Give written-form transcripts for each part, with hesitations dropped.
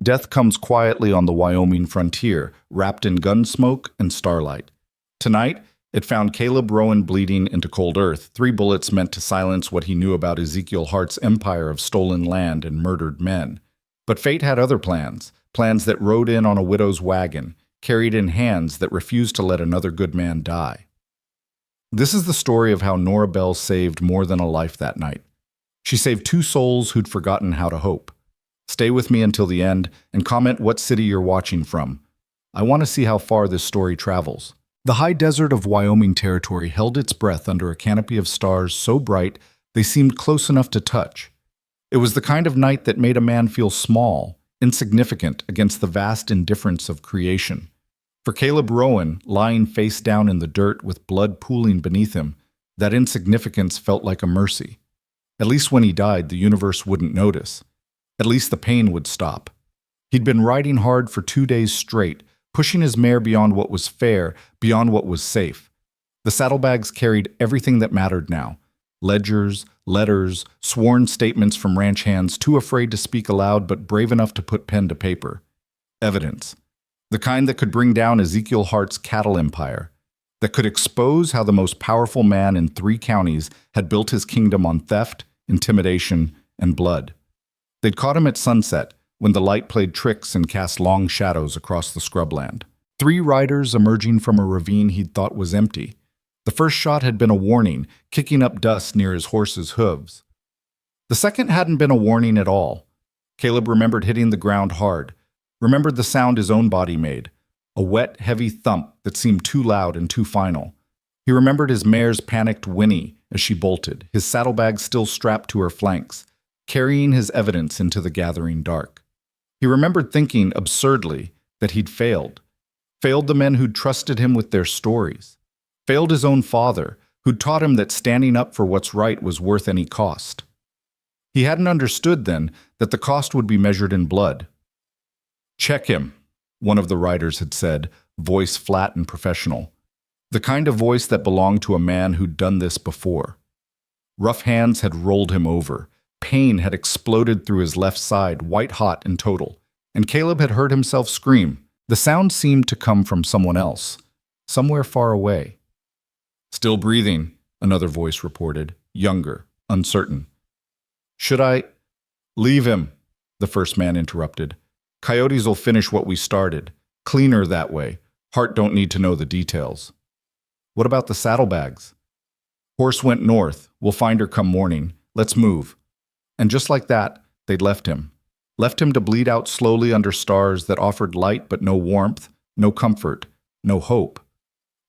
Death comes quietly on the Wyoming frontier, wrapped in gun smoke and starlight. Tonight, it found Caleb Rowan bleeding into cold earth, 3 bullets meant to silence what he knew about Ezekiel Hart's empire of stolen land and murdered men. But fate had other plans, plans that rode in on a widow's wagon, carried in hands that refused to let another good man die. This is the story of how Nora Bell saved more than a life that night. She saved 2 souls who'd forgotten how to hope. Stay with me until the end and comment what city you're watching from. I want to see how far this story travels. The high desert of Wyoming Territory held its breath under a canopy of stars so bright they seemed close enough to touch. It was the kind of night that made a man feel small, insignificant against the vast indifference of creation. For Caleb Rowan, lying face down in the dirt with blood pooling beneath him, that insignificance felt like a mercy. At least when he died, the universe wouldn't notice. At least the pain would stop. He'd been riding hard for 2 days straight, pushing his mare beyond what was fair, beyond what was safe. The saddlebags carried everything that mattered now. Ledgers, letters, sworn statements from ranch hands too afraid to speak aloud but brave enough to put pen to paper. Evidence. The kind that could bring down Ezekiel Hart's cattle empire. That could expose how the most powerful man in 3 counties had built his kingdom on theft, intimidation, and blood. They'd caught him at sunset, when the light played tricks and cast long shadows across the scrubland. 3 riders emerging from a ravine he'd thought was empty. The first shot had been a warning, kicking up dust near his horse's hooves. The second hadn't been a warning at all. Caleb remembered hitting the ground hard, remembered the sound his own body made, a wet, heavy thump that seemed too loud and too final. He remembered his mare's panicked whinny as she bolted, his saddlebag still strapped to her flanks, carrying his evidence into the gathering dark. He remembered thinking, absurdly, that he'd failed. Failed the men who'd trusted him with their stories. Failed his own father, who'd taught him that standing up for what's right was worth any cost. He hadn't understood then that the cost would be measured in blood. "Check him," one of the riders had said, voice flat and professional. The kind of voice that belonged to a man who'd done this before. Rough hands had rolled him over. Pain had exploded through his left side, white-hot in total, and Caleb had heard himself scream. The sound seemed to come from someone else, somewhere far away. "Still breathing," another voice reported, younger, uncertain. "Should I—" "Leave him," the first man interrupted. "Coyotes'll finish what we started. Cleaner that way. Hart don't need to know the details." "What about the saddlebags?" "Horse went north. We'll find her come morning. Let's move." And just like that, they'd left him to bleed out slowly under stars that offered light but no warmth, no comfort, no hope.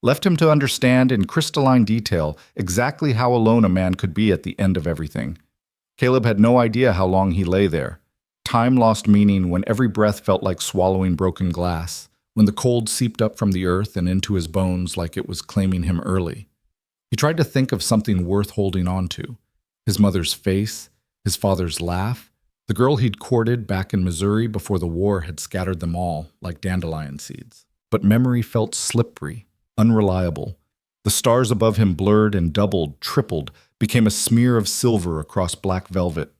Left him to understand in crystalline detail exactly how alone a man could be at the end of everything. Caleb had no idea how long he lay there. Time lost meaning when every breath felt like swallowing broken glass, when the cold seeped up from the earth and into his bones like it was claiming him early. He tried to think of something worth holding on to. His mother's face, his father's laugh, the girl he'd courted back in Missouri before the war had scattered them all like dandelion seeds. But memory felt slippery, unreliable. The stars above him blurred and doubled, tripled, became a smear of silver across black velvet.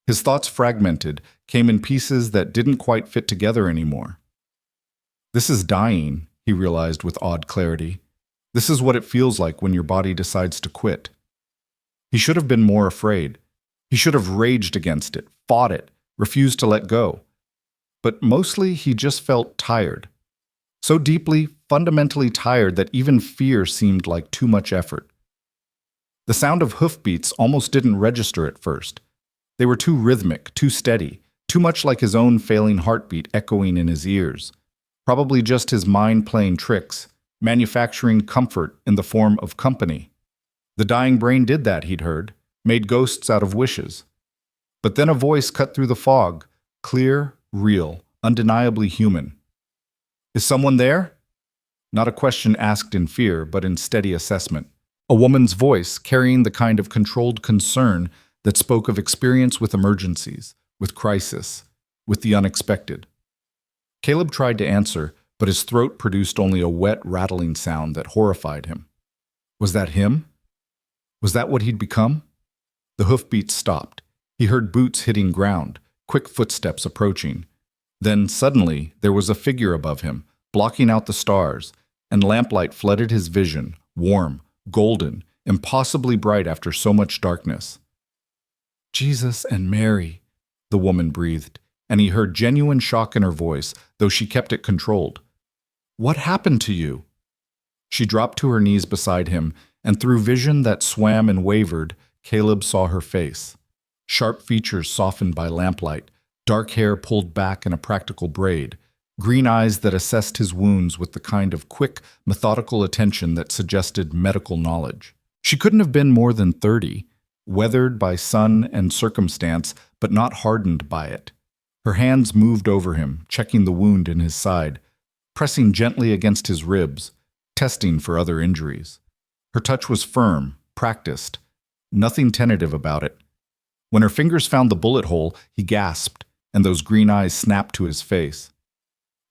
His thoughts fragmented, came in pieces that didn't quite fit together anymore. This is dying, he realized with odd clarity. This is what it feels like when your body decides to quit. He should have been more afraid. He should have raged against it, fought it, refused to let go. But mostly he just felt tired. So deeply, fundamentally tired that even fear seemed like too much effort. The sound of hoofbeats almost didn't register at first. They were too rhythmic, too steady, too much like his own failing heartbeat echoing in his ears. Probably just his mind playing tricks, manufacturing comfort in the form of company. The dying brain did that, he'd heard, made ghosts out of wishes. But then a voice cut through the fog, clear, real, undeniably human. "Is someone there?" Not a question asked in fear, but in steady assessment. A woman's voice carrying the kind of controlled concern that spoke of experience with emergencies, with crisis, with the unexpected. Caleb tried to answer, but his throat produced only a wet, rattling sound that horrified him. Was that him? Was that what he'd become? The hoofbeats stopped. He heard boots hitting ground, quick footsteps approaching. Then suddenly there was a figure above him, blocking out the stars, and lamplight flooded his vision, warm, golden, impossibly bright after so much darkness. "Jesus and Mary," the woman breathed, and he heard genuine shock in her voice, though she kept it controlled. "What happened to you?" She dropped to her knees beside him, and through vision that swam and wavered, Caleb saw her face. Sharp features softened by lamplight, dark hair pulled back in a practical braid, green eyes that assessed his wounds with the kind of quick, methodical attention that suggested medical knowledge. She couldn't have been more than 30, weathered by sun and circumstance, but not hardened by it. Her hands moved over him, checking the wound in his side, pressing gently against his ribs, testing for other injuries. Her touch was firm, practiced, nothing tentative about it. When her fingers found the bullet hole, he gasped, and those green eyes snapped to his face.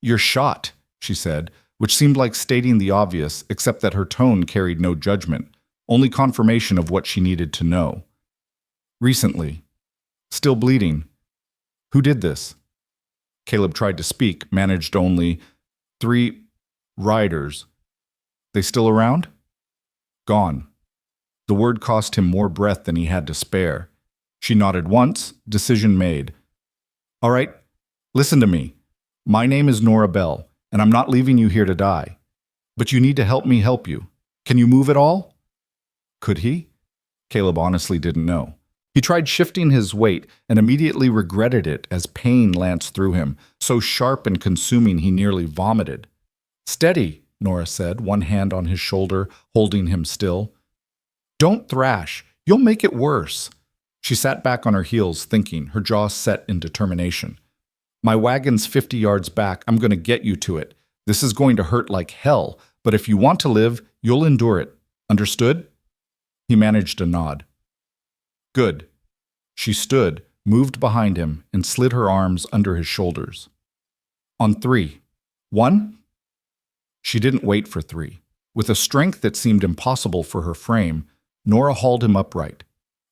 "You're shot," she said, which seemed like stating the obvious, except that her tone carried no judgment, only confirmation of what she needed to know. "Recently. Still bleeding. Who did this?" Caleb tried to speak, managed only, "3 riders. They still around?" "Gone." The word cost him more breath than he had to spare. She nodded once, decision made. "All right, listen to me. My name is Nora Bell, and I'm not leaving you here to die. But you need to help me help you. Can you move at all?" Could he? Caleb honestly didn't know. He tried shifting his weight and immediately regretted it as pain lanced through him, so sharp and consuming he nearly vomited. "Steady," Nora said, one hand on his shoulder, holding him still. "Don't thrash. You'll make it worse." She sat back on her heels, thinking, her jaw set in determination. "My wagon's 50 yards back. I'm going to get you to it. This is going to hurt like hell, but if you want to live, you'll endure it. Understood?" He managed a nod. "Good." She stood, moved behind him, and slid her arms under his shoulders. "On 3. 1?" She didn't wait for 3. With a strength that seemed impossible for her frame, Nora hauled him upright.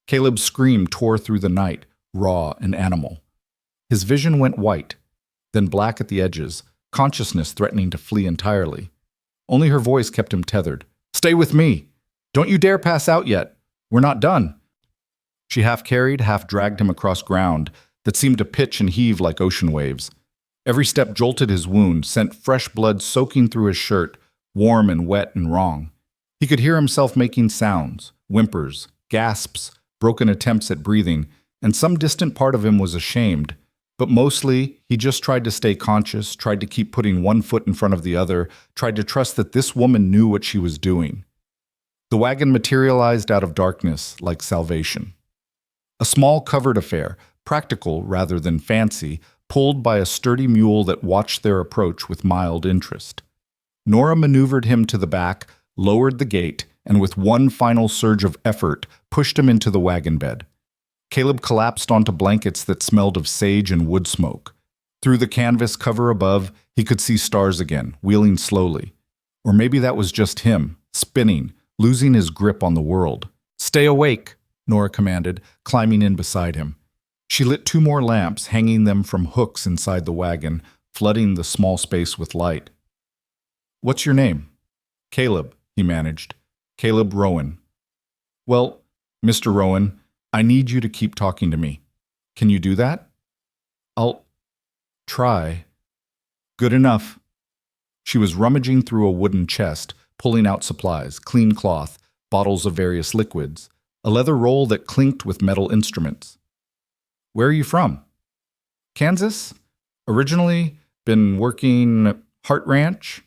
Caleb's scream tore through the night, raw and animal. His vision went white, then black at the edges, consciousness threatening to flee entirely. Only her voice kept him tethered. "Stay with me! Don't you dare pass out yet! We're not done!" She half carried, half dragged him across ground that seemed to pitch and heave like ocean waves. Every step jolted his wound, sent fresh blood soaking through his shirt, warm and wet and wrong. He could hear himself making sounds, whimpers, gasps, broken attempts at breathing, and some distant part of him was ashamed. But mostly, he just tried to stay conscious, tried to keep putting one foot in front of the other, tried to trust that this woman knew what she was doing. The wagon materialized out of darkness like salvation. A small covered affair, practical rather than fancy, pulled by a sturdy mule that watched their approach with mild interest. Nora maneuvered him to the back, lowered the gate, and with one final surge of effort, pushed him into the wagon bed. Caleb collapsed onto blankets that smelled of sage and wood smoke. Through the canvas cover above, he could see stars again, wheeling slowly. Or maybe that was just him, spinning, losing his grip on the world. "Stay awake," Nora commanded, climbing in beside him. She lit 2 more lamps, hanging them from hooks inside the wagon, flooding the small space with light. "What's your name?" "Caleb," he managed. "Caleb Rowan." "Well, Mr. Rowan, I need you to keep talking to me. Can you do that?" "I'll try." "Good enough." She was rummaging through a wooden chest, pulling out supplies, clean cloth, bottles of various liquids, a leather roll that clinked with metal instruments. "Where are you from?" "Kansas. Originally, been working Hart Ranch."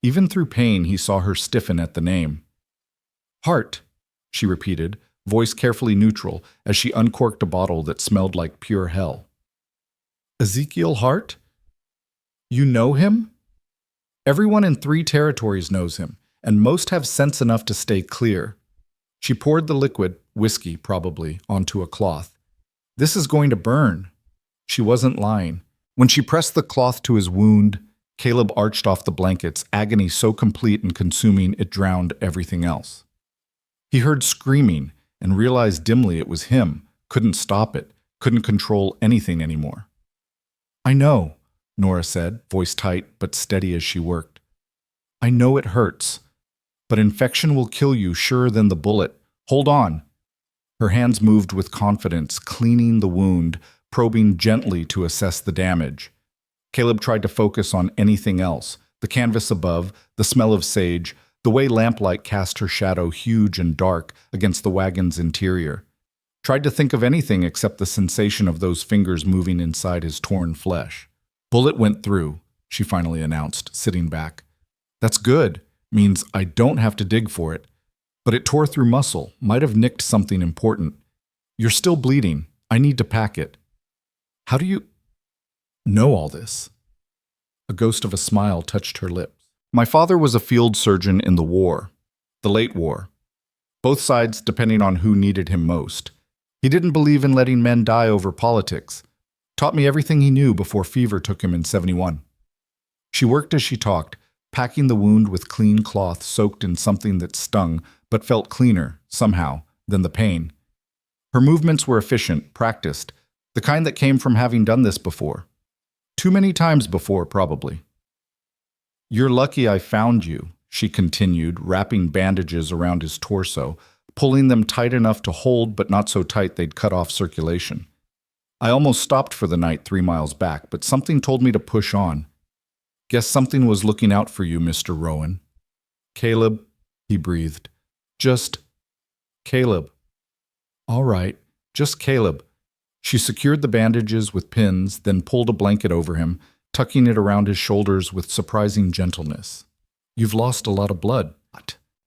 Even through pain, he saw her stiffen at the name. "Hart," she repeated, voice carefully neutral, as she uncorked a bottle that smelled like pure hell. "Ezekiel Hart? You know him?" "Everyone in 3 territories knows him, and most have sense enough to stay clear." She poured the liquid, whiskey probably, onto a cloth. "This is going to burn." She wasn't lying. When she pressed the cloth to his wound, Caleb arched off the blankets, agony so complete and consuming it drowned everything else. He heard screaming and realized dimly it was him, couldn't stop it, couldn't control anything anymore. I know, Nora said, voice tight but steady as she worked. I know it hurts, but infection will kill you surer than the bullet. Hold on. Her hands moved with confidence, cleaning the wound, probing gently to assess the damage. Caleb tried to focus on anything else, the canvas above, the smell of sage, the way lamplight cast her shadow huge and dark against the wagon's interior. Tried to think of anything except the sensation of those fingers moving inside his torn flesh. Bullet went through, she finally announced, sitting back. That's good. Means I don't have to dig for it. But it tore through muscle, might have nicked something important. You're still bleeding. I need to pack it. How do you know all this? A ghost of a smile touched her lips. My father was a field surgeon in the war, the late war. Both sides depending on who needed him most. He didn't believe in letting men die over politics. Taught me everything he knew before fever took him in '71. She worked as she talked, packing the wound with clean cloth soaked in something that stung but felt cleaner, somehow, than the pain. Her movements were efficient, practiced, the kind that came from having done this before. Too many times before, probably. You're lucky I found you, she continued, wrapping bandages around his torso, pulling them tight enough to hold but not so tight they'd cut off circulation. I almost stopped for the night 3 miles back, but something told me to push on. Guess something was looking out for you, Mr. Rowan. Caleb, he breathed. Just Caleb. All right, just Caleb. She secured the bandages with pins, then pulled a blanket over him, tucking it around his shoulders with surprising gentleness. You've lost a lot of blood.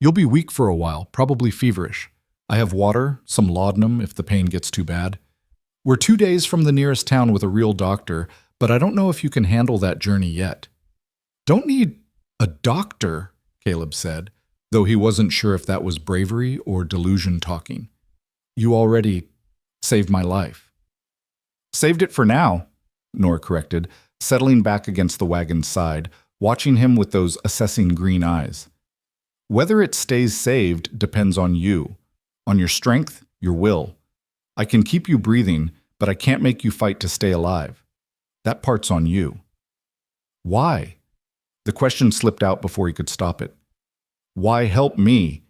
You'll be weak for a while, probably feverish. I have water, some laudanum if the pain gets too bad. We're 2 days from the nearest town with a real doctor, but I don't know if you can handle that journey yet. Don't need a doctor, Caleb said, though he wasn't sure if that was bravery or delusion talking. You already saved my life. Saved it for now, Nora corrected, settling back against the wagon's side, watching him with those assessing green eyes. Whether it stays saved depends on you, on your strength, your will. I can keep you breathing, but I can't make you fight to stay alive. That part's on you. Why? The question slipped out before he could stop it. Why help me?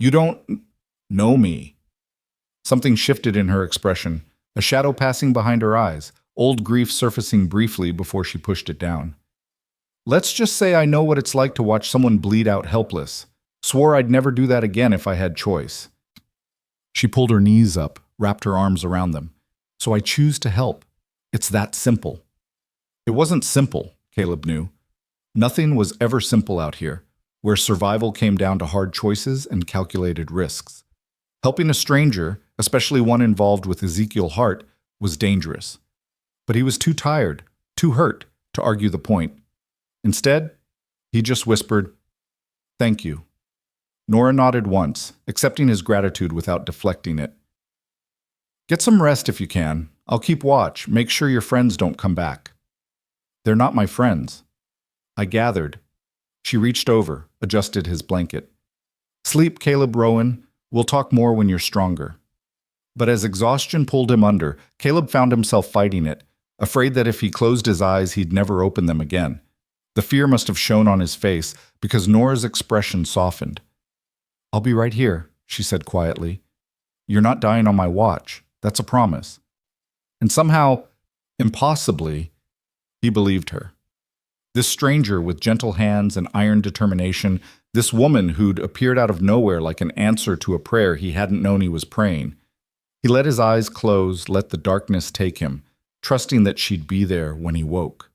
You don't know me. Something shifted in her expression, a shadow passing behind her eyes, old grief surfacing briefly before she pushed it down. Let's just say I know what it's like to watch someone bleed out helpless. Swore I'd never do that again if I had choice. She pulled her knees up, wrapped her arms around them. So I choose to help. It's that simple. It wasn't simple, Caleb knew. Nothing was ever simple out here, where survival came down to hard choices and calculated risks. Helping a stranger, especially one involved with Ezekiel Hart, was dangerous. But he was too tired, too hurt, to argue the point. Instead, he just whispered, "Thank you." Nora nodded once, accepting his gratitude without deflecting it. "Get some rest if you can. I'll keep watch. Make sure your friends don't come back." "They're not my friends." I gathered. She reached over, adjusted his blanket. "Sleep, Caleb Rowan. We'll talk more when you're stronger." But as exhaustion pulled him under, Caleb found himself fighting it, afraid that if he closed his eyes, he'd never open them again. The fear must have shown on his face because Nora's expression softened. "I'll be right here," she said quietly. "You're not dying on my watch. That's a promise." And somehow, impossibly, he believed her. This stranger with gentle hands and iron determination, this woman who'd appeared out of nowhere like an answer to a prayer he hadn't known he was praying. He let his eyes close, let the darkness take him, trusting that she'd be there when he woke.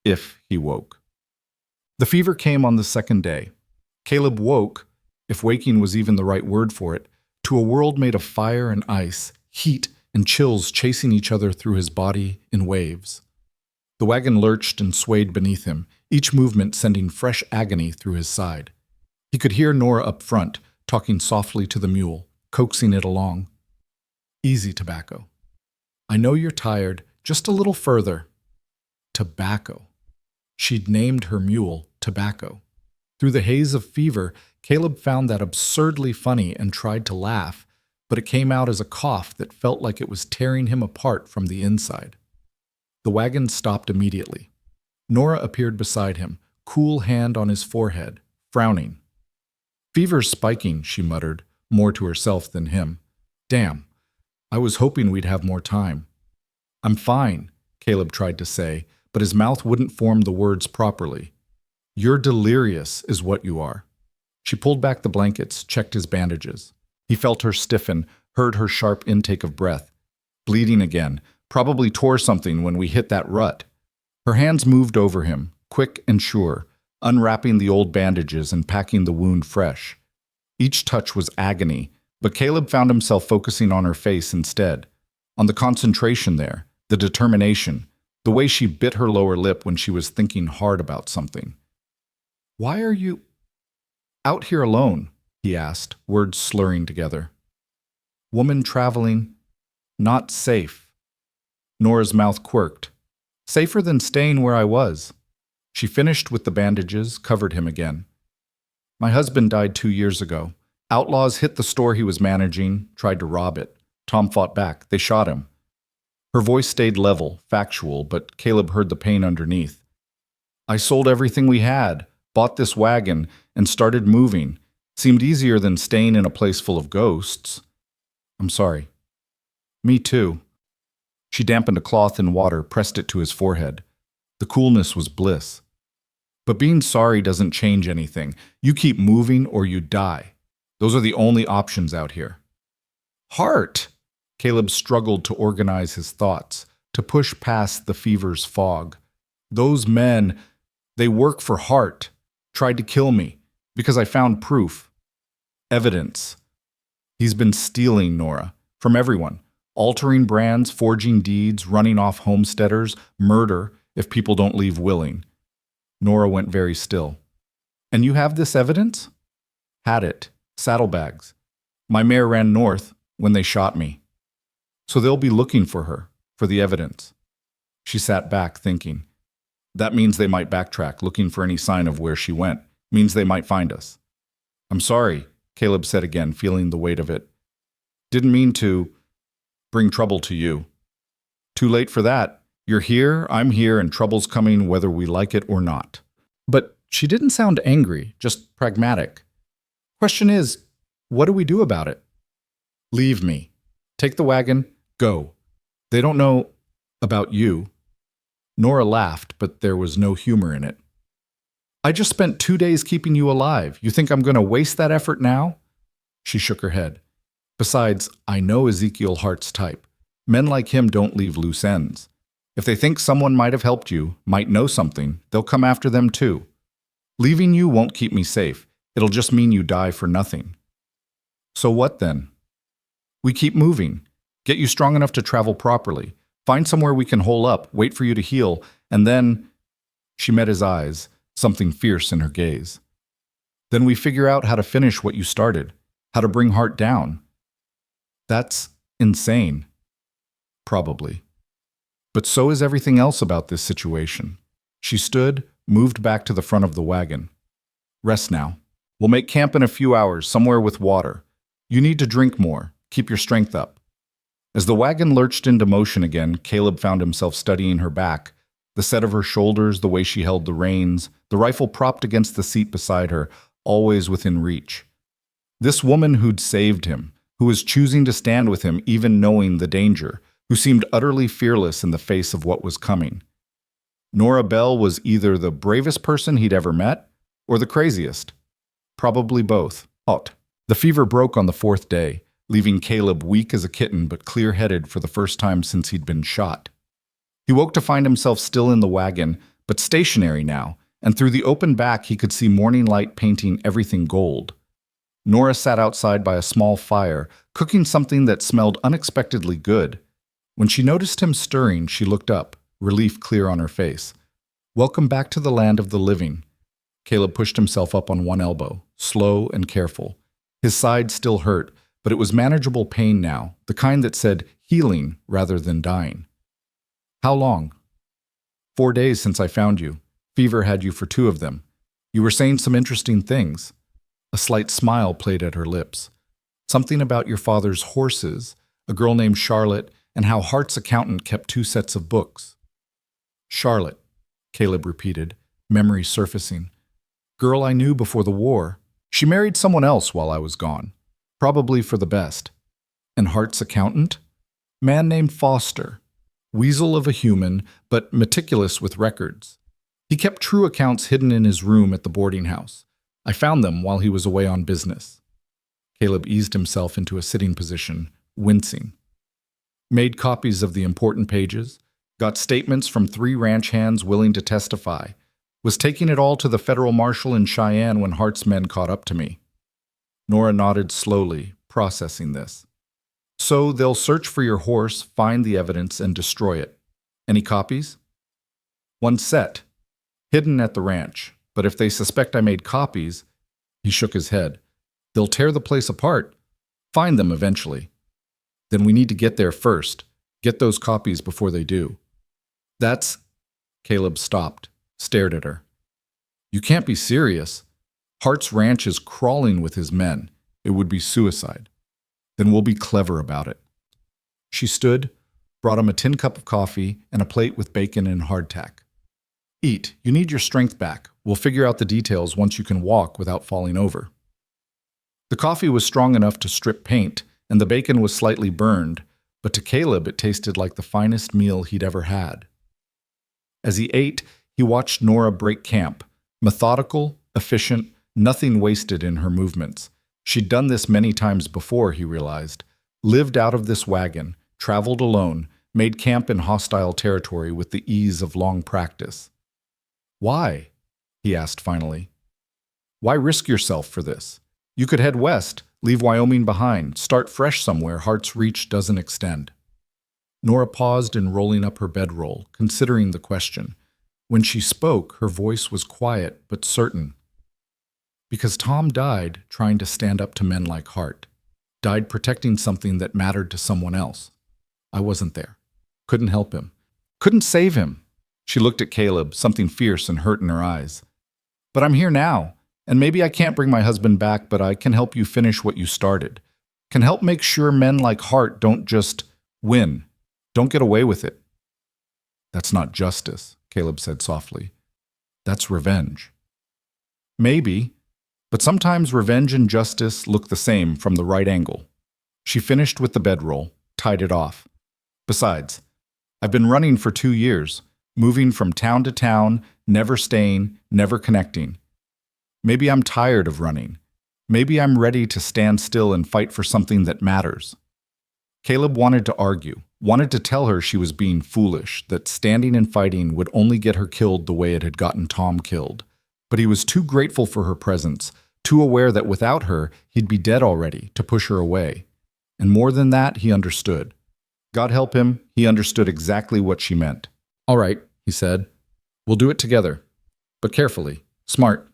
If he woke. The fever came on the second day. Caleb woke, if waking was even the right word for it, to a world made of fire and ice, heat and chills chasing each other through his body in waves. The wagon lurched and swayed beneath him, each movement sending fresh agony through his side. He could hear Nora up front, talking softly to the mule, coaxing it along. "Easy, Tobacco. I know you're tired. Just a little further." Tobacco. She'd named her mule Tobacco. Through the haze of fever, Caleb found that absurdly funny and tried to laugh, but it came out as a cough that felt like it was tearing him apart from the inside. The wagon stopped immediately. Nora appeared beside him, cool hand on his forehead, frowning. "Fever's spiking," she muttered, more to herself than him. "Damn, I was hoping we'd have more time." "I'm fine," Caleb tried to say, but his mouth wouldn't form the words properly. "You're delirious, is what you are." She pulled back the blankets, checked his bandages. He felt her stiffen, heard her sharp intake of breath. "Bleeding again. Probably tore something when we hit that rut." Her hands moved over him, quick and sure, unwrapping the old bandages and packing the wound fresh. Each touch was agony, but Caleb found himself focusing on her face instead, on the concentration there, the determination, the way she bit her lower lip when she was thinking hard about something. "Why are you out here alone?" he asked, words slurring together. "Woman traveling, not safe." Nora's mouth quirked. "Safer than staying where I was." She finished with the bandages, covered him again. "My husband died 2 years ago. Outlaws hit the store he was managing, tried to rob it. Tom fought back. They shot him." Her voice stayed level, factual, but Caleb heard the pain underneath. "I sold everything we had, bought this wagon, and started moving. Seemed easier than staying in a place full of ghosts." "I'm sorry." "Me too." She dampened a cloth in water, pressed it to his forehead. The coolness was bliss. "But being sorry doesn't change anything. You keep moving or you die. Those are the only options out here." "Heart!" Caleb struggled to organize his thoughts, to push past the fever's fog. "Those men, they work for Hart. Tried to kill me, because I found proof. Evidence. He's been stealing, Nora, from everyone. Altering brands, forging deeds, running off homesteaders, murder if people don't leave willing." Nora went very still. "And you have this evidence?" "Had it. Saddlebags. My mare ran north when they shot me. So they'll be looking for her, for the evidence." She sat back, thinking. "That means they might backtrack, looking for any sign of where she went. Means they might find us." "I'm sorry," Caleb said again, feeling the weight of it. "Didn't mean to bring trouble to you." "Too late for that. You're here, I'm here, and trouble's coming whether we like it or not." But she didn't sound angry, just pragmatic. "Question is, what do we do about it?" "Leave me. Take the wagon, go. They don't know about you." Nora laughed, but there was no humor in it. "I just spent 2 days keeping you alive. You think I'm going to waste that effort now?" She shook her head. "Besides, I know Ezekiel Hart's type. Men like him don't leave loose ends. If they think someone might have helped you, might know something, they'll come after them too. Leaving you won't keep me safe. It'll just mean you die for nothing." "So what then?" "We keep moving. Get you strong enough to travel properly. Find somewhere we can hole up, wait for you to heal, and then—" She met his eyes, something fierce in her gaze. "Then we figure out how to finish what you started, how to bring Hart down." "That's insane." "Probably. But so is everything else about this situation." She stood, moved back to the front of the wagon. "Rest now. We'll make camp in a few hours, somewhere with water. You need to drink more. Keep your strength up." As the wagon lurched into motion again, Caleb found himself studying her back, the set of her shoulders, the way she held the reins, the rifle propped against the seat beside her, always within reach. This woman who'd saved him, who was choosing to stand with him even knowing the danger, who seemed utterly fearless in the face of what was coming. Nora Bell was either the bravest person he'd ever met, or the craziest. Probably both. The fever broke on the 4th day, leaving Caleb weak as a kitten but clear-headed for the first time since he'd been shot. He woke to find himself still in the wagon, but stationary now, and through the open back he could see morning light painting everything gold. Nora sat outside by a small fire, cooking something that smelled unexpectedly good. When she noticed him stirring, she looked up, relief clear on her face. "Welcome back to the land of the living." Caleb pushed himself up on one elbow, slow and careful. His side still hurt, but it was manageable pain now, the kind that said healing rather than dying. "How long?" 4 days since I found you. Fever had you for 2 of them. You were saying some interesting things." A slight smile played at her lips. "Something about your father's horses, a girl named Charlotte, and how Hart's accountant kept 2 sets of books." Charlotte, Caleb repeated, memory surfacing. Girl I knew before the war. She married someone else while I was gone. Probably for the best. And Hart's accountant? Man named Foster. Weasel of a human, but meticulous with records. He kept true accounts hidden in his room at the boarding house. I found them while he was away on business. Caleb eased himself into a sitting position, wincing. Made copies of the important pages, got statements from 3 ranch hands willing to testify, was taking it all to the federal marshal in Cheyenne when Hart's men caught up to me. Nora nodded slowly, processing this. So they'll search for your horse, find the evidence, and destroy it. Any copies? 1 set. Hidden at the ranch. But if they suspect I made copies, he shook his head. They'll tear the place apart. Find them eventually. Then we need to get there first. Get those copies before they do. That's... Caleb stopped, stared at her. You can't be serious. Hart's ranch is crawling with his men. It would be suicide. Then we'll be clever about it. She stood, brought him a tin cup of coffee and a plate with bacon and hardtack. Eat. You need your strength back. We'll figure out the details once you can walk without falling over. The coffee was strong enough to strip paint, and the bacon was slightly burned, but to Caleb it tasted like the finest meal he'd ever had. As he ate, he watched Nora break camp, methodical, efficient, nothing wasted in her movements. She'd done this many times before, he realized. Lived out of this wagon, traveled alone, made camp in hostile territory with the ease of long practice. Why? He asked finally. Why risk yourself for this? You could head west, leave Wyoming behind, start fresh somewhere Hart's reach doesn't extend. Nora paused in rolling up her bedroll, considering the question. When she spoke, her voice was quiet but certain. Because Tom died trying to stand up to men like Hart. Died protecting something that mattered to someone else. I wasn't there. Couldn't help him. Couldn't save him. She looked at Caleb, something fierce and hurt in her eyes. But I'm here now, and maybe I can't bring my husband back, but I can help you finish what you started. Can help make sure men like Hart don't just win. Don't get away with it. That's not justice, Caleb said softly. That's revenge. Maybe, but sometimes revenge and justice look the same from the right angle. She finished with the bedroll, tied it off. Besides, I've been running for 2 years. Moving from town to town, never staying, never connecting. Maybe I'm tired of running. Maybe I'm ready to stand still and fight for something that matters. Caleb wanted to argue, wanted to tell her she was being foolish, that standing and fighting would only get her killed the way it had gotten Tom killed. But he was too grateful for her presence, too aware that without her, he'd be dead already, to push her away. And more than that, he understood. God help him, he understood exactly what she meant. All right, he said. We'll do it together. But carefully. Smart.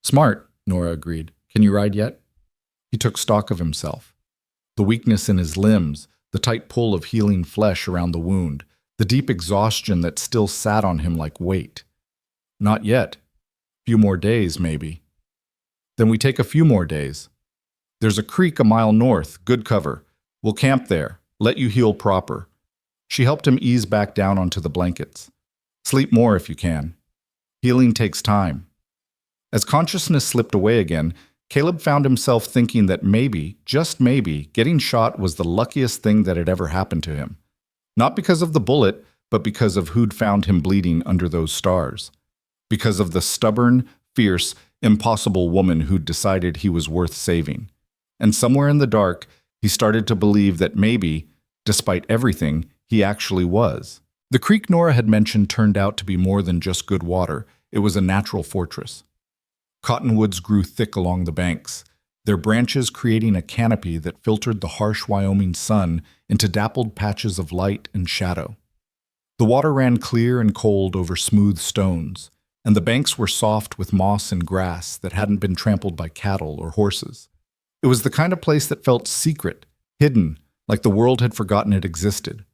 Smart, Nora agreed. Can you ride yet? He took stock of himself. The weakness in his limbs, the tight pull of healing flesh around the wound, the deep exhaustion that still sat on him like weight. Not yet. Few more days, maybe. Then we take a few more days. There's a creek a mile north, good cover. We'll camp there, let you heal proper. She helped him ease back down onto the blankets. Sleep more if you can. Healing takes time. As consciousness slipped away again, Caleb found himself thinking that maybe, just maybe, getting shot was the luckiest thing that had ever happened to him. Not because of the bullet, but because of who'd found him bleeding under those stars. Because of the stubborn, fierce, impossible woman who'd decided he was worth saving. And somewhere in the dark, he started to believe that maybe, despite everything, he actually was. The creek Nora had mentioned turned out to be more than just good water. It was a natural fortress. Cottonwoods grew thick along the banks, their branches creating a canopy that filtered the harsh Wyoming sun into dappled patches of light and shadow. The water ran clear and cold over smooth stones, and the banks were soft with moss and grass that hadn't been trampled by cattle or horses. It was the kind of place that felt secret, hidden, like the world had forgotten it existed.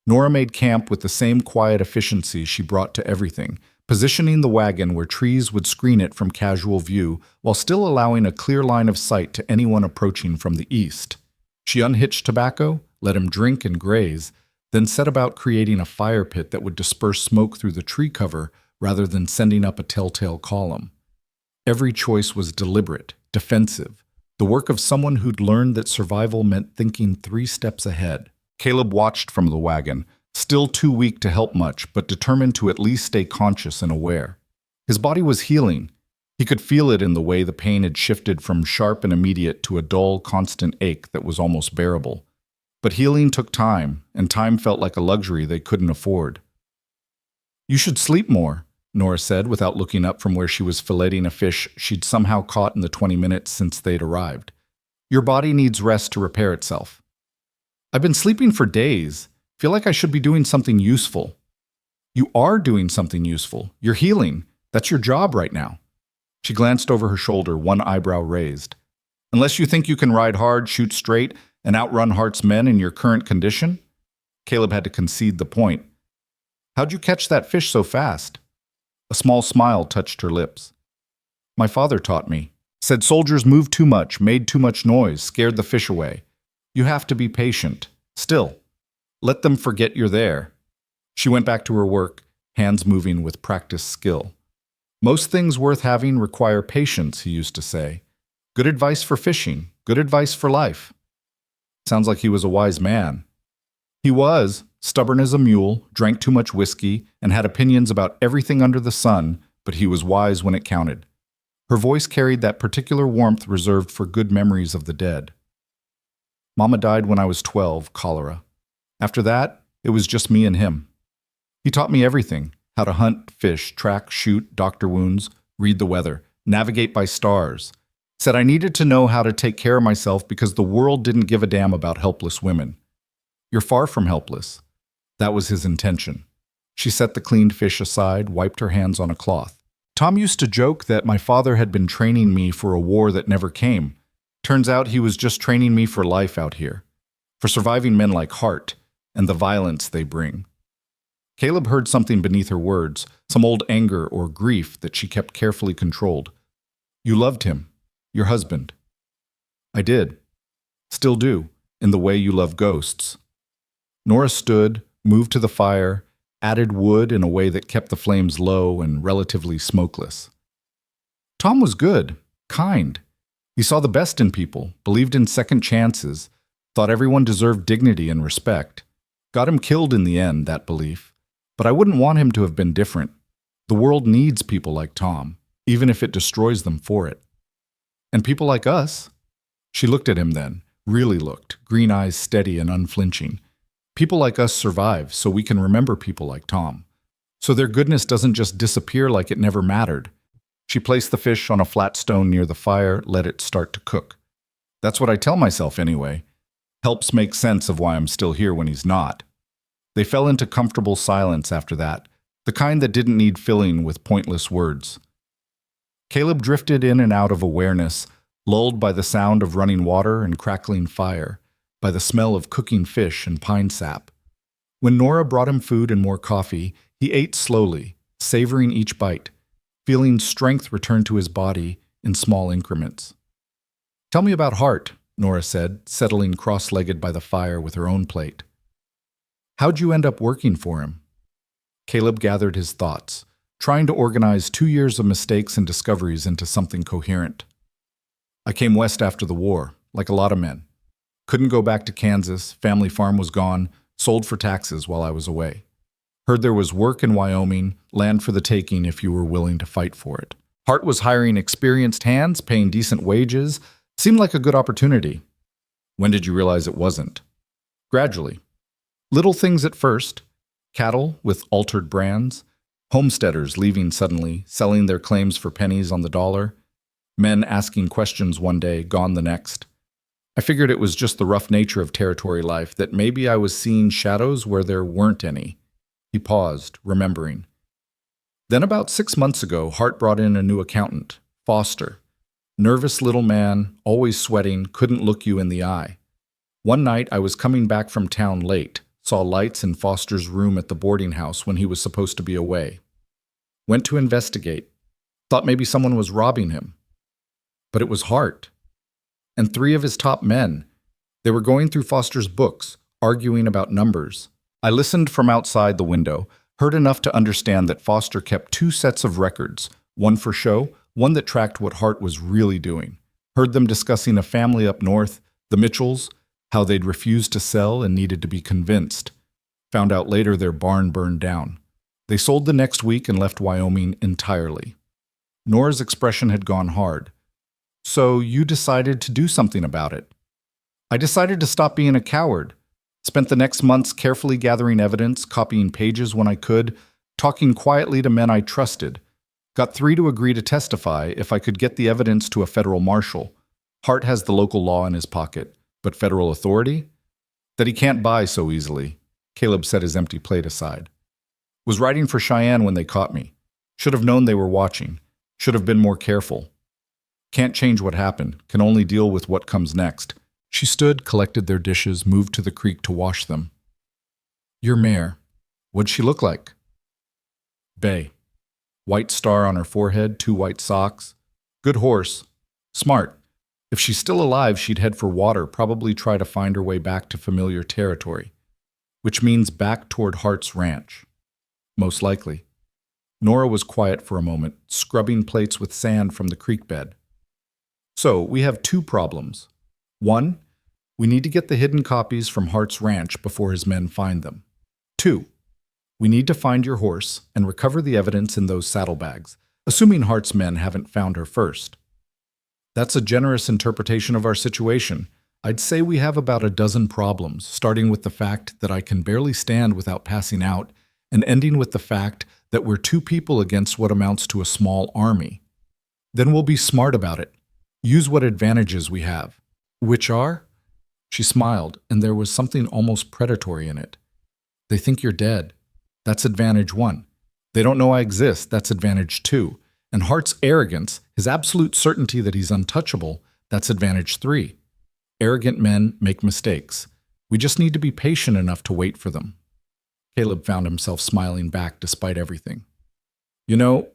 Nora made camp with the same quiet efficiency she brought to everything, positioning the wagon where trees would screen it from casual view while still allowing a clear line of sight to anyone approaching from the east. She unhitched Tobacco, let him drink and graze, then set about creating a fire pit that would disperse smoke through the tree cover rather than sending up a telltale column. Every choice was deliberate, defensive, the work of someone who'd learned that survival meant thinking 3 steps ahead. Caleb watched from the wagon, still too weak to help much, but determined to at least stay conscious and aware. His body was healing. He could feel it in the way the pain had shifted from sharp and immediate to a dull, constant ache that was almost bearable. But healing took time, and time felt like a luxury they couldn't afford. "You should sleep more," Nora said without looking up from where she was filleting a fish she'd somehow caught in the 20 minutes since they'd arrived. "Your body needs rest to repair itself." "I've been sleeping for days. Feel like I should be doing something useful." "You are doing something useful. You're healing. That's your job right now." She glanced over her shoulder, one eyebrow raised. "Unless you think you can ride hard, shoot straight, and outrun Hart's men in your current condition?" Caleb had to concede the point. "How'd you catch that fish so fast?" A small smile touched her lips. "My father taught me. Said soldiers moved too much, made too much noise, scared the fish away. You have to be patient. Still. Let them forget you're there." She went back to her work, hands moving with practiced skill. "Most things worth having require patience," he used to say. "Good advice for fishing, good advice for life." Sounds like he was a wise man. He was, stubborn as a mule, drank too much whiskey, and had opinions about everything under the sun, but he was wise when it counted. Her voice carried that particular warmth reserved for good memories of the dead. "Mama died when I was 12, cholera. After that, it was just me and him. He taught me everything, how to hunt, fish, track, shoot, doctor wounds, read the weather, navigate by stars. Said I needed to know how to take care of myself because the world didn't give a damn about helpless women. You're far from helpless." That was his intention. She set the cleaned fish aside, wiped her hands on a cloth. "Tom used to joke that my father had been training me for a war that never came. Turns out he was just training me for life out here, for surviving men like Hart and the violence they bring." Caleb heard something beneath her words, some old anger or grief that she kept carefully controlled. "You loved him, your husband." "I did. Still do, in the way you love ghosts." Nora stood, moved to the fire, added wood in a way that kept the flames low and relatively smokeless. "Tom was good, kind. He saw the best in people, believed in second chances, thought everyone deserved dignity and respect. Got him killed in the end, that belief. But I wouldn't want him to have been different. The world needs people like Tom, even if it destroys them for it. And people like us." She looked at him then, really looked, green eyes steady and unflinching. "People like us survive, so we can remember people like Tom. So their goodness doesn't just disappear like it never mattered." She placed the fish on a flat stone near the fire, let it start to cook. "That's what I tell myself anyway. Helps make sense of why I'm still here when he's not." They fell into comfortable silence after that, the kind that didn't need filling with pointless words. Caleb drifted in and out of awareness, lulled by the sound of running water and crackling fire, by the smell of cooking fish and pine sap. When Nora brought him food and more coffee, he ate slowly, savoring each bite, feeling strength return to his body in small increments. "Tell me about Hart," Nora said, settling cross-legged by the fire with her own plate. "How'd you end up working for him?" Caleb gathered his thoughts, trying to organize 2 years of mistakes and discoveries into something coherent. "I came west after the war, like a lot of men. Couldn't go back to Kansas, family farm was gone, sold for taxes while I was away. Heard there was work in Wyoming, land for the taking if you were willing to fight for it. Hart was hiring experienced hands, paying decent wages. Seemed like a good opportunity." "When did you realize it wasn't?" "Gradually. Little things at first. Cattle with altered brands. Homesteaders leaving suddenly, selling their claims for pennies on the dollar. Men asking questions one day, gone the next. I figured it was just the rough nature of territory life, that maybe I was seeing shadows where there weren't any." He paused, remembering. "Then about 6 months ago, Hart brought in a new accountant, Foster. Nervous little man, always sweating, couldn't look you in the eye. One night I was coming back from town late, saw lights in Foster's room at the boarding house when he was supposed to be away. Went to investigate. Thought maybe someone was robbing him. But it was Hart. And 3 of his top men. They were going through Foster's books, arguing about numbers. I listened from outside the window, heard enough to understand that Foster kept two sets of records, one for show, one that tracked what Hart was really doing. Heard them discussing a family up north, the Mitchells, how they'd refused to sell and needed to be convinced. Found out later their barn burned down. They sold the next week and left Wyoming entirely. Nora's expression had gone hard. So you decided to do something about it. I decided to stop being a coward. Spent the next months carefully gathering evidence, copying pages when I could, talking quietly to men I trusted. Got 3 to agree to testify if I could get the evidence to a federal marshal. Hart has the local law in his pocket, but federal authority? That he can't buy so easily. Caleb set his empty plate aside. Was riding for Cheyenne when they caught me. Should have known they were watching. Should have been more careful. Can't change what happened, can only deal with what comes next. She stood, collected their dishes, moved to the creek to wash them. Your mare. What'd she look like? Bay. White star on her forehead, 2 white socks. Good horse. Smart. If she's still alive, she'd head for water, probably try to find her way back to familiar territory. Which means back toward Hart's ranch. Most likely. Nora was quiet for a moment, scrubbing plates with sand from the creek bed. So, we have 2 problems. 1, we need to get the hidden copies from Hart's ranch before his men find them. 2, we need to find your horse and recover the evidence in those saddlebags, assuming Hart's men haven't found her first. That's a generous interpretation of our situation. I'd say we have about a dozen problems, starting with the fact that I can barely stand without passing out, and ending with the fact that we're 2 people against what amounts to a small army. Then we'll be smart about it. Use what advantages we have. Which are? She smiled, and there was something almost predatory in it. They think you're dead. That's advantage 1. They don't know I exist. That's advantage 2. And Hart's arrogance, his absolute certainty that he's untouchable, that's advantage 3. Arrogant men make mistakes. We just need to be patient enough to wait for them. Caleb found himself smiling back despite everything. You know,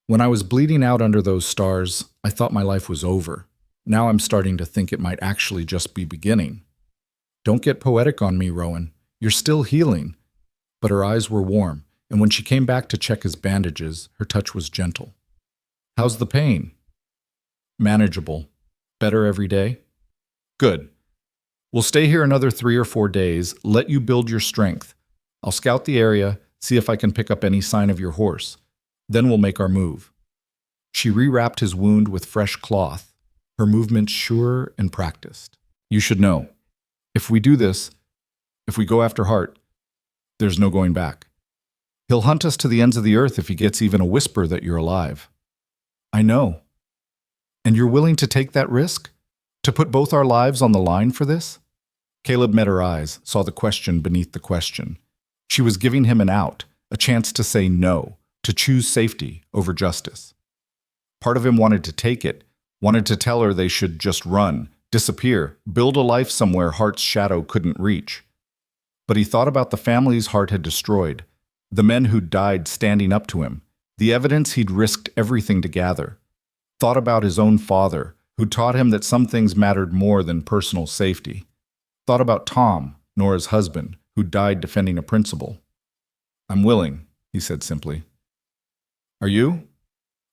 when I was bleeding out under those stars, I thought my life was over. Now I'm starting to think it might actually just be beginning. Don't get poetic on me, Rowan. You're still healing. But her eyes were warm, and when she came back to check his bandages, her touch was gentle. How's the pain? Manageable. Better every day? Good. We'll stay here another 3 or 4 days, let you build your strength. I'll scout the area, see if I can pick up any sign of your horse. Then we'll make our move. She rewrapped his wound with fresh cloth, her movements sure and practiced. You should know, if we do this, if we go after Hart, there's no going back. He'll hunt us to the ends of the earth if he gets even a whisper that you're alive. I know. And you're willing to take that risk? To put both our lives on the line for this? Caleb met her eyes, saw the question beneath the question. She was giving him an out, a chance to say no, to choose safety over justice. Part of him wanted to take it, wanted to tell her they should just run, disappear, build a life somewhere Hart's shadow couldn't reach. But he thought about the families Hart had destroyed, the men who'd died standing up to him, the evidence he'd risked everything to gather. Thought about his own father, who taught him that some things mattered more than personal safety. Thought about Tom, Nora's husband, who died defending a principle. I'm willing, he said simply. Are you?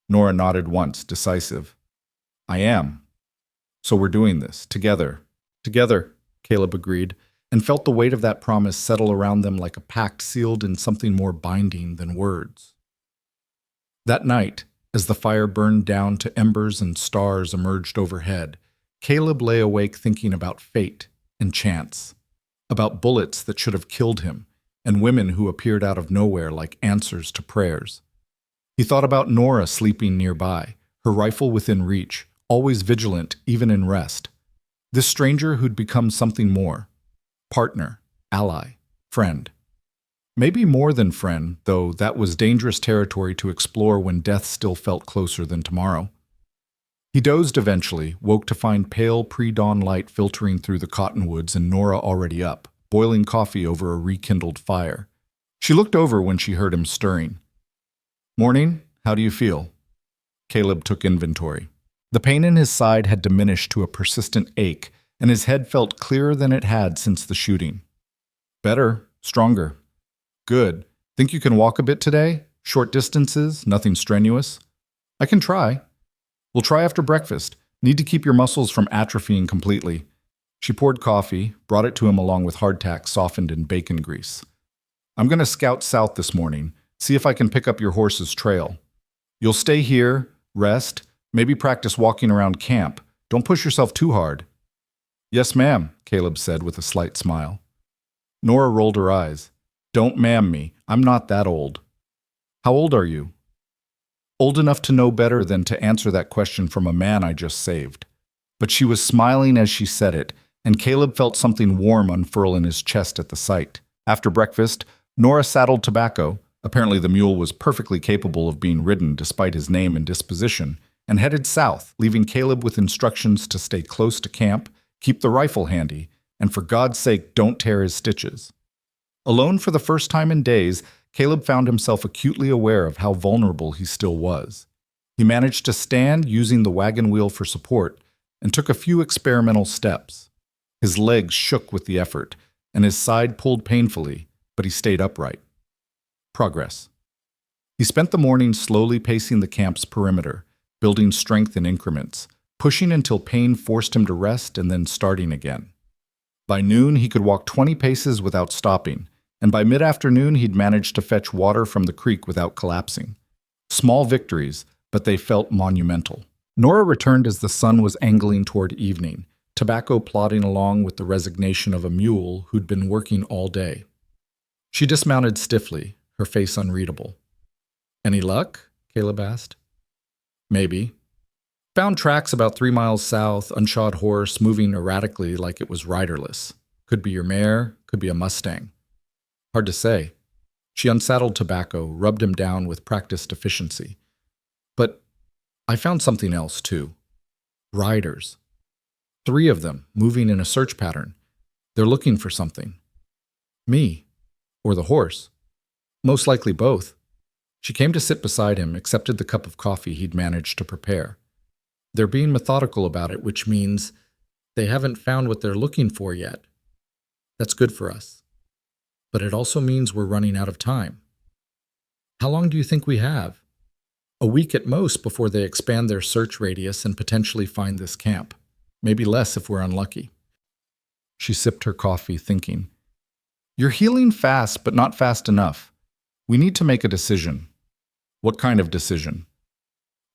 Nora nodded once, decisive. I am. So we're doing this, together. Together, Caleb agreed, and felt the weight of that promise settle around them like a pact sealed in something more binding than words. That night, as the fire burned down to embers and stars emerged overhead, Caleb lay awake thinking about fate and chance, about bullets that should have killed him, and women who appeared out of nowhere like answers to prayers. He thought about Nora sleeping nearby, her rifle within reach, always vigilant even in rest. This stranger who'd become something more. Partner, ally, friend. Maybe more than friend, though that was dangerous territory to explore when death still felt closer than tomorrow. He dozed eventually, woke to find pale pre-dawn light filtering through the cottonwoods and Nora already up, boiling coffee over a rekindled fire. She looked over when she heard him stirring. Morning, how do you feel? Caleb took inventory. The pain in his side had diminished to a persistent ache, and his head felt clearer than it had since the shooting. Better, stronger, Good. Think you can walk a bit today? Short distances, nothing strenuous? I can try. We'll try after breakfast. Need to keep your muscles from atrophying completely. She poured coffee, brought it to him along with hardtack softened in bacon grease. I'm going to scout south this morning, see if I can pick up your horse's trail. You'll stay here, rest, maybe practice walking around camp. Don't push yourself too hard. Yes, ma'am, Caleb said with a slight smile. Nora rolled her eyes. Don't ma'am me. I'm not that old. How old are you? Old enough to know better than to answer that question from a man I just saved. But she was smiling as she said it, and Caleb felt something warm unfurl in his chest at the sight. After breakfast, Nora saddled Tobacco. Apparently the mule was perfectly capable of being ridden despite his name and disposition, and headed south, leaving Caleb with instructions to stay close to camp, keep the rifle handy, and for God's sake don't tear his stitches. Alone for the first time in days, Caleb found himself acutely aware of how vulnerable he still was. He managed to stand using the wagon wheel for support and took a few experimental steps. His legs shook with the effort, and his side pulled painfully, but he stayed upright. Progress. He spent the morning slowly pacing the camp's perimeter, building strength in increments, pushing until pain forced him to rest and then starting again. By noon, he could walk 20 paces without stopping, and by mid-afternoon he'd managed to fetch water from the creek without collapsing. Small victories, but they felt monumental. Nora returned as the sun was angling toward evening, Tobacco plodding along with the resignation of a mule who'd been working all day. She dismounted stiffly, her face unreadable. Any luck? Caleb asked. Maybe. Found tracks about 3 miles south, unshod horse moving erratically like it was riderless. Could be your mare, could be a Mustang. Hard to say. She unsaddled Tobacco, rubbed him down with practiced efficiency. But I found something else, too. Riders. 3 of them, moving in a search pattern. They're looking for something. Me. Or the horse. Most likely both. She came to sit beside him, accepted the cup of coffee he'd managed to prepare. They're being methodical about it, which means they haven't found what they're looking for yet. That's good for us. But it also means we're running out of time. How long do you think we have? A week at most before they expand their search radius and potentially find this camp. Maybe less if we're unlucky. She sipped her coffee, thinking, You're healing fast, but not fast enough. We need to make a decision. What kind of decision?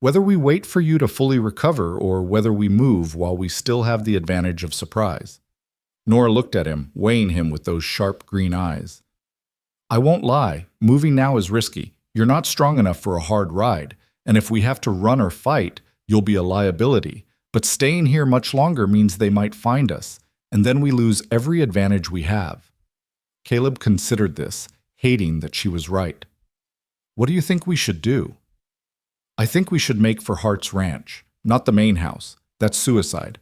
Whether we wait for you to fully recover or whether we move while we still have the advantage of surprise. Nora looked at him, weighing him with those sharp green eyes. I won't lie, moving now is risky. You're not strong enough for a hard ride, and if we have to run or fight, you'll be a liability. But staying here much longer means they might find us, and then we lose every advantage we have. Caleb considered this, hating that she was right. What do you think we should do? I think we should make for Hart's Ranch, not the main house. That's suicide.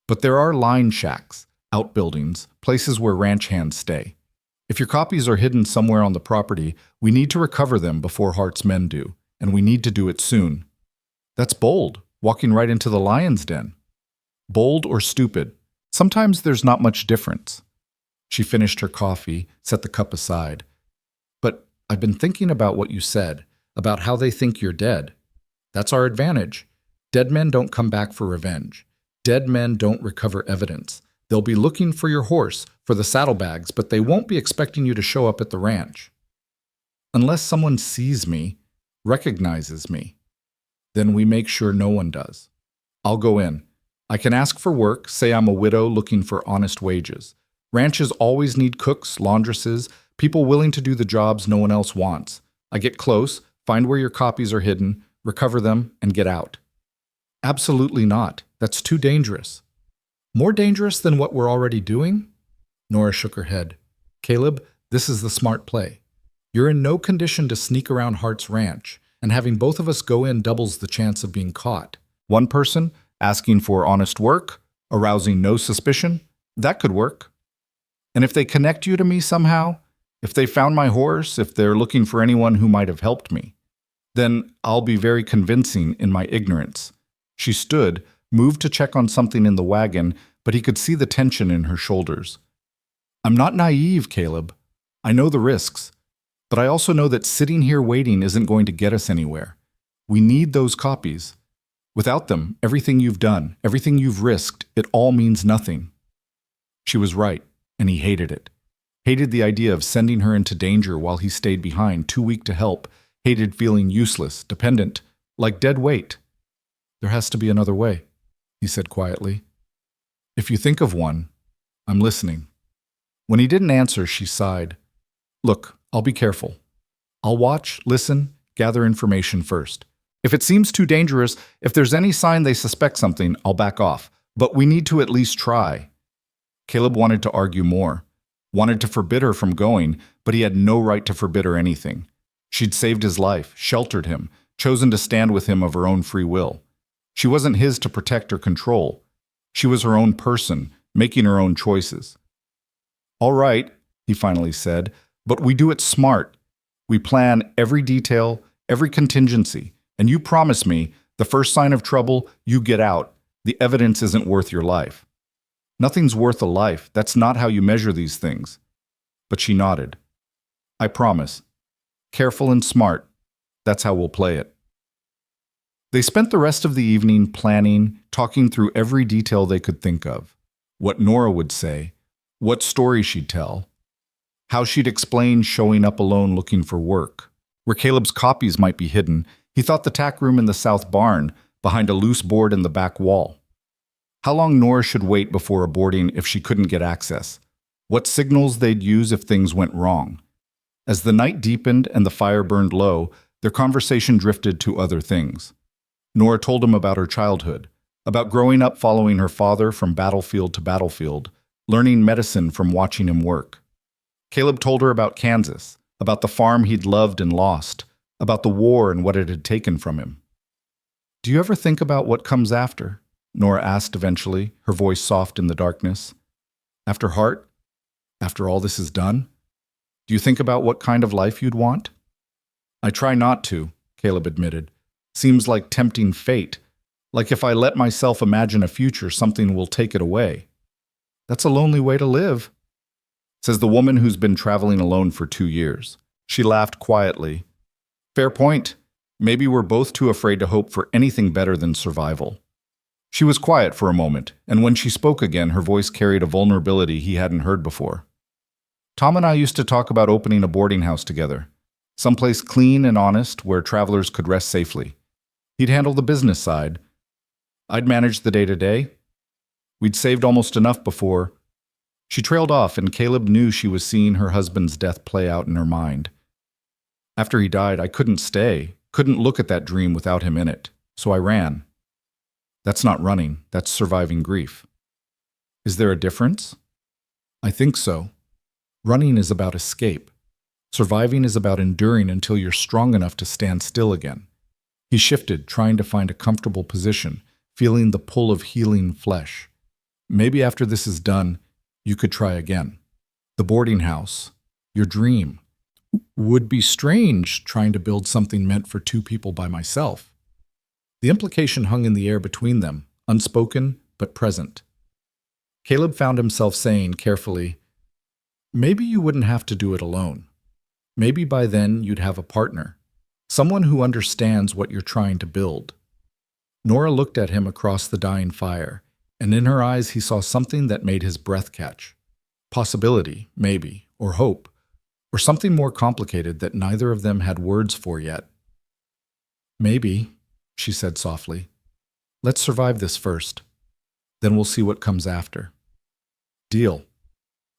But there are line shacks, outbuildings, places where ranch hands stay. If your copies are hidden somewhere on the property, we need to recover them before Hart's men do, and we need to do it soon. That's bold, walking right into the lion's den. Bold or stupid, sometimes there's not much difference. She finished her coffee, set the cup aside. But I've been thinking about what you said, about how they think you're dead. That's our advantage. Dead men don't come back for revenge. Dead men don't recover evidence. They'll be looking for your horse, for the saddlebags, but they won't be expecting you to show up at the ranch. Unless someone sees me, recognizes me, then we make sure no one does. I'll go in. I can ask for work, say I'm a widow looking for honest wages. Ranches always need cooks, laundresses, people willing to do the jobs no one else wants. I get close, find where your copies are hidden, recover them, and get out. Absolutely not. That's too dangerous. More dangerous than what we're already doing? Nora shook her head. Caleb, this is the smart play. You're in no condition to sneak around Hart's Ranch, and having both of us go in doubles the chance of being caught. One person, asking for honest work, arousing no suspicion, that could work. And if they connect you to me somehow, if they found my horse, if they're looking for anyone who might have helped me, then I'll be very convincing in my ignorance. She stood, moved to check on something in the wagon, but he could see the tension in her shoulders. I'm not naive, Caleb. I know the risks. But I also know that sitting here waiting isn't going to get us anywhere. We need those copies. Without them, everything you've done, everything you've risked, it all means nothing." She was right, and he hated it. Hated the idea of sending her into danger while he stayed behind, too weak to help. Hated feeling useless, dependent, like dead weight. "There has to be another way," he said quietly. "If you think of one, I'm listening." When he didn't answer, she sighed. "Look, I'll be careful. I'll watch, listen, gather information first. If it seems too dangerous, if there's any sign they suspect something, I'll back off. But we need to at least try." Caleb wanted to argue more, wanted to forbid her from going, but he had no right to forbid her anything. She'd saved his life, sheltered him, chosen to stand with him of her own free will. She wasn't his to protect or control. She was her own person, making her own choices. "All right," he finally said, "but we do it smart. We plan every detail, every contingency, and you promise me, the first sign of trouble, you get out. The evidence isn't worth your life." "Nothing's worth a life. That's not how you measure these things." But she nodded. "I promise. Careful and smart. That's how we'll play it." They spent the rest of the evening planning, talking through every detail they could think of. What Nora would say, what story she'd tell, how she'd explain showing up alone looking for work, where Caleb's copies might be hidden. He thought the tack room in the south barn, behind a loose board in the back wall. How long Nora should wait before aborting if she couldn't get access. What signals they'd use if things went wrong. As the night deepened and the fire burned low, their conversation drifted to other things. Nora told him about her childhood, about growing up following her father from battlefield to battlefield, learning medicine from watching him work. Caleb told her about Kansas, about the farm he'd loved and lost, about the war and what it had taken from him. "Do you ever think about what comes after?" Nora asked eventually, her voice soft in the darkness. "After Hart? After all this is done? Do you think about what kind of life you'd want?" "I try not to," Caleb admitted. "Seems like tempting fate. Like if I let myself imagine a future, something will take it away." "That's a lonely way to live," says the woman who's been traveling alone for 2 years. She laughed quietly. "Fair point. Maybe we're both too afraid to hope for anything better than survival." She was quiet for a moment, and when she spoke again, her voice carried a vulnerability he hadn't heard before. "Tom and I used to talk about opening a boarding house together. Someplace clean and honest where travelers could rest safely. He'd handle the business side. I'd manage the day-to-day. We'd saved almost enough before." She trailed off, and Caleb knew she was seeing her husband's death play out in her mind. "After he died, I couldn't stay, couldn't look at that dream without him in it, so I ran." "That's not running, that's surviving grief." "Is there a difference?" "I think so. Running is about escape. Surviving is about enduring until you're strong enough to stand still again." He shifted, trying to find a comfortable position, feeling the pull of healing flesh. "Maybe after this is done, you could try again. The boarding house, your dream. Would be strange trying to build something meant for 2 people by myself." The implication hung in the air between them, unspoken but present. Caleb found himself saying carefully, "Maybe you wouldn't have to do it alone. Maybe by then you'd have a partner, someone who understands what you're trying to build." Nora looked at him across the dying fire, and in her eyes he saw something that made his breath catch. Possibility, maybe, or hope, or something more complicated that neither of them had words for yet. "Maybe," she said softly. "Let's survive this first. Then we'll see what comes after." "Deal."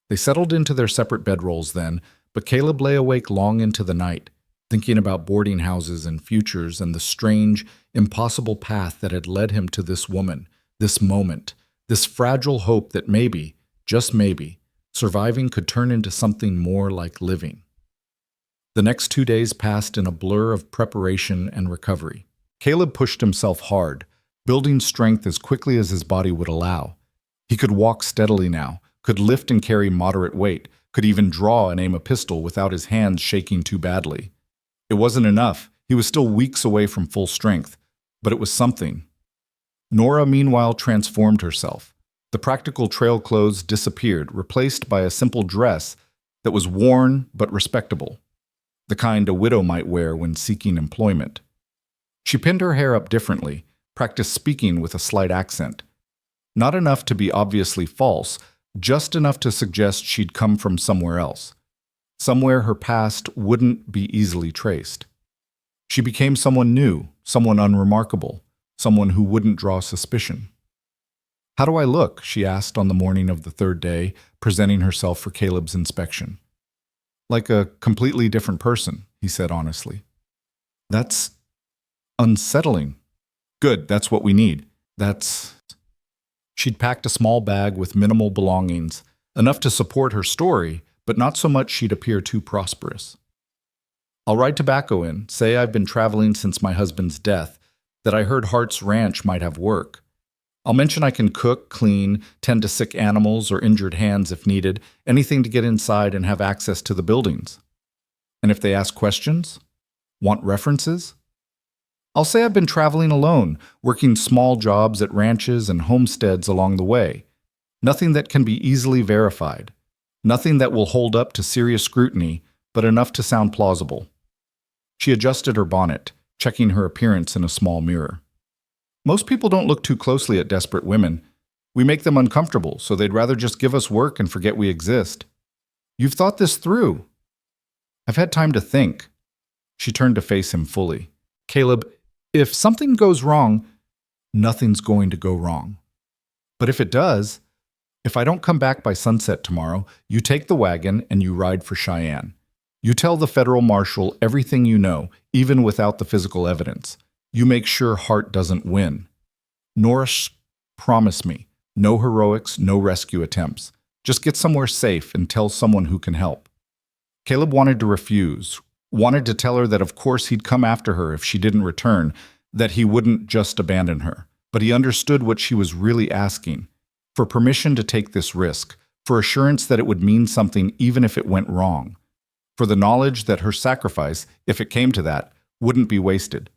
They settled into their separate bedrolls then, but Caleb lay awake long into the night, thinking about boarding houses and futures and the strange, impossible path that had led him to this woman, this moment, this fragile hope that maybe, just maybe, surviving could turn into something more like living. The next 2 days passed in a blur of preparation and recovery. Caleb pushed himself hard, building strength as quickly as his body would allow. He could walk steadily now, could lift and carry moderate weight, could even draw and aim a pistol without his hands shaking too badly. It wasn't enough. He was still weeks away from full strength, but it was something. Nora, meanwhile, transformed herself. The practical trail clothes disappeared, replaced by a simple dress that was worn but respectable. the kind a widow might wear when seeking employment. She pinned her hair up differently, practiced speaking with a slight accent. Not enough to be obviously false, just enough to suggest she'd come from somewhere else. Somewhere her past wouldn't be easily traced. She became someone new, someone unremarkable, someone who wouldn't draw suspicion. "How do I look?" she asked on the morning of the third day, presenting herself for Caleb's inspection. "Like a completely different person," he said honestly. "That's unsettling." "Good, that's what we need. She'd packed a small bag with minimal belongings, enough to support her story, but not so much she'd appear too prosperous. "I'll write tobacco in, say I've been traveling since my husband's death, that I heard Hart's Ranch might have work. I'll mention I can cook, clean, tend to sick animals or injured hands if needed, anything to get inside and have access to the buildings. And if they ask questions? Want references? I'll say I've been traveling alone, working small jobs at ranches and homesteads along the way. Nothing that can be easily verified. Nothing that will hold up to serious scrutiny, but enough to sound plausible." She adjusted her bonnet, checking her appearance in a small mirror. "Most people don't look too closely at desperate women. We make them uncomfortable, so they'd rather just give us work and forget we exist. You've thought this through." "I've had time to think." She turned to face him fully. "Caleb, if something goes wrong, nothing's going to go wrong. But if it does, if I don't come back by sunset tomorrow, you take the wagon and you ride for Cheyenne. You tell the federal marshal everything you know, even without the physical evidence. You make sure Hart doesn't win. Norris, promise me, no heroics, no rescue attempts. Just get somewhere safe and tell someone who can help." Caleb wanted to refuse, wanted to tell her that of course he'd come after her if she didn't return, that he wouldn't just abandon her. But he understood what she was really asking, for permission to take this risk, for assurance that it would mean something even if it went wrong, for the knowledge that her sacrifice, if it came to that, wouldn't be wasted.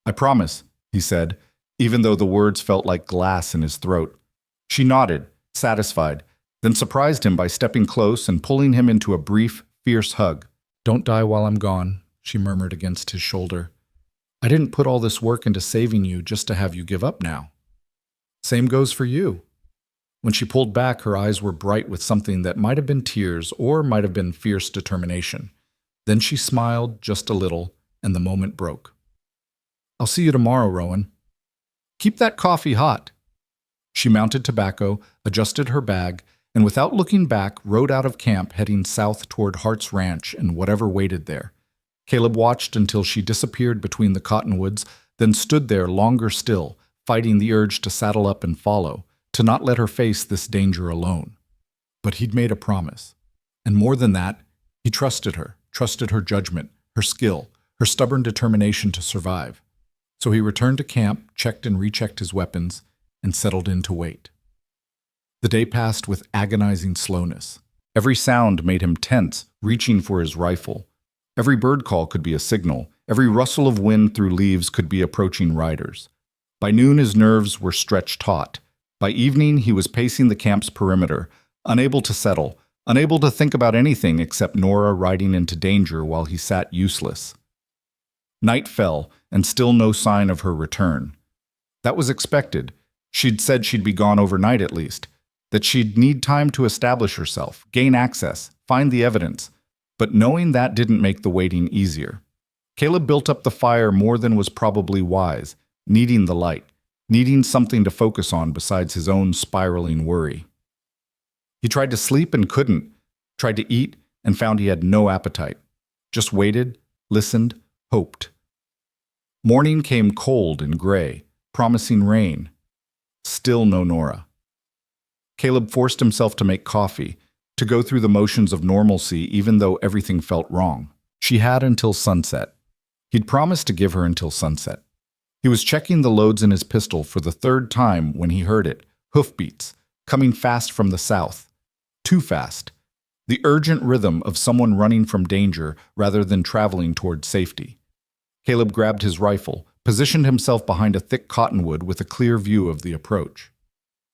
"I promise," he said, even though the words felt like glass in his throat. She nodded, satisfied, then surprised him by stepping close and pulling him into a brief, fierce hug. "Don't die while I'm gone," she murmured against his shoulder. "I didn't put all this work into saving you just to have you give up now." "Same goes for you." When she pulled back, her eyes were bright with something that might have been tears or might have been fierce determination. Then she smiled just a little, and the moment broke. "I'll see you tomorrow, Rowan. Keep that coffee hot." She mounted tobacco, adjusted her bag, and without looking back, rode out of camp heading south toward Hart's Ranch and whatever waited there. Caleb watched until she disappeared between the cottonwoods, then stood there longer still, fighting the urge to saddle up and follow, to not let her face this danger alone. But he'd made a promise. And more than that, he trusted her judgment, her skill, her stubborn determination to survive. So he returned to camp, checked and rechecked his weapons, and settled in to wait. The day passed with agonizing slowness. Every sound made him tense, reaching for his rifle. Every bird call could be a signal. Every rustle of wind through leaves could be approaching riders. By noon, his nerves were stretched taut. By evening, he was pacing the camp's perimeter, unable to settle, unable to think about anything except Nora riding into danger while he sat useless. Night fell, and still no sign of her return. That was expected. She'd said she'd be gone overnight at least, that she'd need time to establish herself, gain access, find the evidence. But knowing that didn't make the waiting easier. Caleb built up the fire more than was probably wise, needing the light, needing something to focus on besides his own spiraling worry. He tried to sleep and couldn't, tried to eat and found he had no appetite. Just waited, listened, hoped. Morning came cold and gray, promising rain. Still no Nora. Caleb forced himself to make coffee, to go through the motions of normalcy even though everything felt wrong. She had until sunset. He'd promised to give her until sunset. He was checking the loads in his pistol for the third time when he heard it, hoofbeats, coming fast from the south. Too fast. The urgent rhythm of someone running from danger rather than traveling toward safety. Caleb grabbed his rifle, positioned himself behind a thick cottonwood with a clear view of the approach.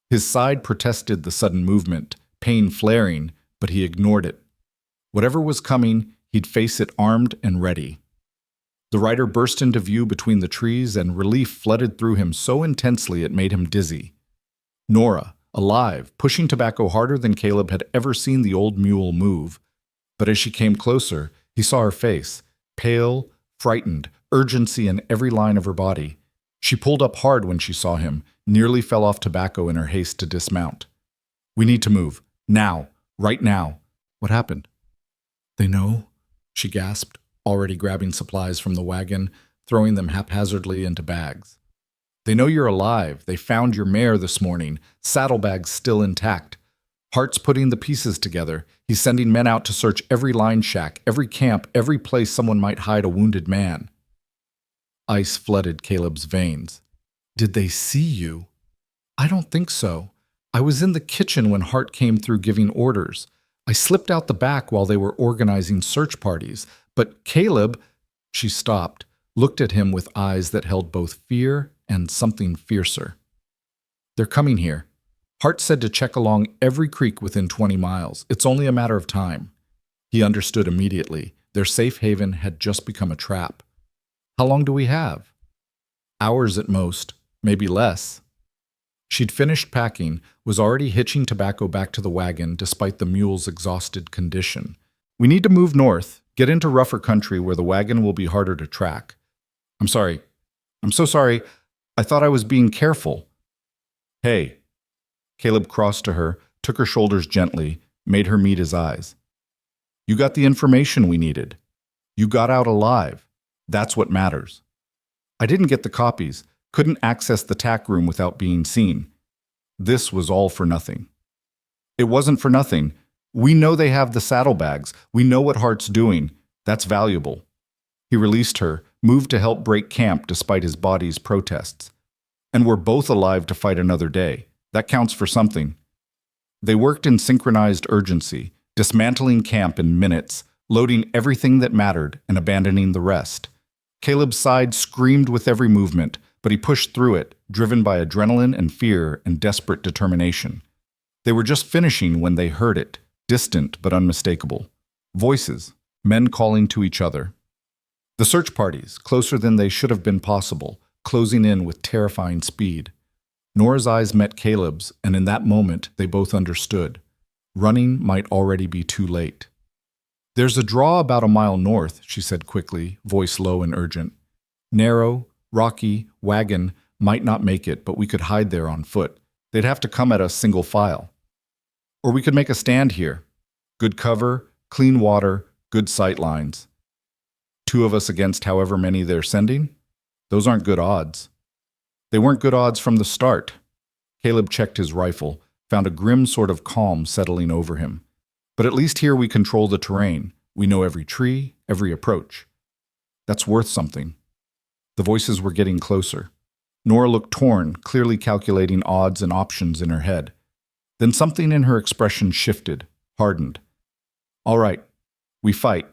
His side protested the sudden movement, pain flaring, but he ignored it. Whatever was coming, he'd face it armed and ready. The rider burst into view between the trees, and relief flooded through him so intensely it made him dizzy. Nora, alive, pushing Tobacco harder than Caleb had ever seen the old mule move. But as she came closer, he saw her face, pale, frightened, urgency in every line of her body. She pulled up hard when she saw him, nearly fell off Tobacco in her haste to dismount. "We need to move. Now. Right now." "What happened?" "They know," she gasped, already grabbing supplies from the wagon, throwing them haphazardly into bags. "They know you're alive. They found your mare this morning, saddlebags still intact. Hart's putting the pieces together. He's sending men out to search every line shack, every camp, every place someone might hide a wounded man." Ice flooded Caleb's veins. "Did they see you?" "I don't think so. I was in the kitchen when Hart came through giving orders. I slipped out the back while they were organizing search parties. But Caleb—" She stopped, looked at him with eyes that held both fear and something fiercer. "They're coming here. Hart said to check along every creek within 20 miles. It's only a matter of time." He understood immediately. Their safe haven had just become a trap. "How long do we have?" "Hours at most, maybe less." She'd finished packing, was already hitching Tobacco back to the wagon despite the mule's exhausted condition. "We need to move north, get into rougher country where the wagon will be harder to track." "I'm sorry. I'm so sorry. I thought I was being careful." "Hey." Caleb crossed to her, took her shoulders gently, made her meet his eyes. "You got the information we needed. You got out alive. That's what matters." "I didn't get the copies. Couldn't access the tack room without being seen." This was all for nothing. "It wasn't for nothing. We know they have the saddlebags. We know what Hart's doing. That's valuable." He released her, moved to help break camp despite his body's protests. "And we're both alive to fight another day. That counts for something." They worked in synchronized urgency, dismantling camp in minutes, loading everything that mattered and abandoning the rest. Caleb's side screamed with every movement, but he pushed through it, driven by adrenaline and fear and desperate determination. They were just finishing when they heard it, distant but unmistakable. Voices, men calling to each other. The search parties, closer than they should have been possible, closing in with terrifying speed. Nora's eyes met Caleb's, and in that moment they both understood. Running might already be too late. "There's a draw about a mile north," she said quickly, voice low and urgent. "Narrow, rocky, wagon, might not make it, but we could hide there on foot. They'd have to come at us single file. Or we could make a stand here. Good cover, clean water, good sight lines. 2 of us against however many they're sending? Those aren't good odds." "They weren't good odds from the start." Caleb checked his rifle, found a grim sort of calm settling over him. "But at least here we control the terrain. We know every tree, every approach. That's worth something." The voices were getting closer. Nora looked torn, clearly calculating odds and options in her head. Then something in her expression shifted, hardened. "All right, we fight,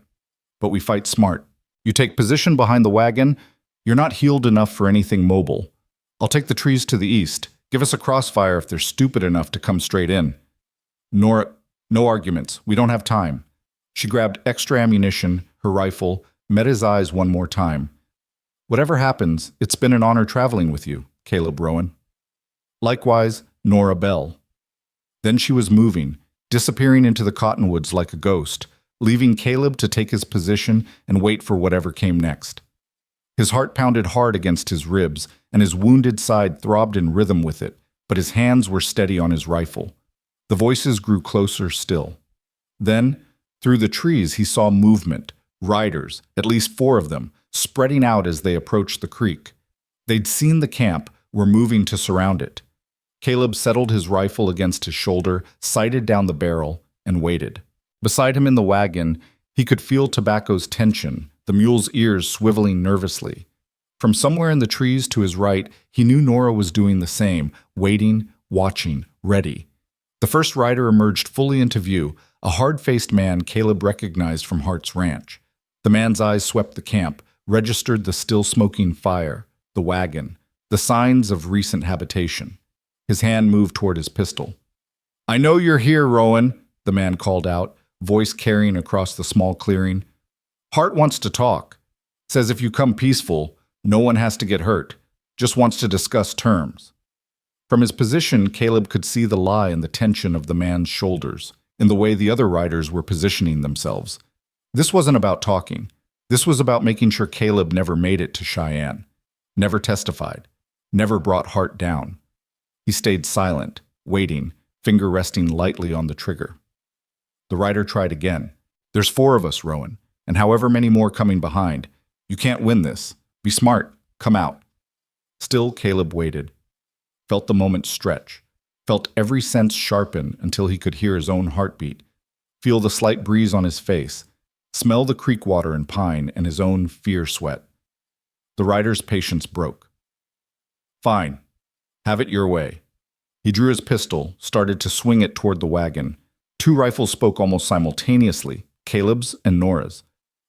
but we fight smart. You take position behind the wagon. You're not healed enough for anything mobile. I'll take the trees to the east. Give us a crossfire if they're stupid enough to come straight in." "Nora, no arguments. We don't have time." She grabbed extra ammunition, her rifle, met his eyes one more time. "Whatever happens, it's been an honor traveling with you, Caleb Rowan." Likewise, Nora Bell. Then she was moving, disappearing into the cottonwoods like a ghost, leaving Caleb to take his position and wait for whatever came next. His heart pounded hard against his ribs, and his wounded side throbbed in rhythm with it, but his hands were steady on his rifle. The voices grew closer still. Then, through the trees, he saw movement, riders, at least 4 of them, spreading out as they approached the creek. They'd seen the camp, were moving to surround it. Caleb settled his rifle against his shoulder, sighted down the barrel, and waited. Beside him in the wagon, he could feel Tobacco's tension, the mule's ears swiveling nervously. From somewhere in the trees to his right, he knew Nora was doing the same, waiting, watching, ready. The first rider emerged fully into view, a hard-faced man Caleb recognized from Hart's ranch. The man's eyes swept the camp, registered the still-smoking fire, the wagon, the signs of recent habitation. His hand moved toward his pistol. "I know you're here, Rowan," the man called out, voice carrying across the small clearing. Hart wants to talk. Says if you come peaceful, no one has to get hurt. Just wants to discuss terms. From his position, Caleb could see the lie in the tension of the man's shoulders, in the way the other riders were positioning themselves. This wasn't about talking. This was about making sure Caleb never made it to Cheyenne, never testified, never brought Hart down. He stayed silent, waiting, finger resting lightly on the trigger. The rider tried again. There's 4 of us, Rowan, and however many more coming behind. You can't win this. Be smart. Come out. Still, Caleb waited. Felt the moment stretch. Felt every sense sharpen until he could hear his own heartbeat. Feel the slight breeze on his face. Smell the creek water and pine and his own fear sweat. The rider's patience broke. Fine. Have it your way. He drew his pistol, started to swing it toward the wagon. 2 rifles spoke almost simultaneously, Caleb's and Nora's.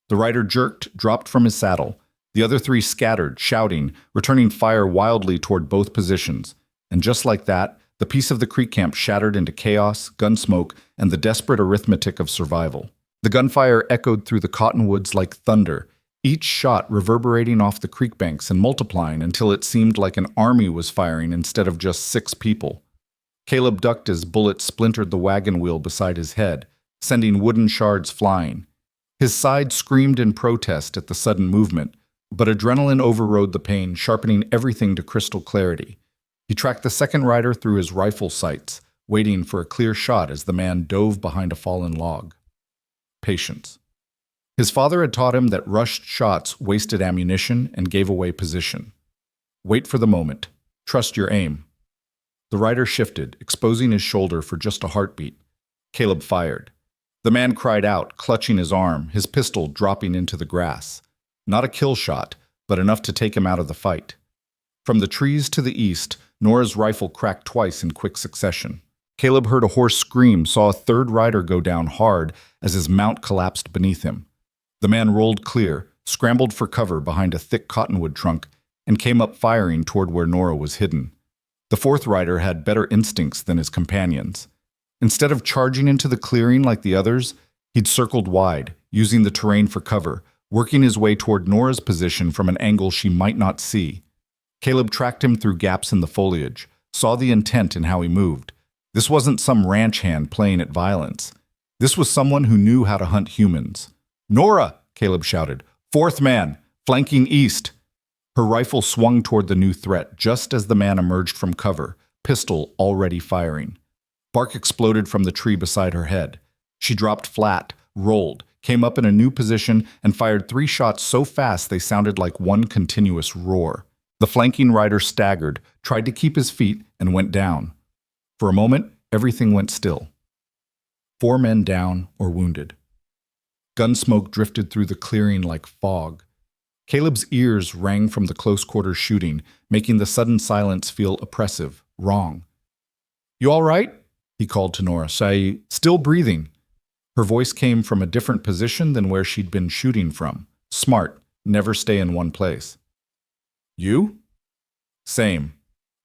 The rider jerked, dropped from his saddle. The other 3 scattered, shouting, returning fire wildly toward both positions. And just like that, the peace of the creek camp shattered into chaos, gun smoke, and the desperate arithmetic of survival. The gunfire echoed through the cottonwoods like thunder, each shot reverberating off the creek banks and multiplying until it seemed like an army was firing instead of just 6 people. Caleb ducked as bullets splintered the wagon wheel beside his head, sending wooden shards flying. His side screamed in protest at the sudden movement, but adrenaline overrode the pain, sharpening everything to crystal clarity. He tracked the second rider through his rifle sights, waiting for a clear shot as the man dove behind a fallen log. Patience. His father had taught him that rushed shots wasted ammunition and gave away position. Wait for the moment. Trust your aim. The rider shifted, exposing his shoulder for just a heartbeat. Caleb fired. The man cried out, clutching his arm, his pistol dropping into the grass. Not a kill shot, but enough to take him out of the fight. From the trees to the east, Nora's rifle cracked twice in quick succession. Caleb heard a hoarse scream, saw a third rider go down hard as his mount collapsed beneath him. The man rolled clear, scrambled for cover behind a thick cottonwood trunk, and came up firing toward where Nora was hidden. The 4th rider had better instincts than his companions. Instead of charging into the clearing like the others, he'd circled wide, using the terrain for cover, working his way toward Nora's position from an angle she might not see. Caleb tracked him through gaps in the foliage, saw the intent in how he moved. This wasn't some ranch hand playing at violence. This was someone who knew how to hunt humans. "Nora!" Caleb shouted. "4th man, flanking east." Her rifle swung toward the new threat just as the man emerged from cover, pistol already firing. Bark exploded from the tree beside her head. She dropped flat, rolled, came up in a new position, and fired 3 shots so fast they sounded like one continuous roar. The flanking rider staggered, tried to keep his feet, and went down. For a moment, everything went still. 4 men down or wounded. Gun smoke drifted through the clearing like fog. Caleb's ears rang from the close-quarter shooting, making the sudden silence feel oppressive, wrong. "You all right?" he called to Nora. Still breathing." Her voice came from a different position than where she'd been shooting from. Smart, never stay in one place. "You?" "Same.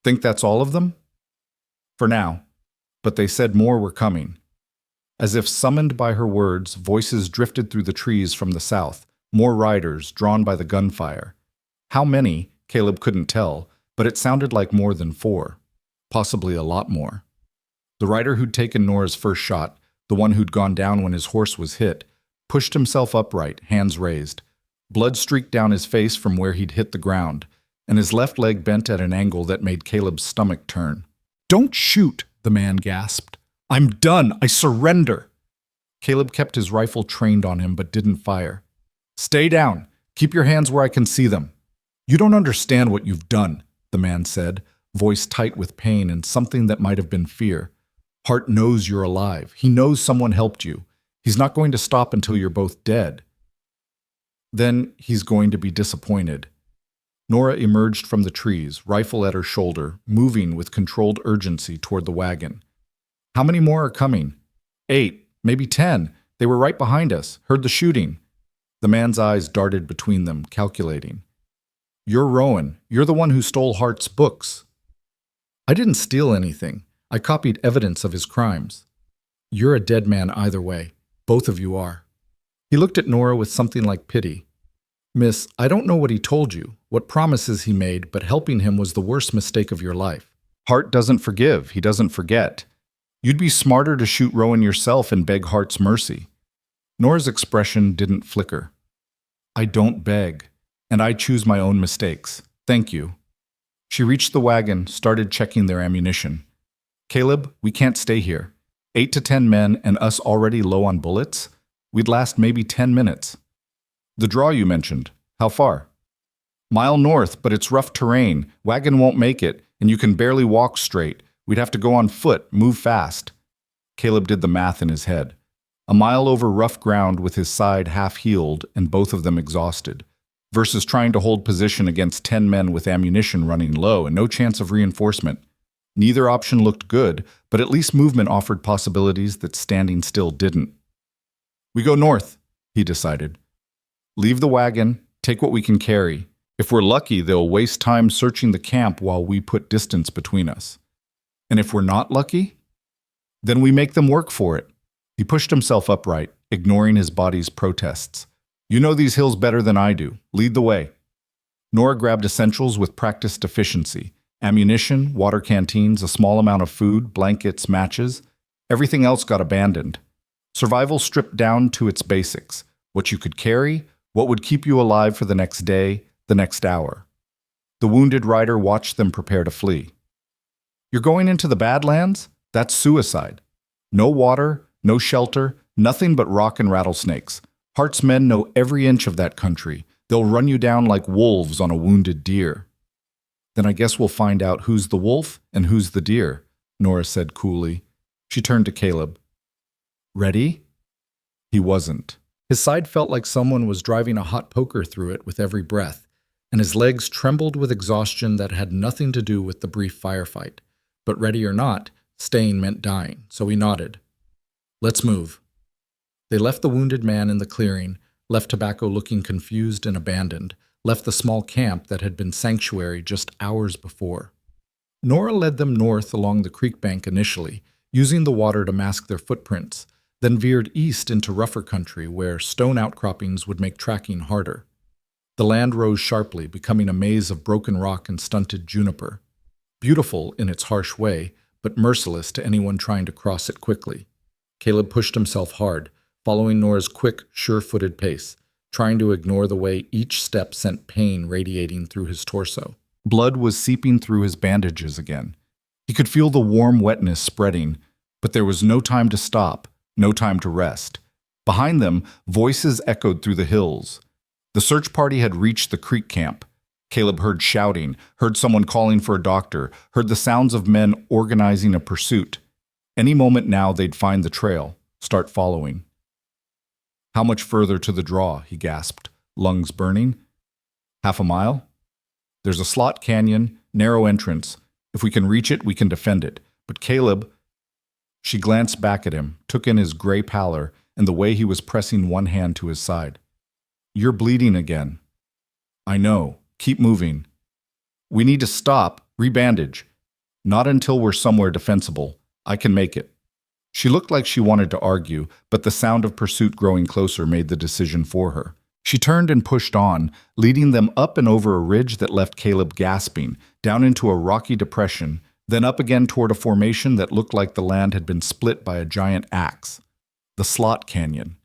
Think that's all of them?" "For now. But they said more were coming." As if summoned by her words, voices drifted through the trees from the south, more riders drawn by the gunfire. How many, Caleb couldn't tell, but it sounded like more than 4. Possibly a lot more. The rider who'd taken Nora's first shot, the one who'd gone down when his horse was hit, pushed himself upright, hands raised. Blood streaked down his face from where he'd hit the ground, and his left leg bent at an angle that made Caleb's stomach turn. "Don't shoot," the man gasped. "I'm done. I surrender." Caleb kept his rifle trained on him but didn't fire. "Stay down. Keep your hands where I can see them." "You don't understand what you've done," the man said, voice tight with pain and something that might have been fear. "Hart knows you're alive. He knows someone helped you. He's not going to stop until you're both dead." Then he's going to be disappointed. Nora emerged from the trees, rifle at her shoulder, moving with controlled urgency toward the wagon. "How many more are coming?" 8, maybe 10. They were right behind us. Heard the shooting." The man's eyes darted between them, calculating. "You're Rowan. You're the one who stole Hart's books." "I didn't steal anything. I copied evidence of his crimes." "You're a dead man either way. Both of you are." He looked at Nora with something like pity. Miss, I don't know what he told you, what promises he made, but helping him was the worst mistake of your life. Hart doesn't forgive, he doesn't forget. You'd be smarter to shoot Rowan yourself and beg Hart's mercy. Nora's expression didn't flicker. I don't beg, and I choose my own mistakes. Thank you. She reached the wagon, started checking their ammunition. Caleb, we can't stay here. 8 to 10 men and us already low on bullets? We'd last maybe 10 minutes. The draw you mentioned, how far? Mile north, but it's rough terrain. Wagon won't make it, and you can barely walk straight. We'd have to go on foot, move fast. Caleb did the math in his head. A mile over rough ground with his side half healed and both of them exhausted, versus trying to hold position against 10 men with ammunition running low and no chance of reinforcement. Neither option looked good, but at least movement offered possibilities that standing still didn't. We go north, he decided. Leave the wagon, take what we can carry. If we're lucky, they'll waste time searching the camp while we put distance between us. And if we're not lucky, then we make them work for it. He pushed himself upright, ignoring his body's protests. You know these hills better than I do. Lead the way. Nora grabbed essentials with practiced efficiency. Ammunition, water canteens, a small amount of food, blankets, matches. Everything else got abandoned. Survival stripped down to its basics. What you could carry, what would keep you alive for the next day, the next hour. The wounded rider watched them prepare to flee. You're going into the Badlands? That's suicide. No water, no shelter, nothing but rock and rattlesnakes. Hart's men know every inch of that country. They'll run you down like wolves on a wounded deer. Then I guess we'll find out who's the wolf and who's the deer, Nora said coolly. She turned to Caleb. Ready? He wasn't. His side felt like someone was driving a hot poker through it with every breath, and his legs trembled with exhaustion that had nothing to do with the brief firefight. But ready or not, staying meant dying, so he nodded. Let's move. They left the wounded man in the clearing, left Tobacco looking confused and abandoned, left the small camp that had been sanctuary just hours before. Nora led them north along the creek bank initially, using the water to mask their footprints, then veered east into rougher country where stone outcroppings would make tracking harder. The land rose sharply, becoming a maze of broken rock and stunted juniper. Beautiful in its harsh way, but merciless to anyone trying to cross it quickly. Caleb pushed himself hard, following Nora's quick, sure-footed pace, trying to ignore the way each step sent pain radiating through his torso. Blood was seeping through his bandages again. He could feel the warm wetness spreading, but there was no time to stop, no time to rest. Behind them, voices echoed through the hills. The search party had reached the creek camp. Caleb heard shouting, heard someone calling for a doctor, heard the sounds of men organizing a pursuit. Any moment now they'd find the trail, start following. How much further to the draw, he gasped, lungs burning. Half a mile? There's a slot canyon, narrow entrance. If we can reach it, we can defend it. But Caleb... She glanced back at him, took in his gray pallor and the way he was pressing one hand to his side. You're bleeding again. I know. Keep moving. We need to stop, rebandage. Not until we're somewhere defensible. I can make it. She looked like she wanted to argue, but the sound of pursuit growing closer made the decision for her. She turned and pushed on, leading them up and over a ridge that left Caleb gasping, down into a rocky depression, then up again toward a formation that looked like the land had been split by a giant axe. The Slot Canyon.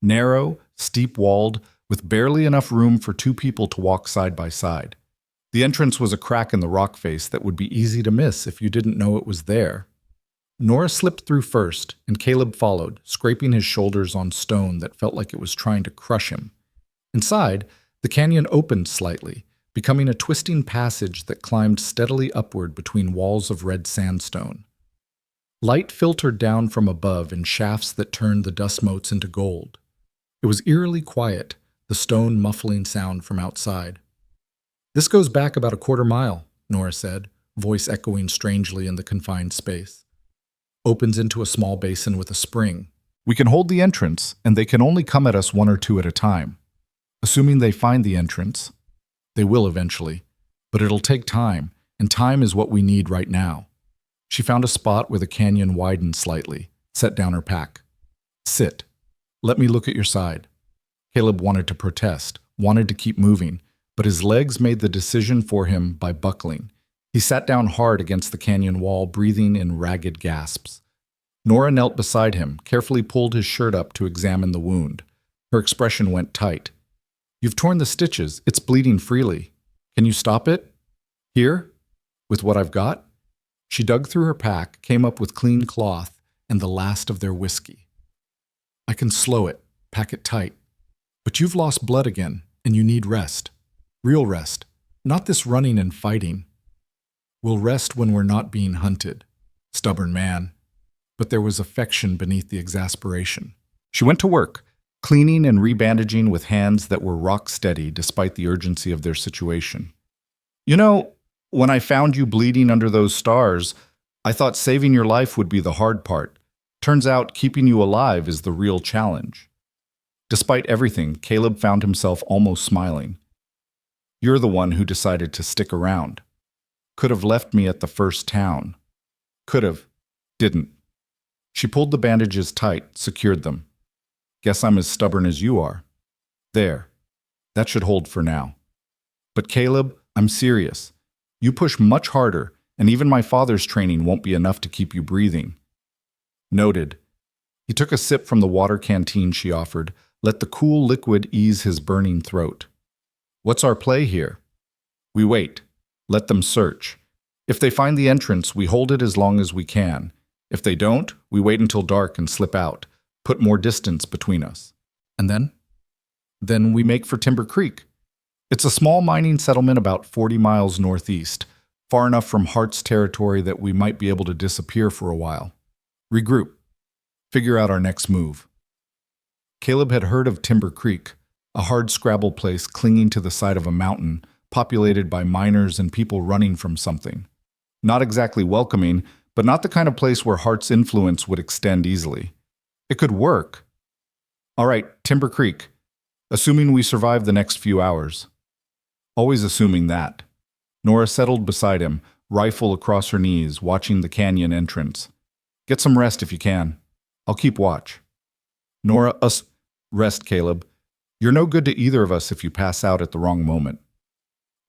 Narrow, steep-walled, with barely enough room for two people to walk side by side. The entrance was a crack in the rock face that would be easy to miss if you didn't know it was there. Nora slipped through first, and Caleb followed, scraping his shoulders on stone that felt like it was trying to crush him. Inside, the canyon opened slightly, becoming a twisting passage that climbed steadily upward between walls of red sandstone. Light filtered down from above in shafts that turned the dust motes into gold. It was eerily quiet, the stone muffling sound from outside. This goes back about a quarter mile, Nora said, voice echoing strangely in the confined space. Opens into a small basin with a spring. We can hold the entrance, and they can only come at us one or two at a time. Assuming they find the entrance, they will eventually, but it'll take time, and time is what we need right now. She found a spot where the canyon widened slightly, set down her pack. Sit. Let me look at your side. Caleb wanted to protest, wanted to keep moving, but his legs made the decision for him by buckling. He sat down hard against the canyon wall, breathing in ragged gasps. Nora knelt beside him, carefully pulled his shirt up to examine the wound. Her expression went tight. "You've torn the stitches. It's bleeding freely. Can you stop it? Here? With what I've got?" She dug through her pack, came up with clean cloth and the last of their whiskey. "I can slow it, pack it tight. But you've lost blood again, and you need rest. Real rest. Not this running and fighting. We'll rest when we're not being hunted." Stubborn man. But there was affection beneath the exasperation. She went to work, cleaning and rebandaging with hands that were rock steady despite the urgency of their situation. "You know, when I found you bleeding under those stars, I thought saving your life would be the hard part. Turns out keeping you alive is the real challenge." Despite everything, Caleb found himself almost smiling. "You're the one who decided to stick around. Could have left me at the first town. Could have. Didn't." She pulled the bandages tight, secured them. "Guess I'm as stubborn as you are. There. That should hold for now. But Caleb, I'm serious. You push much harder, and even my father's training won't be enough to keep you breathing." Noted. He took a sip from the water canteen she offered, let the cool liquid ease his burning throat. "What's our play here? We wait. Let them search. If they find the entrance, we hold it as long as we can. If they don't, we wait until dark and slip out, put more distance between us. And then? Then we make for Timber Creek. It's a small mining settlement about 40 miles northeast, far enough from Hart's territory that we might be able to disappear for a while. Regroup. Figure out our next move." Caleb had heard of Timber Creek, a hard-scrabble place clinging to the side of a mountain, populated by miners and people running from something. Not exactly welcoming, but not the kind of place where Hart's influence would extend easily. It could work. "All right, Timber Creek. Assuming we survive the next few hours." Always assuming that. Nora settled beside him, rifle across her knees, watching the canyon entrance. "Get some rest if you can. I'll keep watch." Nora, rest, Caleb. You're no good to either of us if you pass out at the wrong moment."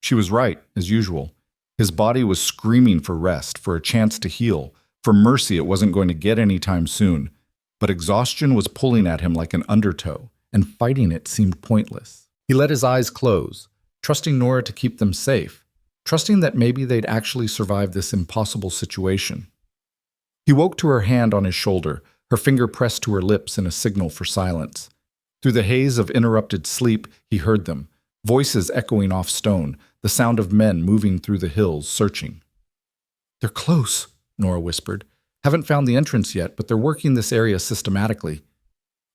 She was right, as usual. His body was screaming for rest, for a chance to heal, for mercy it wasn't going to get any time soon. But exhaustion was pulling at him like an undertow, and fighting it seemed pointless. He let his eyes close, trusting Nora to keep them safe, trusting that maybe they'd actually survive this impossible situation. He woke to her hand on his shoulder, her finger pressed to her lips in a signal for silence. Through the haze of interrupted sleep, he heard them, voices echoing off stone, the sound of men moving through the hills, searching. "They're close," Nora whispered. "Haven't found the entrance yet, but they're working this area systematically."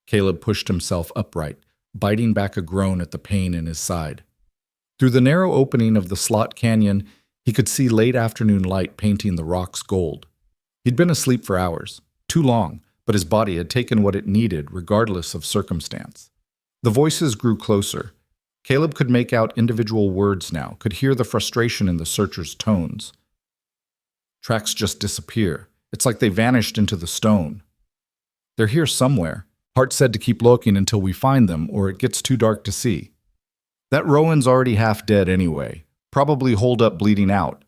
Caleb pushed himself upright, biting back a groan at the pain in his side. Through the narrow opening of the slot canyon, he could see late afternoon light painting the rocks gold. He'd been asleep for hours, too long, but his body had taken what it needed regardless of circumstance. The voices grew closer. Caleb could make out individual words now, could hear the frustration in the searchers' tones. "Tracks just disappear. It's like they vanished into the stone." "They're here somewhere. Hart said to keep looking until we find them, or it gets too dark to see." "That Rowan's already half dead anyway. Probably holed up bleeding out.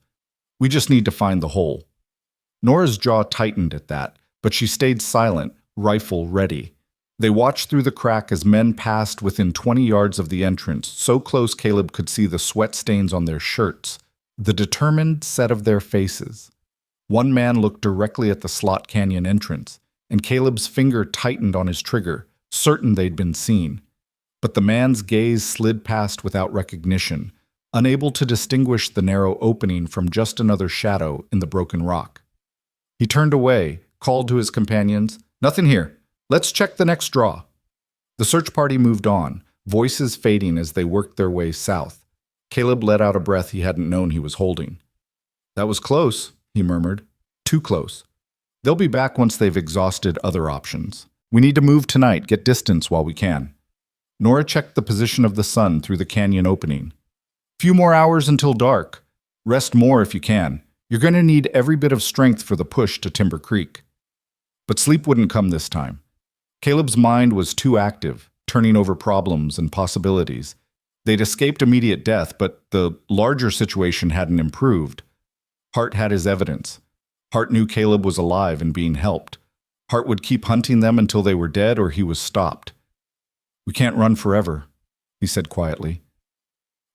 We just need to find the hole." Nora's jaw tightened at that, but she stayed silent, rifle ready. They watched through the crack as men passed within 20 yards of the entrance, so close Caleb could see the sweat stains on their shirts, the determined set of their faces. One man looked directly at the slot canyon entrance, and Caleb's finger tightened on his trigger, certain they'd been seen. But the man's gaze slid past without recognition, unable to distinguish the narrow opening from just another shadow in the broken rock. He turned away, called to his companions, "Nothing here. Let's check the next draw." The search party moved on, voices fading as they worked their way south. Caleb let out a breath he hadn't known he was holding. "That was close," he murmured. "Too close. They'll be back once they've exhausted other options. We need to move tonight, get distance while we can." Nora checked the position of the sun through the canyon opening. "Few more hours until dark. Rest more if you can. You're going to need every bit of strength for the push to Timber Creek." But sleep wouldn't come this time. Caleb's mind was too active, turning over problems and possibilities. They'd escaped immediate death, but the larger situation hadn't improved. Hart had his evidence. Hart knew Caleb was alive and being helped. Hart would keep hunting them until they were dead or he was stopped. "We can't run forever," he said quietly.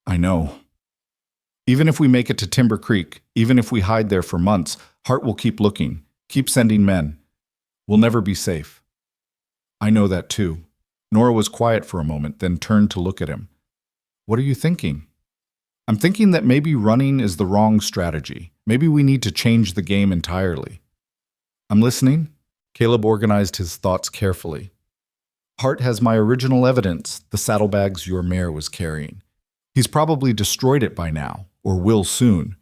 "I know. Even if we make it to Timber Creek, even if we hide there for months, Hart will keep looking, keep sending men. We'll never be safe." "I know that too." Nora was quiet for a moment, then turned to look at him. "What are you thinking?" "I'm thinking that maybe running is the wrong strategy. Maybe we need to change the game entirely." "I'm listening." Caleb organized his thoughts carefully. "Hart has my original evidence, the saddlebags your mare was carrying. He's probably destroyed it by now, or will soon.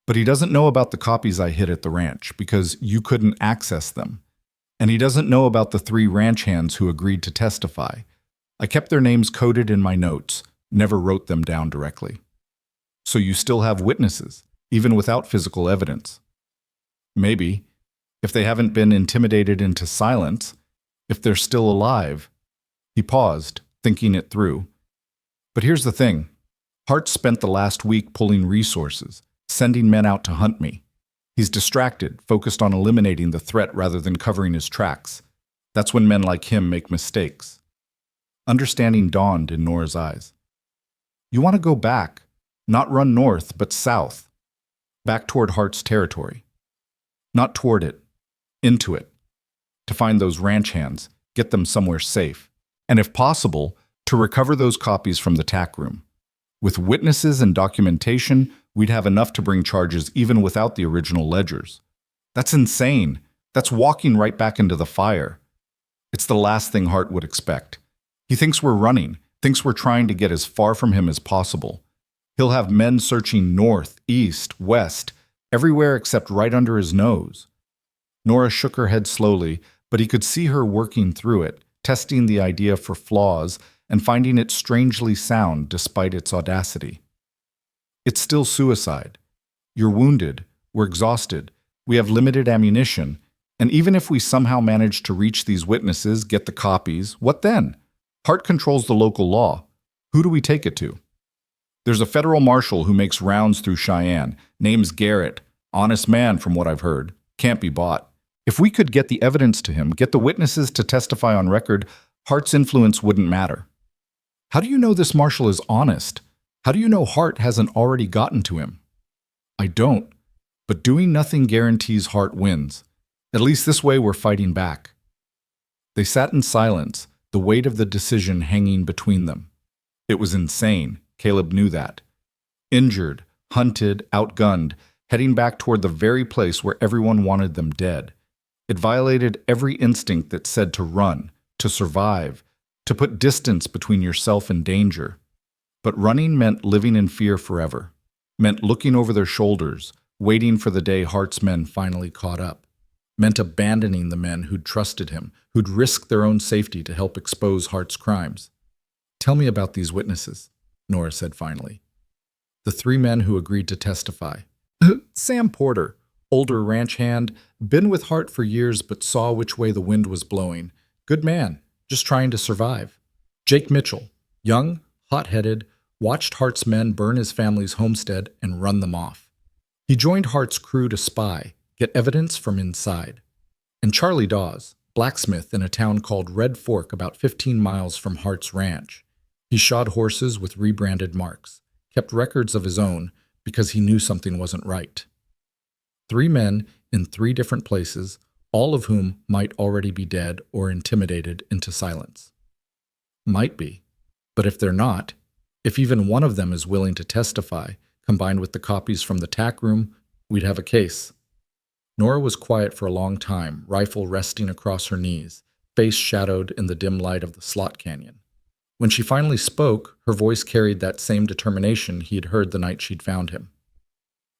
But he doesn't know about the copies I hid at the ranch, because you couldn't access them. And he doesn't know about the 3 ranch hands who agreed to testify. I kept their names coded in my notes, never wrote them down directly. So you still have witnesses, even without physical evidence." "Maybe. If they haven't been intimidated into silence, if they're still alive." He paused, thinking it through. "But here's the thing. Hart spent the last week pulling resources, sending men out to hunt me. He's distracted, focused on eliminating the threat rather than covering his tracks. That's when men like him make mistakes." Understanding dawned in Nora's eyes. "You want to go back, not run north, but south. Back toward Hart's territory. Not toward it, into it. To find those ranch hands, get them somewhere safe. And if possible, to recover those copies from the tack room. With witnesses and documentation, we'd have enough to bring charges even without the original ledgers. That's insane. That's walking right back into the fire. It's the last thing Hart would expect. He thinks we're running, thinks we're trying to get as far from him as possible. He'll have men searching north, east, west, everywhere except right under his nose." Nora shook her head slowly, but he could see her working through it, testing the idea for flaws and finding it strangely sound despite its audacity. "It's still suicide. You're wounded, we're exhausted, we have limited ammunition, and even if we somehow manage to reach these witnesses, get the copies, what then? Hart controls the local law. Who do we take it to? There's a federal marshal who makes rounds through Cheyenne, name's Garrett, honest man from what I've heard, can't be bought. If we could get the evidence to him, get the witnesses to testify on record, Hart's influence wouldn't matter." "How do you know this marshal is honest? How do you know Hart hasn't already gotten to him?" "I don't, but doing nothing guarantees Hart wins. At least this way we're fighting back." They sat in silence, the weight of the decision hanging between them. It was insane, Caleb knew that. Injured, hunted, outgunned, heading back toward the very place where everyone wanted them dead. It violated every instinct that said to run, to survive, to put distance between yourself and danger. But running meant living in fear forever, meant looking over their shoulders, waiting for the day Hart's men finally caught up, meant abandoning the men who'd trusted him, who'd risked their own safety to help expose Hart's crimes. "Tell me about these witnesses," Nora said finally. "The 3 men who agreed to testify." "Sam Porter, older ranch hand, been with Hart for years but saw which way the wind was blowing. Good man, just trying to survive. Jake Mitchell, young, hot-headed, watched Hart's men burn his family's homestead and run them off. He joined Hart's crew to spy, get evidence from inside. And Charlie Dawes, blacksmith in a town called Red Fork about 15 miles from Hart's ranch. He shod horses with rebranded marks, kept records of his own because he knew something wasn't right. 3 men in 3 different places, all of whom might already be dead or intimidated into silence. Might be. But if they're not, if even one of them is willing to testify, combined with the copies from the tack room, we'd have a case." Nora was quiet for a long time, rifle resting across her knees, face shadowed in the dim light of the slot canyon. When she finally spoke, her voice carried that same determination he'd heard the night she'd found him.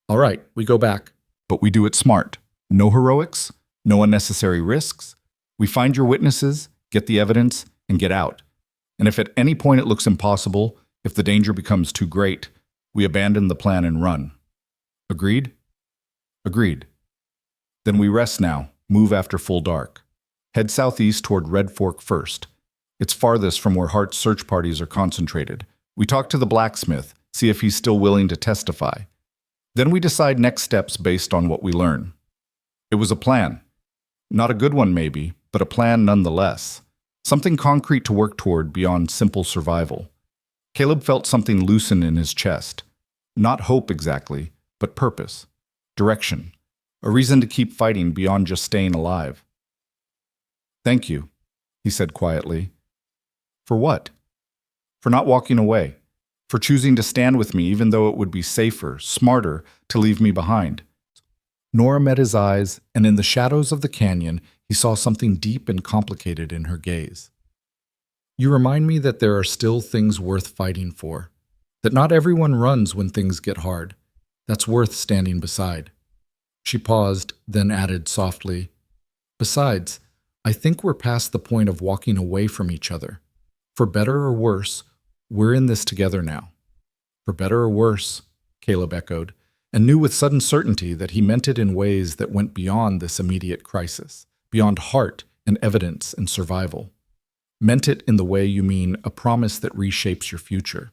"All right, we go back. But we do it smart. No heroics, no unnecessary risks. We find your witnesses, get the evidence, and get out. And if at any point it looks impossible, if the danger becomes too great, we abandon the plan and run. Agreed?" "Agreed." "Then we rest now, move after full dark. Head southeast toward Red Fork first. It's farthest from where Hart's search parties are concentrated. We talk to the blacksmith, see if he's still willing to testify. Then we decide next steps based on what we learn. It was a plan. Not a good one maybe, but a plan nonetheless. Something concrete to work toward beyond simple survival. Caleb felt something loosen in his chest. Not hope exactly, but purpose. Direction. A reason to keep fighting beyond just staying alive. "Thank you," he said quietly. "For what?" "For not walking away. For choosing to stand with me even though it would be safer, smarter, to leave me behind." Nora met his eyes, and in the shadows of the canyon, he saw something deep and complicated in her gaze. "You remind me that there are still things worth fighting for. That not everyone runs when things get hard. That's worth standing beside." She paused, then added softly, "Besides, I think we're past the point of walking away from each other. For better or worse, we're in this together now." "For better or worse," Caleb echoed, and knew with sudden certainty that he meant it in ways that went beyond this immediate crisis, beyond heart and evidence and survival. Meant it in the way you mean a promise that reshapes your future.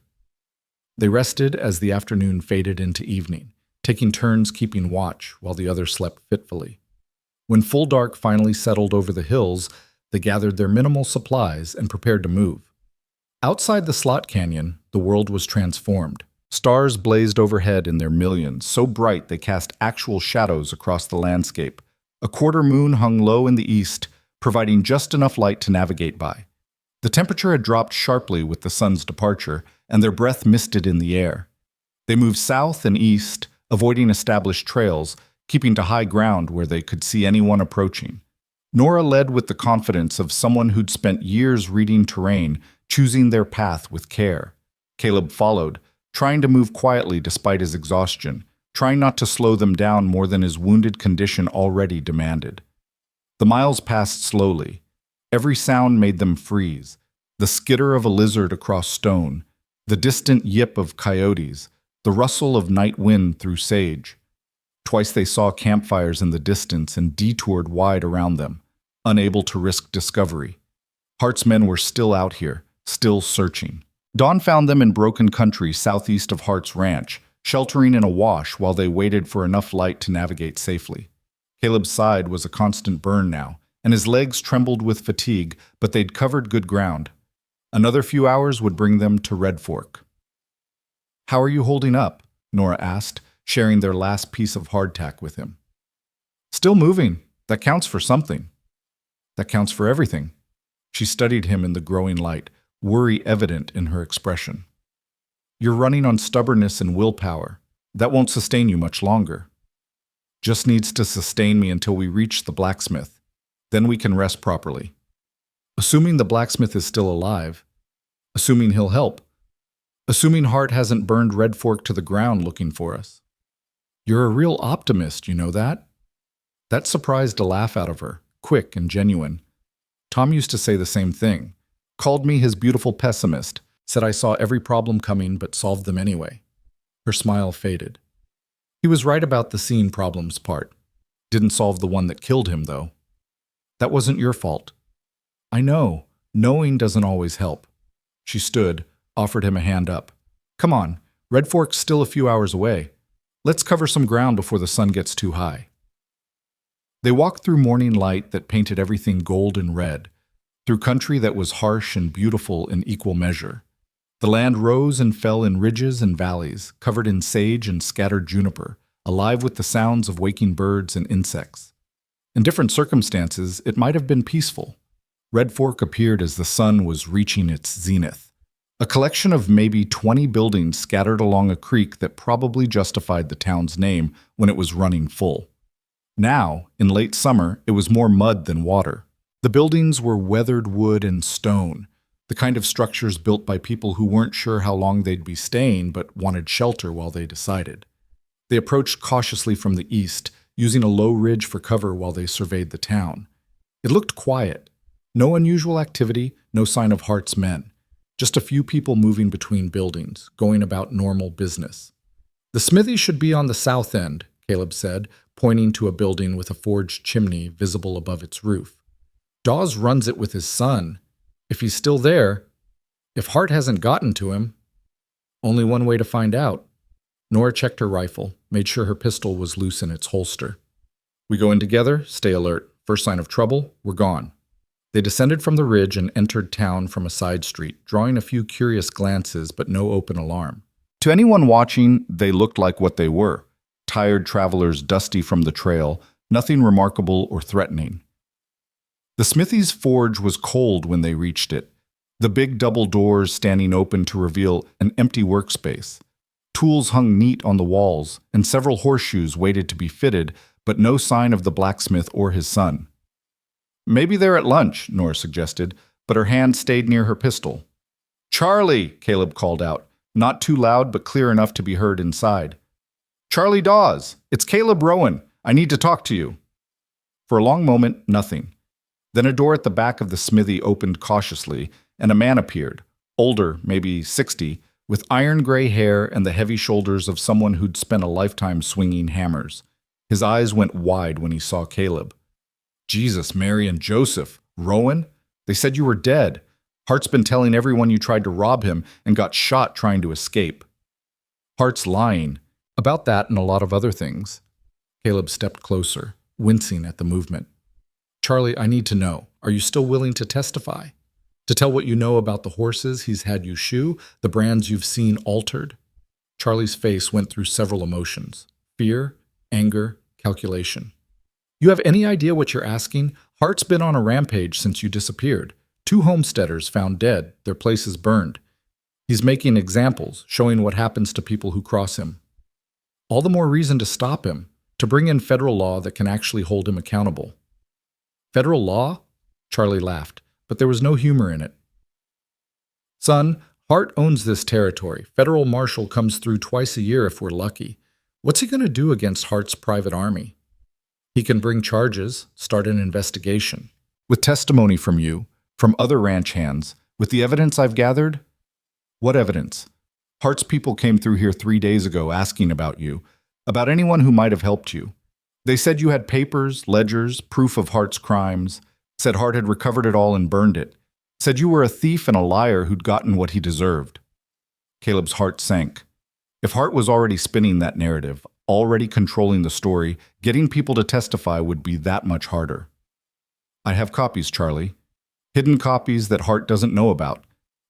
They rested as the afternoon faded into evening, taking turns keeping watch while the other slept fitfully. When full dark finally settled over the hills, they gathered their minimal supplies and prepared to move. Outside the slot canyon, the world was transformed. Stars blazed overhead in their millions, so bright they cast actual shadows across the landscape. A quarter moon hung low in the east, providing just enough light to navigate by. The temperature had dropped sharply with the sun's departure, and their breath misted in the air. They moved south and east, avoiding established trails, keeping to high ground where they could see anyone approaching. Nora led with the confidence of someone who'd spent years reading terrain, choosing their path with care. Caleb followed, trying to move quietly despite his exhaustion, trying not to slow them down more than his wounded condition already demanded. The miles passed slowly. Every sound made them freeze. The skitter of a lizard across stone, the distant yip of coyotes, the rustle of night wind through sage. Twice they saw campfires in the distance and detoured wide around them, unable to risk discovery. Hart's men were still out here, still searching. Dawn found them in broken country southeast of Hart's ranch, sheltering in a wash while they waited for enough light to navigate safely. Caleb's side was a constant burn now, and his legs trembled with fatigue, but they'd covered good ground. Another few hours would bring them to Red Fork. "How are you holding up?" Nora asked, sharing their last piece of hardtack with him. "Still moving. That counts for something." "That counts for everything." She studied him in the growing light, worry evident in her expression. "You're running on stubbornness and willpower. That won't sustain you much longer." "Just needs to sustain me until we reach the blacksmith. Then we can rest properly." "Assuming the blacksmith is still alive. Assuming he'll help. Assuming Hart hasn't burned Red Fork to the ground looking for us." "You're a real optimist, you know that?" That surprised a laugh out of her, quick and genuine. "Tom used to say the same thing. Called me his beautiful pessimist, said I saw every problem coming but solved them anyway." Her smile faded. "He was right about the seeing problems part. Didn't solve the one that killed him, though." "That wasn't your fault." "I know. Knowing doesn't always help." She stood, offered him a hand up. "Come on, Red Fork's still a few hours away. Let's cover some ground before the sun gets too high." They walked through morning light that painted everything gold and red, through country that was harsh and beautiful in equal measure. The land rose and fell in ridges and valleys, covered in sage and scattered juniper, alive with the sounds of waking birds and insects. In different circumstances, it might have been peaceful. Red Fork appeared as the sun was reaching its zenith. A collection of maybe 20 buildings scattered along a creek that probably justified the town's name when it was running full. Now, in late summer, it was more mud than water. The buildings were weathered wood and stone, the kind of structures built by people who weren't sure how long they'd be staying but wanted shelter while they decided. They approached cautiously from the east, using a low ridge for cover while they surveyed the town. It looked quiet. No unusual activity, no sign of Hart's men. Just a few people moving between buildings, going about normal business. "The smithy should be on the south end," Caleb said, pointing to a building with a forged chimney visible above its roof. "Dawes runs it with his son. If he's still there, if Hart hasn't gotten to him, only one way to find out. Nora checked her rifle, made sure her pistol was loose in its holster. We go in together, stay alert. First sign of trouble, we're gone. They descended from the ridge and entered town from a side street, drawing a few curious glances but no open alarm. To anyone watching, they looked like what they were. Tired travelers dusty from the trail, nothing remarkable or threatening. The smithy's forge was cold when they reached it, the big double doors standing open to reveal an empty workspace. Tools hung neat on the walls, and several horseshoes waited to be fitted, but no sign of the blacksmith or his son. Maybe they're at lunch, Nora suggested, but her hand stayed near her pistol. Charlie, Caleb called out, not too loud but clear enough to be heard inside. Charlie Dawes, it's Caleb Rowan. I need to talk to you. For a long moment, nothing. Then a door at the back of the smithy opened cautiously, and a man appeared, older, maybe 60, with iron-gray hair and the heavy shoulders of someone who'd spent a lifetime swinging hammers. His eyes went wide when he saw Caleb. Jesus, Mary, and Joseph. Rowan? They said you were dead. Hart's been telling everyone you tried to rob him and got shot trying to escape. Hart's lying. About that and a lot of other things. Caleb stepped closer, wincing at the movement. Charlie, I need to know. Are you still willing to testify? To tell what you know about the horses he's had you shoe, the brands you've seen altered? Charlie's face went through several emotions. Fear, anger, calculation. You have any idea what you're asking? Hart's been on a rampage since you disappeared. 2 homesteaders found dead, their places burned. He's making examples, showing what happens to people who cross him. All the more reason to stop him, to bring in federal law that can actually hold him accountable. Federal law? Charlie laughed, but there was no humor in it. Son, Hart owns this territory. Federal marshal comes through twice a year if we're lucky. What's he going to do against Hart's private army? He can bring charges, start an investigation. With testimony from you, from other ranch hands, with the evidence I've gathered? What evidence? Hart's people came through here 3 days ago asking about you, about anyone who might have helped you. They said you had papers, ledgers, proof of Hart's crimes, said Hart had recovered it all and burned it, said you were a thief and a liar who'd gotten what he deserved. Caleb's heart sank. If Hart was already spinning that narrative, already controlling the story, getting people to testify would be that much harder. I have copies, Charlie. Hidden copies that Hart doesn't know about.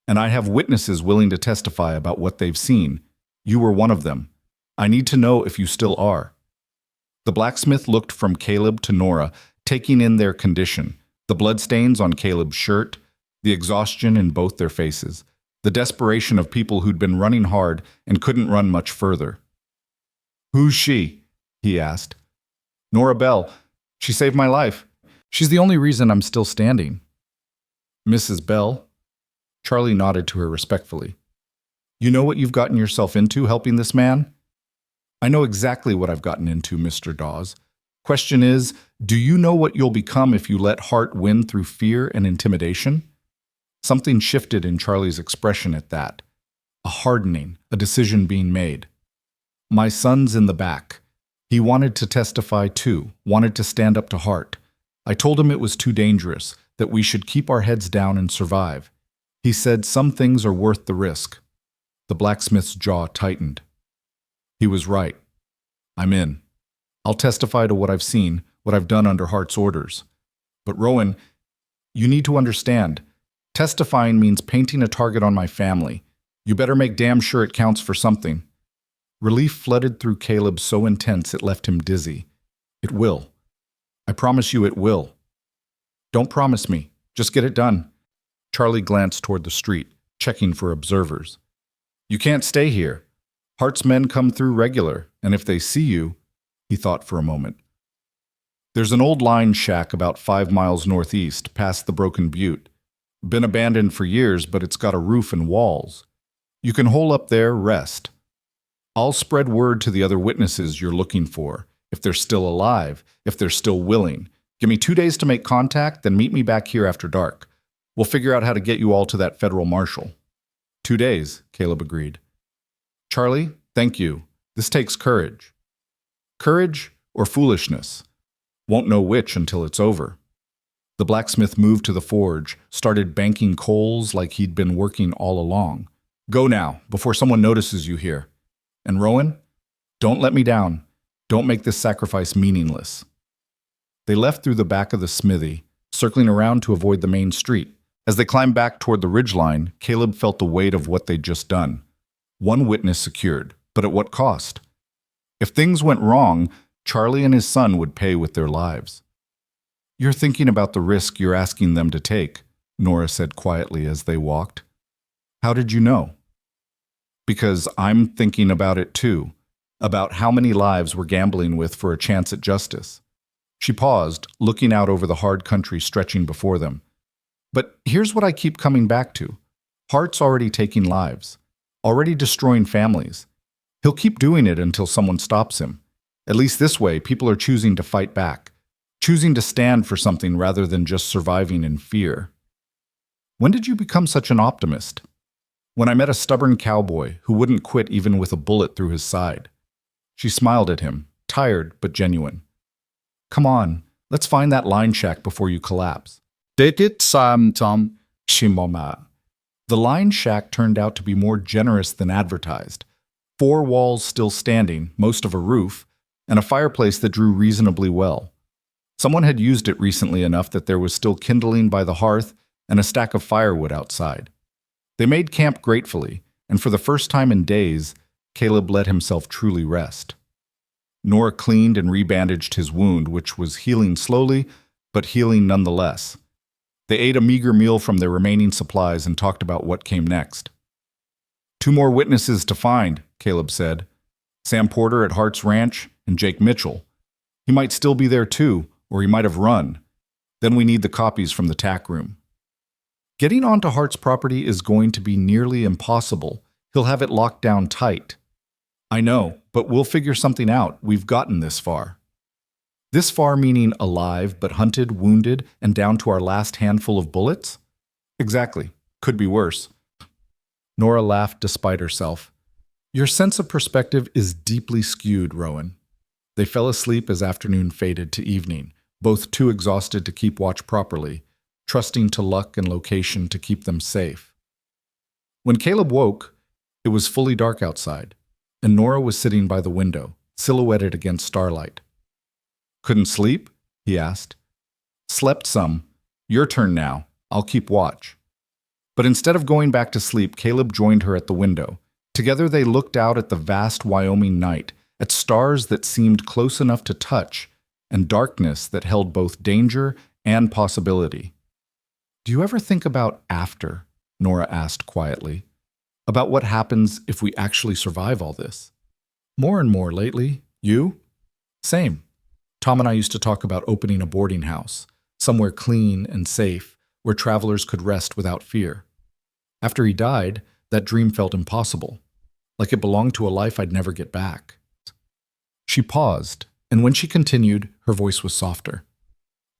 And I have witnesses willing to testify about what they've seen. You were one of them. I need to know if you still are. The blacksmith looked from Caleb to Nora, taking in their condition, the bloodstains on Caleb's shirt, the exhaustion in both their faces, the desperation of people who'd been running hard and couldn't run much further. Who's she? He asked. Nora Bell. She saved my life. She's the only reason I'm still standing. Mrs. Bell? Charlie nodded to her respectfully. You know what you've gotten yourself into helping this man? I know exactly what I've gotten into, Mr. Dawes. Question is, do you know what you'll become if you let Hart win through fear and intimidation? Something shifted in Charlie's expression at that. A hardening, a decision being made. My son's in the back. He wanted to testify too, wanted to stand up to Hart. I told him it was too dangerous, that we should keep our heads down and survive. He said some things are worth the risk. The blacksmith's jaw tightened. He was right. I'm in. I'll testify to what I've seen, what I've done under Hart's orders. But Rowan, you need to understand, testifying means painting a target on my family. You better make damn sure it counts for something. Relief flooded through Caleb so intense it left him dizzy. It will. I promise you it will. Don't promise me. Just get it done. Charlie glanced toward the street, checking for observers. You can't stay here. Hart's men come through regular, and if they see you, he thought for a moment. There's an old line shack about 5 miles northeast, past the Broken Butte. Been abandoned for years, but it's got a roof and walls. You can hole up there, rest. I'll spread word to the other witnesses you're looking for, if they're still alive, if they're still willing. Give me 2 days to make contact, then meet me back here after dark. We'll figure out how to get you all to that federal marshal. 2 days, Caleb agreed. Charlie, thank you. This takes courage. Courage or foolishness? Won't know which until it's over. The blacksmith moved to the forge, started banking coals like he'd been working all along. Go now, before someone notices you here. And Rowan, don't let me down. Don't make this sacrifice meaningless. They left through the back of the smithy, circling around to avoid the main street. As they climbed back toward the ridgeline, Caleb felt the weight of what they'd just done. One witness secured, but at what cost? If things went wrong, Charlie and his son would pay with their lives. You're thinking about the risk you're asking them to take, Nora said quietly as they walked. How did you know? Because I'm thinking about it too, about how many lives we're gambling with for a chance at justice. She paused, looking out over the hard country stretching before them. But here's what I keep coming back to. Hart's already taking lives, already destroying families. He'll keep doing it until someone stops him. At least this way, people are choosing to fight back, choosing to stand for something rather than just surviving in fear. When did you become such an optimist? When I met a stubborn cowboy who wouldn't quit even with a bullet through his side. She smiled at him, tired but genuine. Come on, let's find that line shack before you collapse. Did it, Tom? She murmured. The line shack turned out to be more generous than advertised. 4 walls still standing, most of a roof, and a fireplace that drew reasonably well. Someone had used it recently enough that there was still kindling by the hearth and a stack of firewood outside. They made camp gratefully, and for the first time in days, Caleb let himself truly rest. Nora cleaned and rebandaged his wound, which was healing slowly, but healing nonetheless. They ate a meager meal from their remaining supplies and talked about what came next. 2 more witnesses to find, Caleb said. Sam Porter at Hart's Ranch and Jake Mitchell. He might still be there too, or he might have run. Then we need the copies from the tack room. Getting onto Hart's property is going to be nearly impossible. He'll have it locked down tight. I know, but we'll figure something out. We've gotten this far. This far meaning alive, but hunted, wounded, and down to our last handful of bullets? Exactly. Could be worse. Nora laughed despite herself. Your sense of perspective is deeply skewed, Rowan. They fell asleep as afternoon faded to evening, both too exhausted to keep watch properly, trusting to luck and location to keep them safe. When Caleb woke, it was fully dark outside, and Nora was sitting by the window, silhouetted against starlight. Couldn't sleep? He asked. Slept some. Your turn now. I'll keep watch. But instead of going back to sleep, Caleb joined her at the window. Together they looked out at the vast Wyoming night, at stars that seemed close enough to touch, and darkness that held both danger and possibility. Do you ever think about after? Nora asked quietly. About what happens if we actually survive all this? More and more lately. You? Same. Tom and I used to talk about opening a boarding house, somewhere clean and safe, where travelers could rest without fear. After he died, that dream felt impossible, like it belonged to a life I'd never get back. She paused, and when she continued, her voice was softer.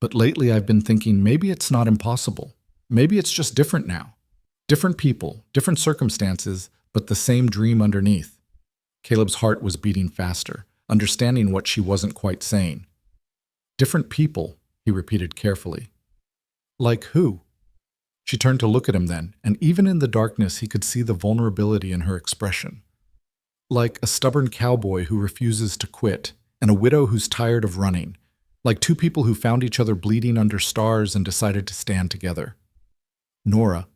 But lately I've been thinking maybe it's not impossible. Maybe it's just different now. Different people, different circumstances, but the same dream underneath. Caleb's heart was beating faster, understanding what she wasn't quite saying. Different people, he repeated carefully. Like who? She turned to look at him then, and even in the darkness he could see the vulnerability in her expression. Like a stubborn cowboy who refuses to quit, and a widow who's tired of running. Like 2 people who found each other bleeding under stars and decided to stand together. Nora,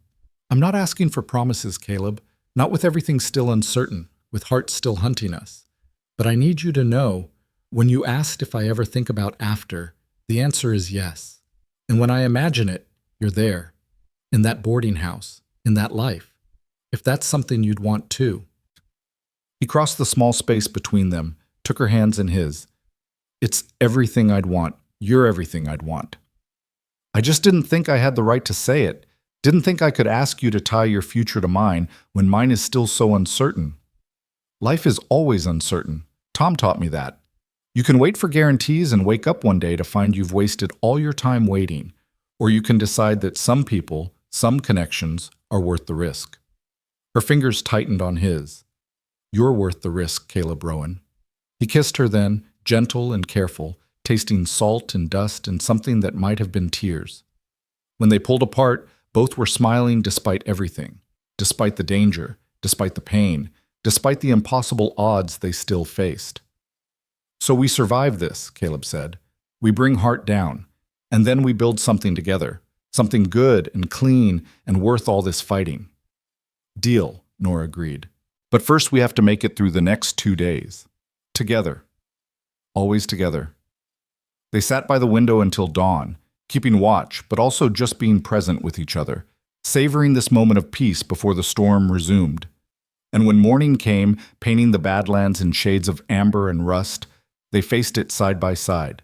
I'm not asking for promises, Caleb, not with everything still uncertain, with Hart still hunting us. But I need you to know, when you asked if I ever think about after, the answer is yes. And when I imagine it, you're there. In that boarding house, in that life. If that's something you'd want too. He crossed the small space between them, took her hands in his. It's everything I'd want. You're everything I'd want. I just didn't think I had the right to say it. Didn't think I could ask you to tie your future to mine when mine is still so uncertain. Life is always uncertain. Tom taught me that. You can wait for guarantees and wake up one day to find you've wasted all your time waiting, or you can decide that some people, some connections, are worth the risk. Her fingers tightened on his. You're worth the risk, Caleb Rowan. He kissed her then, gentle and careful, tasting salt and dust and something that might have been tears. When they pulled apart, both were smiling despite everything, despite the danger, despite the pain, despite the impossible odds they still faced. "So we survive this," Caleb said. "We bring Hart down, and then we build something together, something good and clean and worth all this fighting." "Deal," Nora agreed. "But first we have to make it through the next 2 days. Together. Always together." They sat by the window until dawn, keeping watch, but also just being present with each other, savoring this moment of peace before the storm resumed. And when morning came, painting the Badlands in shades of amber and rust, they faced it side by side,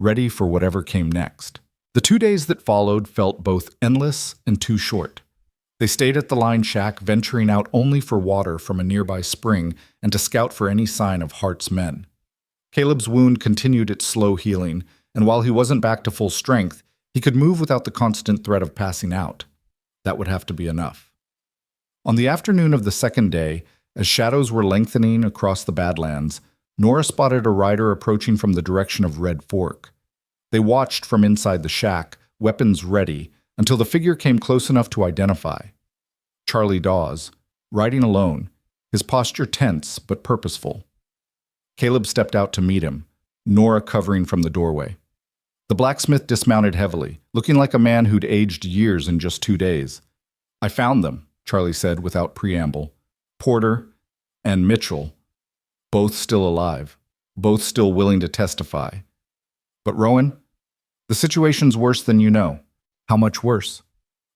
ready for whatever came next. The 2 days that followed felt both endless and too short. They stayed at the line shack, venturing out only for water from a nearby spring and to scout for any sign of Hart's men. Caleb's wound continued its slow healing, and while he wasn't back to full strength, he could move without the constant threat of passing out. That would have to be enough. On the afternoon of the second day, as shadows were lengthening across the Badlands, Nora spotted a rider approaching from the direction of Red Fork. They watched from inside the shack, weapons ready, until the figure came close enough to identify. Charlie Dawes, riding alone, his posture tense but purposeful. Caleb stepped out to meet him, Nora covering from the doorway. The blacksmith dismounted heavily, looking like a man who'd aged years in just 2 days. "I found them," Charlie said without preamble. "Porter and Mitchell, both still alive, both still willing to testify. But Rowan, the situation's worse than you know." "How much worse?"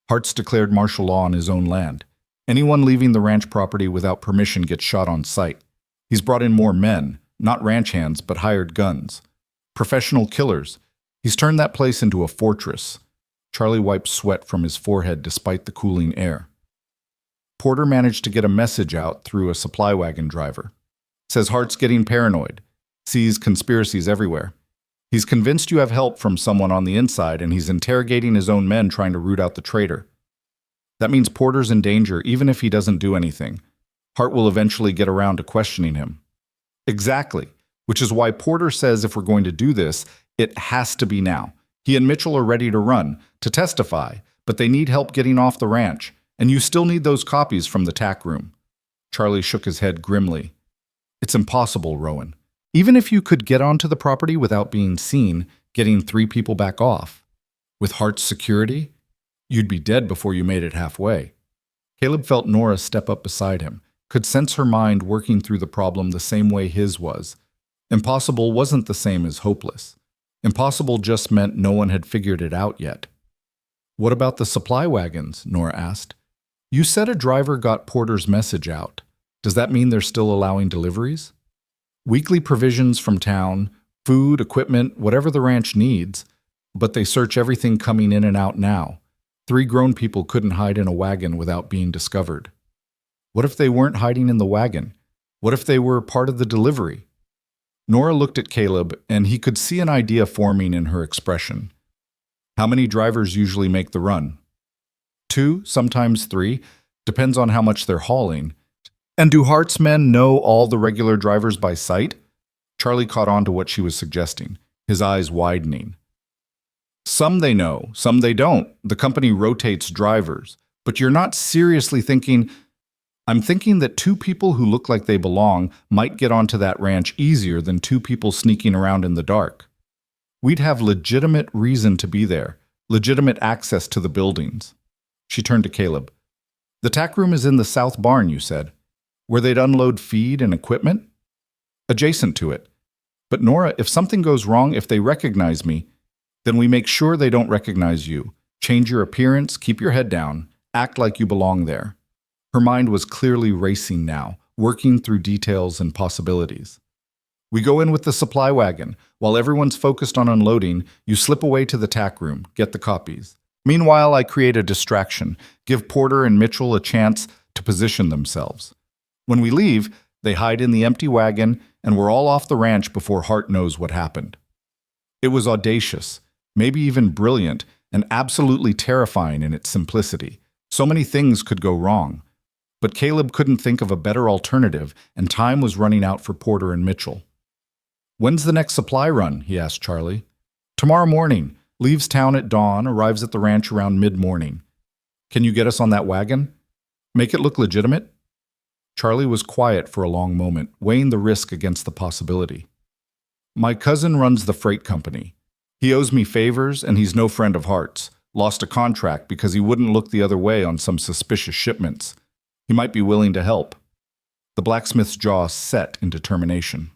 "Hart's declared martial law on his own land. Anyone leaving the ranch property without permission gets shot on sight. He's brought in more men, not ranch hands, but hired guns. Professional killers. He's turned that place into a fortress." Charlie wiped sweat from his forehead despite the cooling air. "Porter managed to get a message out through a supply wagon driver. Says Hart's getting paranoid, sees conspiracies everywhere. He's convinced you have help from someone on the inside, and he's interrogating his own men trying to root out the traitor. That means Porter's in danger even if he doesn't do anything. Hart will eventually get around to questioning him." "Exactly, which is why Porter says if we're going to do this, it has to be now. He and Mitchell are ready to run, to testify, but they need help getting off the ranch, and you still need those copies from the tack room." Charlie shook his head grimly. "It's impossible, Rowan. Even if you could get onto the property without being seen, getting 3 people back off. With Hart's security, you'd be dead before you made it halfway." Caleb felt Nora step up beside him, could sense her mind working through the problem the same way his was. Impossible wasn't the same as hopeless. Impossible just meant no one had figured it out yet. "What about the supply wagons?" Nora asked. "You said a driver got Porter's message out. Does that mean they're still allowing deliveries?" "Weekly provisions from town, food, equipment, whatever the ranch needs, but they search everything coming in and out now. 3 grown people couldn't hide in a wagon without being discovered." "What if they weren't hiding in the wagon? What if they were part of the delivery?" Nora looked at Caleb, and he could see an idea forming in her expression. "How many drivers usually make the run?" 2, sometimes 3, depends on how much they're hauling. "And do Hart's men know all the regular drivers by sight?" Charlie caught on to what she was suggesting, his eyes widening. "Some they know, some they don't. The company rotates drivers. But you're not seriously thinking—" "I'm thinking that 2 people who look like they belong might get onto that ranch easier than 2 people sneaking around in the dark. We'd have legitimate reason to be there, legitimate access to the buildings." She turned to Caleb. "The tack room is in the south barn, you said, where they'd unload feed and equipment?" "Adjacent to it. But Nora, if something goes wrong, if they recognize me, then we make sure they don't recognize you. Change your appearance, keep your head down, act like you belong there." Her mind was clearly racing now, working through details and possibilities. "We go in with the supply wagon. While everyone's focused on unloading, you slip away to the tack room, get the copies. Meanwhile, I create a distraction, give Porter and Mitchell a chance to position themselves. When we leave, they hide in the empty wagon, and we're all off the ranch before Hart knows what happened." It was audacious, maybe even brilliant, and absolutely terrifying in its simplicity. So many things could go wrong. But Caleb couldn't think of a better alternative, and time was running out for Porter and Mitchell. "When's the next supply run?" he asked Charlie. "Tomorrow morning. Leaves town at dawn, arrives at the ranch around mid-morning. Can you get us on that wagon? Make it look legitimate? Charlie was quiet for a long moment, weighing the risk against the possibility. My cousin runs the freight company. He owes me favors, and he's no friend of Hart's. Lost a contract because he wouldn't look the other way on some suspicious shipments. He might be willing to help. The blacksmith's jaw set in determination.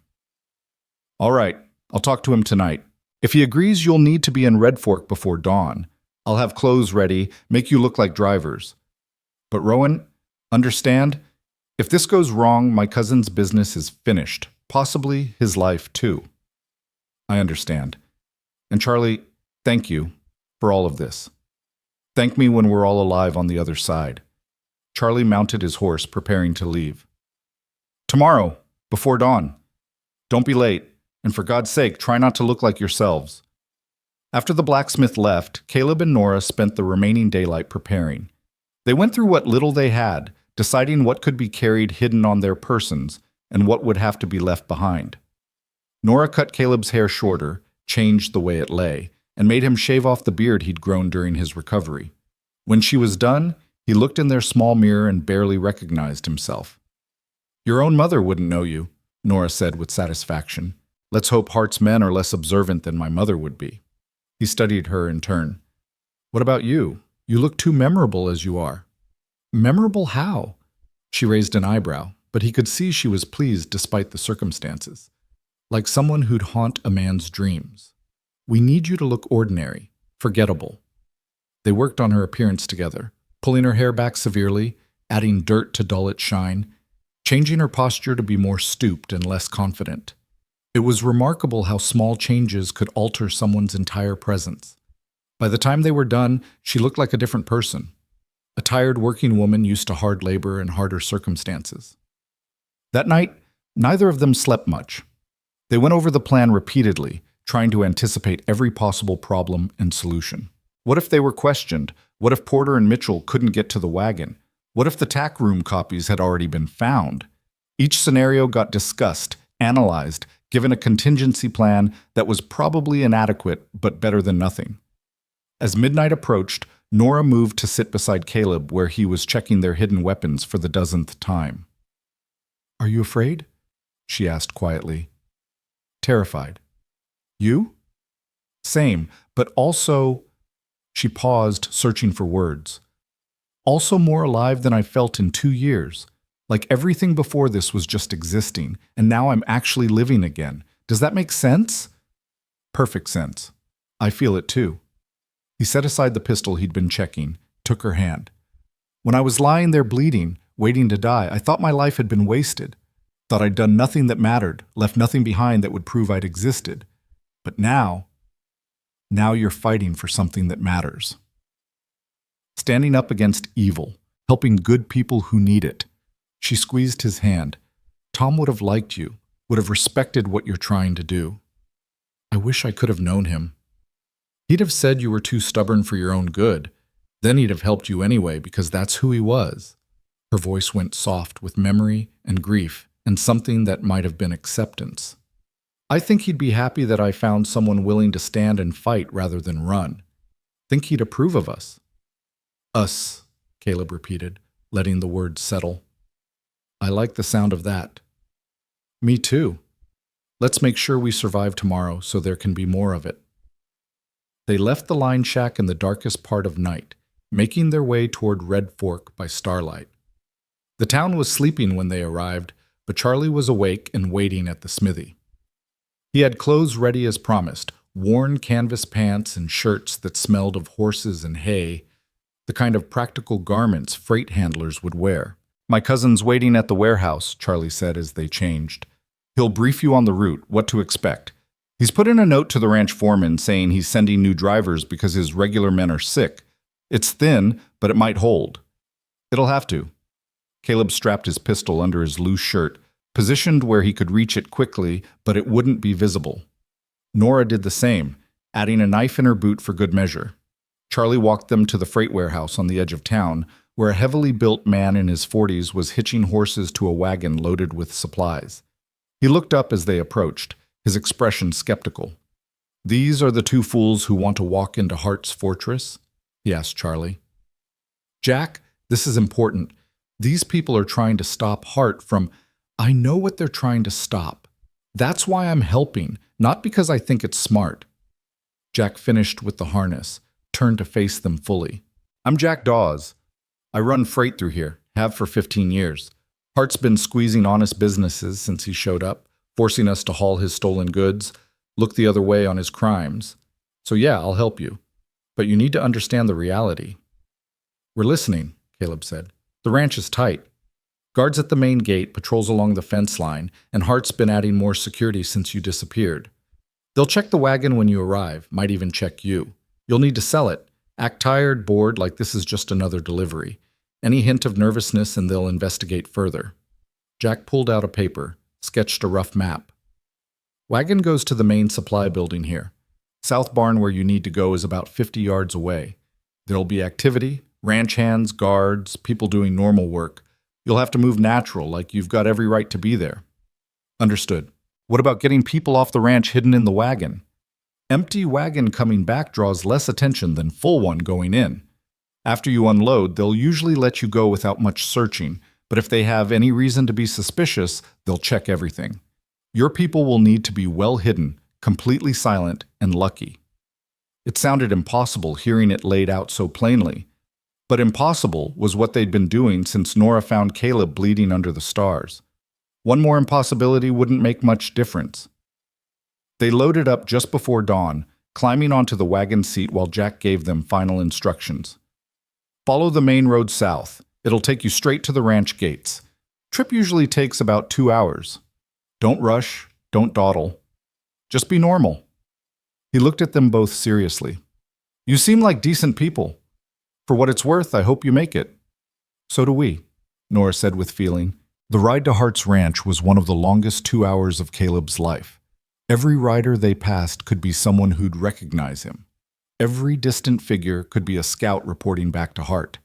All right, I'll talk to him tonight. If he agrees, you'll need to be in Red Fork before dawn. I'll have clothes ready, make you look like drivers. But Rowan, understand, if this goes wrong, my cousin's business is finished, possibly his life too. I understand. And Charlie, thank you for all of this. Thank me when we're all alive on the other side. Charlie mounted his horse, preparing to leave. Tomorrow, before dawn. Don't be late, and for God's sake, try not to look like yourselves. After the blacksmith left, Caleb and Nora spent the remaining daylight preparing. They went through what little they had, deciding what could be carried hidden on their persons and what would have to be left behind. Nora cut Caleb's hair shorter, changed the way it lay, and made him shave off the beard he'd grown during his recovery. When she was done, he looked in their small mirror and barely recognized himself. Your own mother wouldn't know you, Nora said with satisfaction. Let's hope Hart's men are less observant than my mother would be. He studied her in turn. What about you? You look too memorable as you are. Memorable how? She raised an eyebrow, but he could see she was pleased despite the circumstances. Like someone who'd haunt a man's dreams. We need you to look ordinary, forgettable. They worked on her appearance together, pulling her hair back severely, adding dirt to dull its shine, changing her posture to be more stooped and less confident. It was remarkable how small changes could alter someone's entire presence. By the time they were done, she looked like a different person. A tired working woman used to hard labor and harder circumstances. That night, neither of them slept much. They went over the plan repeatedly, trying to anticipate every possible problem and solution. What if they were questioned? What if Porter and Mitchell couldn't get to the wagon? What if the tack room copies had already been found? Each scenario got discussed, analyzed, given a contingency plan that was probably inadequate but better than nothing. As midnight approached, Nora moved to sit beside Caleb where he was checking their hidden weapons for the dozenth time. Are you afraid? She asked quietly. Terrified. You? Same, but also... She paused, searching for words. Also more alive than I felt in 2 years. Like everything before this was just existing, and now I'm actually living again. Does that make sense? Perfect sense. I feel it too. He set aside the pistol he'd been checking, took her hand. When I was lying there bleeding, waiting to die, I thought my life had been wasted. Thought I'd done nothing that mattered, left nothing behind that would prove I'd existed. But now you're fighting for something that matters. Standing up against evil, helping good people who need it. She squeezed his hand. Tom would have liked you, would have respected what you're trying to do. I wish I could have known him. He'd have said you were too stubborn for your own good. Then he'd have helped you anyway because that's who he was. Her voice went soft with memory and grief and something that might have been acceptance. I think he'd be happy that I found someone willing to stand and fight rather than run. Think he'd approve of us. Us, Caleb repeated, letting the words settle. I like the sound of that. Me too. Let's make sure we survive tomorrow so there can be more of it. They left the line shack in the darkest part of night, making their way toward Red Fork by starlight. The town was sleeping when they arrived, but Charlie was awake and waiting at the smithy. He had clothes ready as promised, worn canvas pants and shirts that smelled of horses and hay, the kind of practical garments freight handlers would wear. My cousin's waiting at the warehouse, Charlie said as they changed. He'll brief you on the route, what to expect. He's put in a note to the ranch foreman saying he's sending new drivers because his regular men are sick. It's thin, but it might hold. It'll have to. Caleb strapped his pistol under his loose shirt, positioned where he could reach it quickly, but it wouldn't be visible. Nora did the same, adding a knife in her boot for good measure. Charlie walked them to the freight warehouse on the edge of town, where a heavily built man in his 40s was hitching horses to a wagon loaded with supplies. He looked up as they approached, his expression skeptical. These are the two fools who want to walk into Hart's fortress? He asked Charlie. Jack, this is important. These people are trying to stop Hart from... I know what they're trying to stop. That's why I'm helping, not because I think it's smart. Jack finished with the harness, turned to face them fully. I'm Jack Dawes. I run freight through here, have for 15 years. Hart's been squeezing honest businesses since he showed up, forcing us to haul his stolen goods, look the other way on his crimes. So yeah, I'll help you. But you need to understand the reality. We're listening, Caleb said. The ranch is tight. Guards at the main gate, patrols along the fence line, and Hart's been adding more security since you disappeared. They'll check the wagon when you arrive, might even check you. You'll need to sell it. Act tired, bored, like this is just another delivery. Any hint of nervousness and they'll investigate further. Jack pulled out a paper, sketched a rough map. Wagon goes to the main supply building here. South barn where you need to go is about 50 yards away. There'll be activity, ranch hands, guards, people doing normal work. You'll have to move natural, like you've got every right to be there. Understood. What about getting people off the ranch hidden in the wagon? Empty wagon coming back draws less attention than full one going in. After you unload, they'll usually let you go without much searching, but if they have any reason to be suspicious, they'll check everything. Your people will need to be well hidden, completely silent, and lucky. It sounded impossible hearing it laid out so plainly. But impossible was what they'd been doing since Nora found Caleb bleeding under the stars. One more impossibility wouldn't make much difference. They loaded up just before dawn, climbing onto the wagon seat while Jack gave them final instructions. Follow the main road south. It'll take you straight to the ranch gates. Trip usually takes about 2 hours. Don't rush, don't dawdle. Just be normal. He looked at them both seriously. You seem like decent people. For what it's worth, I hope you make it. So do we, Nora said with feeling. The ride to Hart's ranch was one of the longest 2 hours of Caleb's life. Every rider they passed could be someone who'd recognize him. Every distant figure could be a scout reporting back to Hart.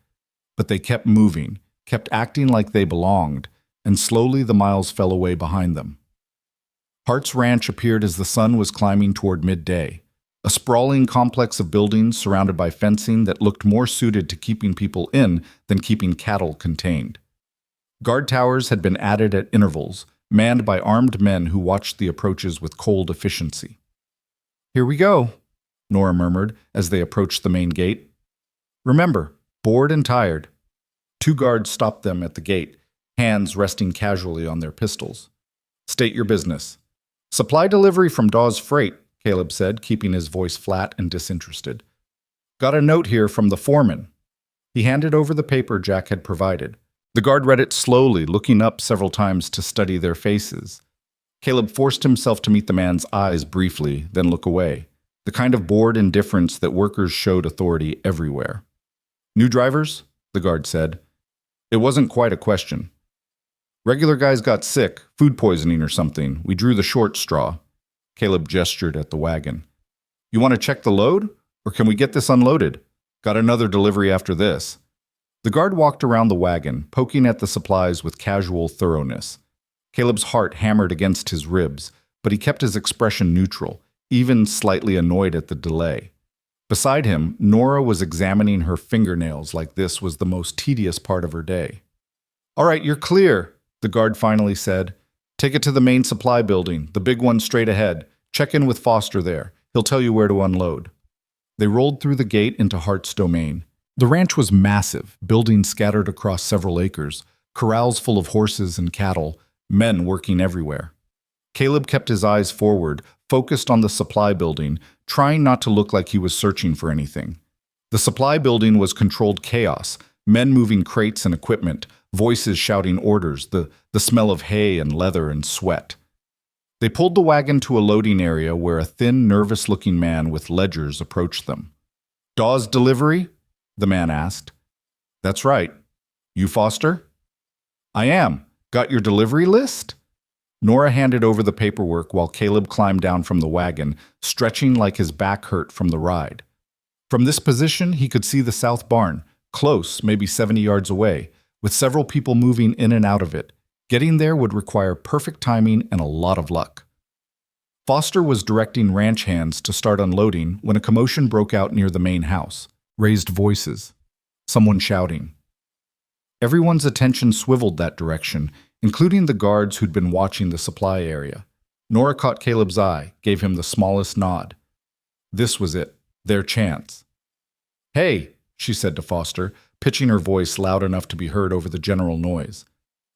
But they kept moving, kept acting like they belonged, and slowly the miles fell away behind them. Hart's ranch appeared as the sun was climbing toward midday. A sprawling complex of buildings surrounded by fencing that looked more suited to keeping people in than keeping cattle contained. Guard towers had been added at intervals, manned by armed men who watched the approaches with cold efficiency. Here we go, Nora murmured as they approached the main gate. Remember, bored and tired. 2 guards stopped them at the gate, hands resting casually on their pistols. State your business. Supply delivery from Dawes Freight, Caleb said, keeping his voice flat and disinterested. Got a note here from the foreman. He handed over the paper Jack had provided. The guard read it slowly, looking up several times to study their faces. Caleb forced himself to meet the man's eyes briefly, then look away, the kind of bored indifference that workers showed authority everywhere. New drivers? The guard said. It wasn't quite a question. Regular guys got sick, food poisoning or something. We drew the short straw. Caleb gestured at the wagon. You want to check the load? Or can we get this unloaded? Got another delivery after this. The guard walked around the wagon, poking at the supplies with casual thoroughness. Caleb's heart hammered against his ribs, but he kept his expression neutral, even slightly annoyed at the delay. Beside him, Nora was examining her fingernails like this was the most tedious part of her day. All right, you're clear, the guard finally said. Take it to the main supply building, the big one straight ahead. Check in with Foster there. He'll tell you where to unload. They rolled through the gate into Hart's domain. The ranch was massive, buildings scattered across several acres, corrals full of horses and cattle, men working everywhere. Caleb kept his eyes forward, focused on the supply building, trying not to look like he was searching for anything. The supply building was controlled chaos, men moving crates and equipment, voices shouting orders, the smell of hay and leather and sweat. They pulled the wagon to a loading area where a thin, nervous-looking man with ledgers approached them. Dawes delivery? The man asked. That's right. You Foster? I am. Got your delivery list? Nora handed over the paperwork while Caleb climbed down from the wagon, stretching like his back hurt from the ride. From this position, he could see the south barn, close, maybe 70 yards away, with several people moving in and out of it. Getting there would require perfect timing and a lot of luck. Foster was directing ranch hands to start unloading when a commotion broke out near the main house. Raised voices. Someone shouting. Everyone's attention swiveled that direction, including the guards who'd been watching the supply area. Nora caught Caleb's eye, gave him the smallest nod. This was it, their chance. "Hey," she said to Foster, pitching her voice loud enough to be heard over the general noise.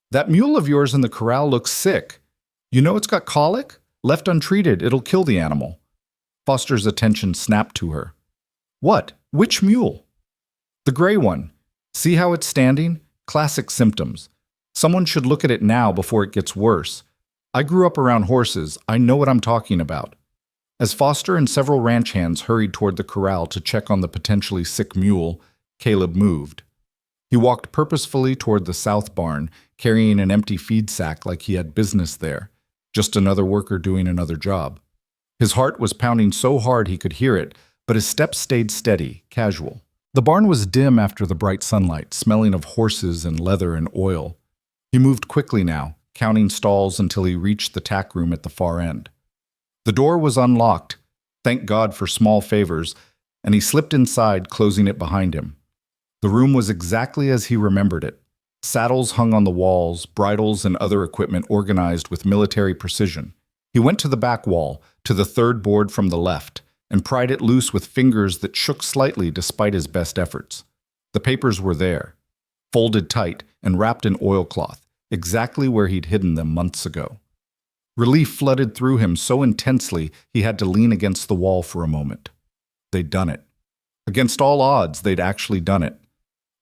"That mule of yours in the corral looks sick. You know it's got colic? Left untreated, it'll kill the animal." Foster's attention snapped to her. "What? Which mule?" "The gray one. See how it's standing? Classic symptoms. Someone should look at it now before it gets worse. I grew up around horses. I know what I'm talking about." As Foster and several ranch hands hurried toward the corral to check on the potentially sick mule, Caleb moved. He walked purposefully toward the south barn, carrying an empty feed sack like he had business there, just another worker doing another job. His heart was pounding so hard he could hear it, but his steps stayed steady, casual. The barn was dim after the bright sunlight, smelling of horses and leather and oil. He moved quickly now, counting stalls until he reached the tack room at the far end. The door was unlocked, thank God for small favors, and he slipped inside, closing it behind him. The room was exactly as he remembered it. Saddles hung on the walls, bridles and other equipment organized with military precision. He went to the back wall, to the third board from the left, and pried it loose with fingers that shook slightly despite his best efforts. The papers were there, folded tight and wrapped in oilcloth, exactly where he'd hidden them months ago. Relief flooded through him so intensely he had to lean against the wall for a moment. They'd done it. Against all odds, they'd actually done it.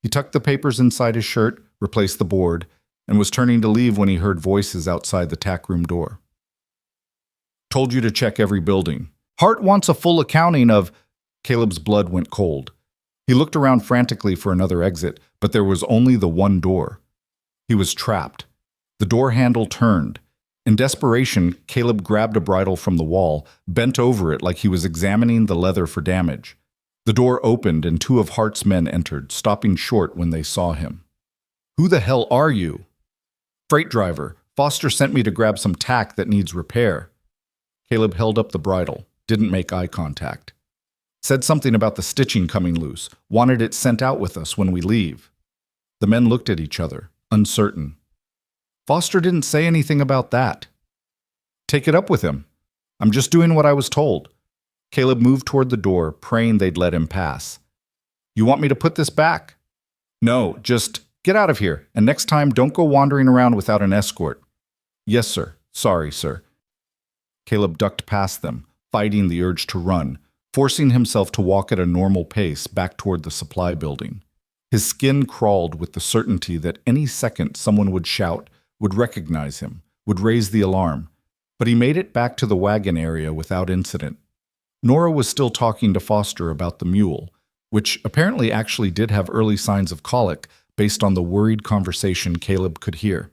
He tucked the papers inside his shirt, replaced the board, and was turning to leave when he heard voices outside the tack room door. "Told you to check every building. Hart wants a full accounting of—" Caleb's blood went cold. He looked around frantically for another exit, but there was only the one door. He was trapped. The door handle turned. In desperation, Caleb grabbed a bridle from the wall, bent over it like he was examining the leather for damage. The door opened and two of Hart's men entered, stopping short when they saw him. "Who the hell are you?" "Freight driver. Foster sent me to grab some tack that needs repair." Caleb held up the bridle, didn't make eye contact. "Said something about the stitching coming loose, wanted it sent out with us when we leave." The men looked at each other, uncertain. "Foster didn't say anything about that." "Take it up with him. I'm just doing what I was told." Caleb moved toward the door, praying they'd let him pass. "You want me to put this back?" "No, just get out of here, and next time don't go wandering around without an escort." "Yes, sir. Sorry, sir." Caleb ducked past them, fighting the urge to run, forcing himself to walk at a normal pace back toward the supply building. His skin crawled with the certainty that any second someone would shout, would recognize him, would raise the alarm, but he made it back to the wagon area without incident. Nora was still talking to Foster about the mule, which apparently actually did have early signs of colic based on the worried conversation Caleb could hear.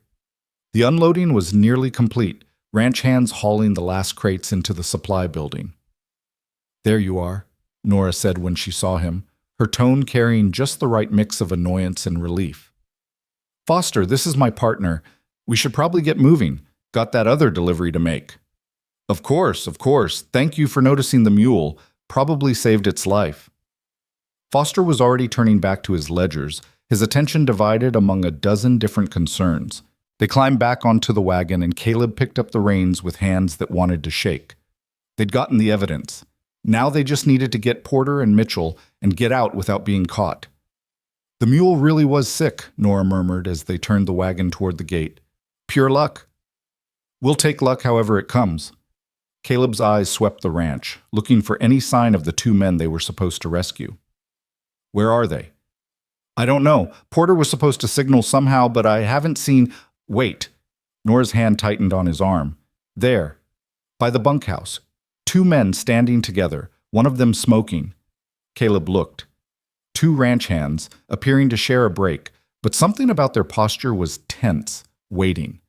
The unloading was nearly complete, ranch hands hauling the last crates into the supply building. "There you are," Nora said when she saw him, her tone carrying just the right mix of annoyance and relief. "Foster, this is my partner. We should probably get moving. Got that other delivery to make." Of course. Thank you for noticing the mule. Probably saved its life." Foster was already turning back to his ledgers, his attention divided among a dozen different concerns. They climbed back onto the wagon and Caleb picked up the reins with hands that wanted to shake. They'd gotten the evidence. Now they just needed to get Porter and Mitchell and get out without being caught. "The mule really was sick," Nora murmured as they turned the wagon toward the gate. "Pure luck." "We'll take luck however it comes." Caleb's eyes swept the ranch, looking for any sign of the two men they were supposed to rescue. "Where are they?" "I don't know. Porter was supposed to signal somehow, but I haven't seen—" "Wait." Nora's hand tightened on his arm. "There. By the bunkhouse. Two men standing together, one of them smoking." Caleb looked. Two ranch hands, appearing to share a break, but something about their posture was tense, waiting.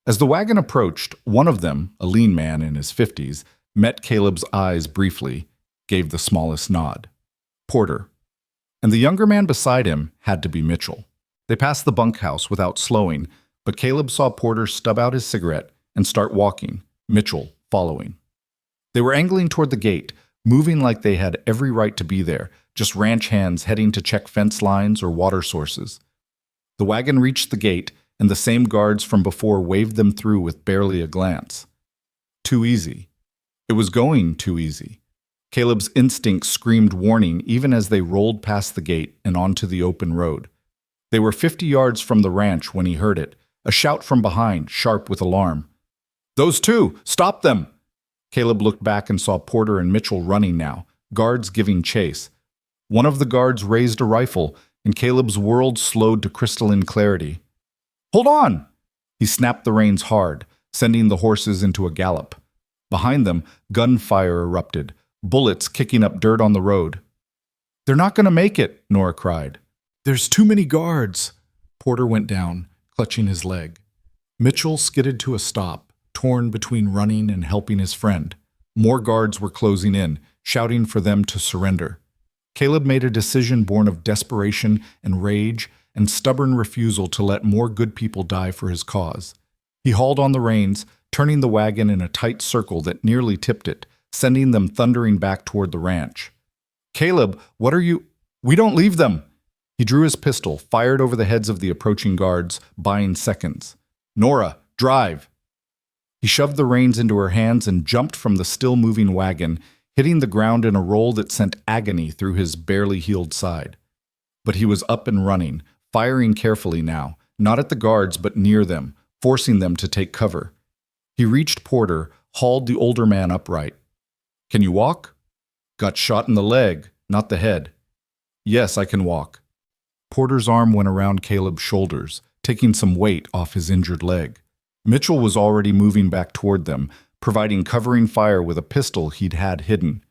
As the wagon approached, one of them, a lean man in his 50s, met Caleb's eyes briefly, gave the smallest nod. Porter. And the younger man beside him had to be Mitchell. They passed the bunkhouse without slowing, but Caleb saw Porter stub out his cigarette and start walking, Mitchell following. They were angling toward the gate, moving like they had every right to be there, just ranch hands heading to check fence lines or water sources. The wagon reached the gate, and the same guards from before waved them through with barely a glance. Too easy. It was going too easy. Caleb's instincts screamed warning even as they rolled past the gate and onto the open road. They were 50 yards from the ranch when he heard it, a shout from behind, sharp with alarm. "Those two! Stop them!" Caleb looked back and saw Porter and Mitchell running now, guards giving chase. One of the guards raised a rifle, and Caleb's world slowed to crystalline clarity. "Hold on!" He snapped the reins hard, sending the horses into a gallop. Behind them, gunfire erupted, bullets kicking up dirt on the road. "They're not going to make it," Nora cried. "There's too many guards." Porter went down, clutching his leg. Mitchell skidded to a stop, torn between running and helping his friend. More guards were closing in, shouting for them to surrender. Caleb made a decision born of desperation and rage and stubborn refusal to let more good people die for his cause. He hauled on the reins, turning the wagon in a tight circle that nearly tipped it, sending them thundering back toward the ranch. "Caleb, what are you—" "We don't leave them!" He drew his pistol, fired over the heads of the approaching guards, buying seconds. "Nora, drive!" He shoved the reins into her hands and jumped from the still-moving wagon, hitting the ground in a roll that sent agony through his barely healed side. But he was up and running, firing carefully now, not at the guards but near them, forcing them to take cover. He reached Porter, hauled the older man upright. "Can you walk?" "Got shot in the leg, not the head." "Yes, I can walk." Porter's arm went around Caleb's shoulders, taking some weight off his injured leg. Mitchell was already moving back toward them, providing covering fire with a pistol he'd had hidden.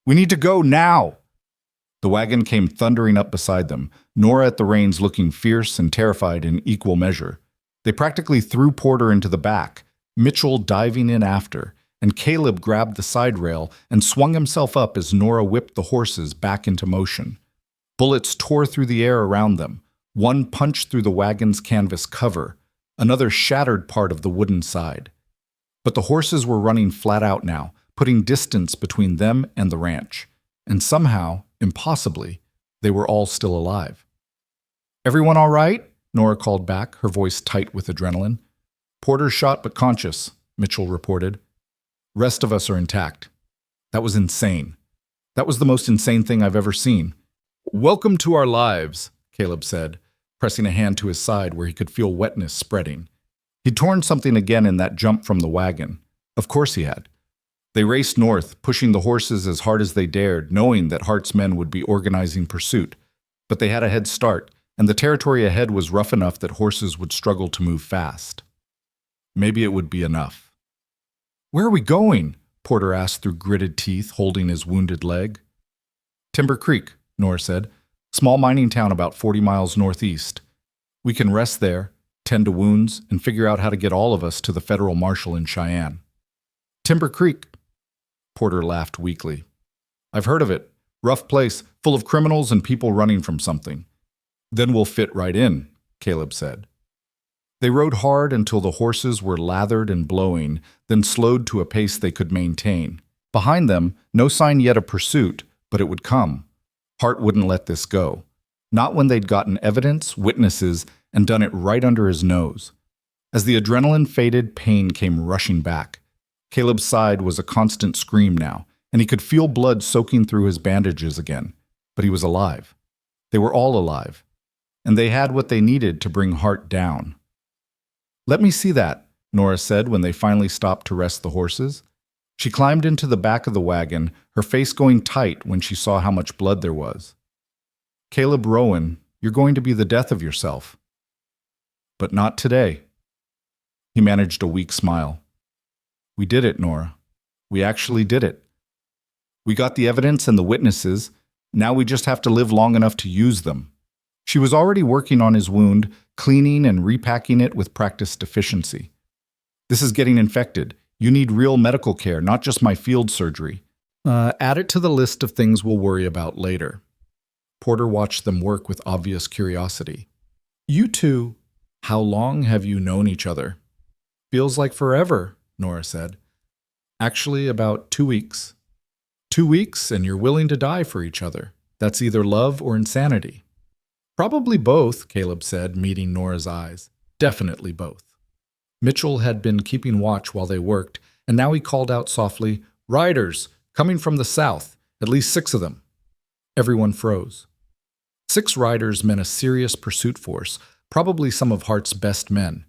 "We need to go now!" The wagon came thundering up beside them, Nora at the reins looking fierce and terrified in equal measure. They practically threw Porter into the back, Mitchell diving in after, and Caleb grabbed the side rail and swung himself up as Nora whipped the horses back into motion. Bullets tore through the air around them. One punched through the wagon's canvas cover. Another shattered part of the wooden side. But the horses were running flat out now, putting distance between them and the ranch. And somehow, impossibly, they were all still alive. "Everyone all right?" Nora called back, her voice tight with adrenaline. "Porter shot but conscious," Mitchell reported. "Rest of us are intact." That was insane. That was the most insane thing I've ever seen. "Welcome to our lives," Caleb said, pressing a hand to his side where he could feel wetness spreading. He'd torn something again in that jump from the wagon. Of course he had. They raced north, pushing the horses as hard as they dared, knowing that Hart's men would be organizing pursuit. But they had a head start, and the territory ahead was rough enough that horses would struggle to move fast. Maybe it would be enough. "Where are we going?" Porter asked through gritted teeth, holding his wounded leg. "Timber Creek," Nora said. "Small mining town about 40 miles northeast. We can rest there, tend to wounds, and figure out how to get all of us to the federal marshal in Cheyenne." "Timber Creek." Porter laughed weakly. "I've heard of it. Rough place, full of criminals and people running from something." "Then we'll fit right in," Caleb said. They rode hard until the horses were lathered and blowing, then slowed to a pace they could maintain. Behind them, no sign yet of pursuit, but it would come. Hart wouldn't let this go. Not when they'd gotten evidence, witnesses, and done it right under his nose. As the adrenaline faded, pain came rushing back. Caleb's side was a constant scream now, and he could feel blood soaking through his bandages again. But he was alive. They were all alive. And they had what they needed to bring Hart down. "Let me see that," Nora said when they finally stopped to rest the horses. She climbed into the back of the wagon, her face going tight when she saw how much blood there was. "Caleb Rowan, you're going to be the death of yourself." "But not today." He managed a weak smile. "We did it, Nora. We actually did it. We got the evidence and the witnesses. Now we just have to live long enough to use them." She was already working on his wound, cleaning and repacking it with practiced efficiency. "This is getting infected. You need real medical care, not just my field surgery. Add it to the list of things we'll worry about later." Porter watched them work with obvious curiosity. "You two, how long have you known each other?" "Feels like forever," Nora said. Actually, about 2 weeks. 2 weeks, and you're willing to die for each other. That's either love or insanity. Probably both, Caleb said, meeting Nora's eyes. Definitely both. Mitchell had been keeping watch while they worked, and now he called out softly, "Riders, coming from the south, at least 6 of them." Everyone froze. 6 riders meant a serious pursuit force, probably some of Hart's best men.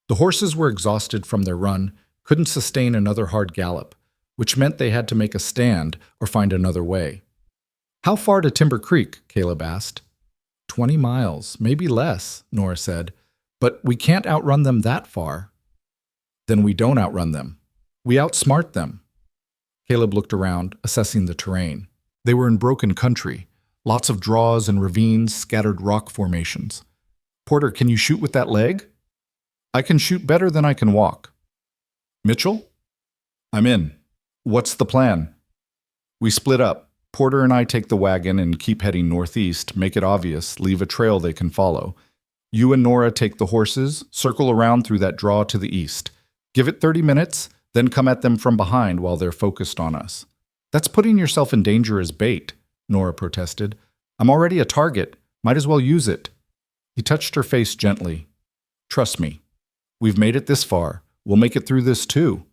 The horses were exhausted from their run, couldn't sustain another hard gallop, which meant they had to make a stand or find another way. "How far to Timber Creek?" Caleb asked. 20 miles, maybe less, Nora said. "But we can't outrun them that far." "Then we don't outrun them. We outsmart them." Caleb looked around, assessing the terrain. They were in broken country, lots of draws and ravines, scattered rock formations. "Porter, can you shoot with that leg?" "I can shoot better than I can walk." "Mitchell?" "I'm in. What's the plan?" "We split up. Porter and I take the wagon and keep heading northeast, make it obvious, leave a trail they can follow. You and Nora take the horses, circle around through that draw to the east. Give it 30 minutes, then come at them from behind while they're focused on us." "That's putting yourself in danger as bait," Nora protested. "I'm already a target. Might as well use it." He touched her face gently. "Trust me. We've made it this far. We'll make it through this too."